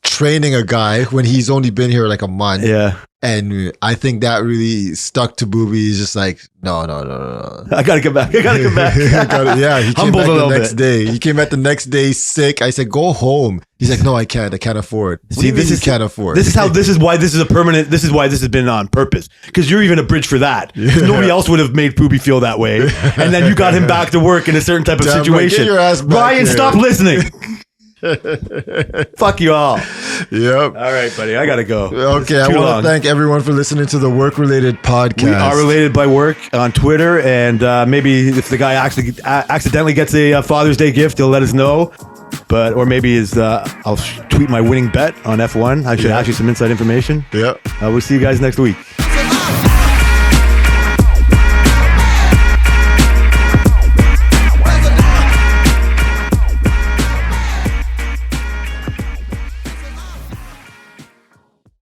training a guy when he's only been here like a month. Yeah. And I think that really stuck to Booby. He's just like, no. I gotta come back. He came back the next day. He came back the next day sick. I said, go home. He's like, no, I can't afford. See, this is can't afford. This is why this is a permanent. This is why this has been on purpose. Because you're even a bridge for that. Nobody else would have made Booby feel that way. And then you got him back to work in a certain type of situation. Get your ass back Ryan, here. stop listening. Fuck you all. Yep. All right, buddy. I gotta go. Okay. I want to thank everyone for listening to the Work Related podcast. We are related by work on Twitter, and maybe if the guy actually accidentally gets a Father's Day gift, he'll let us know. Or maybe I'll tweet my winning bet on F1. I should ask you some inside information. Yep. We'll see you guys next week.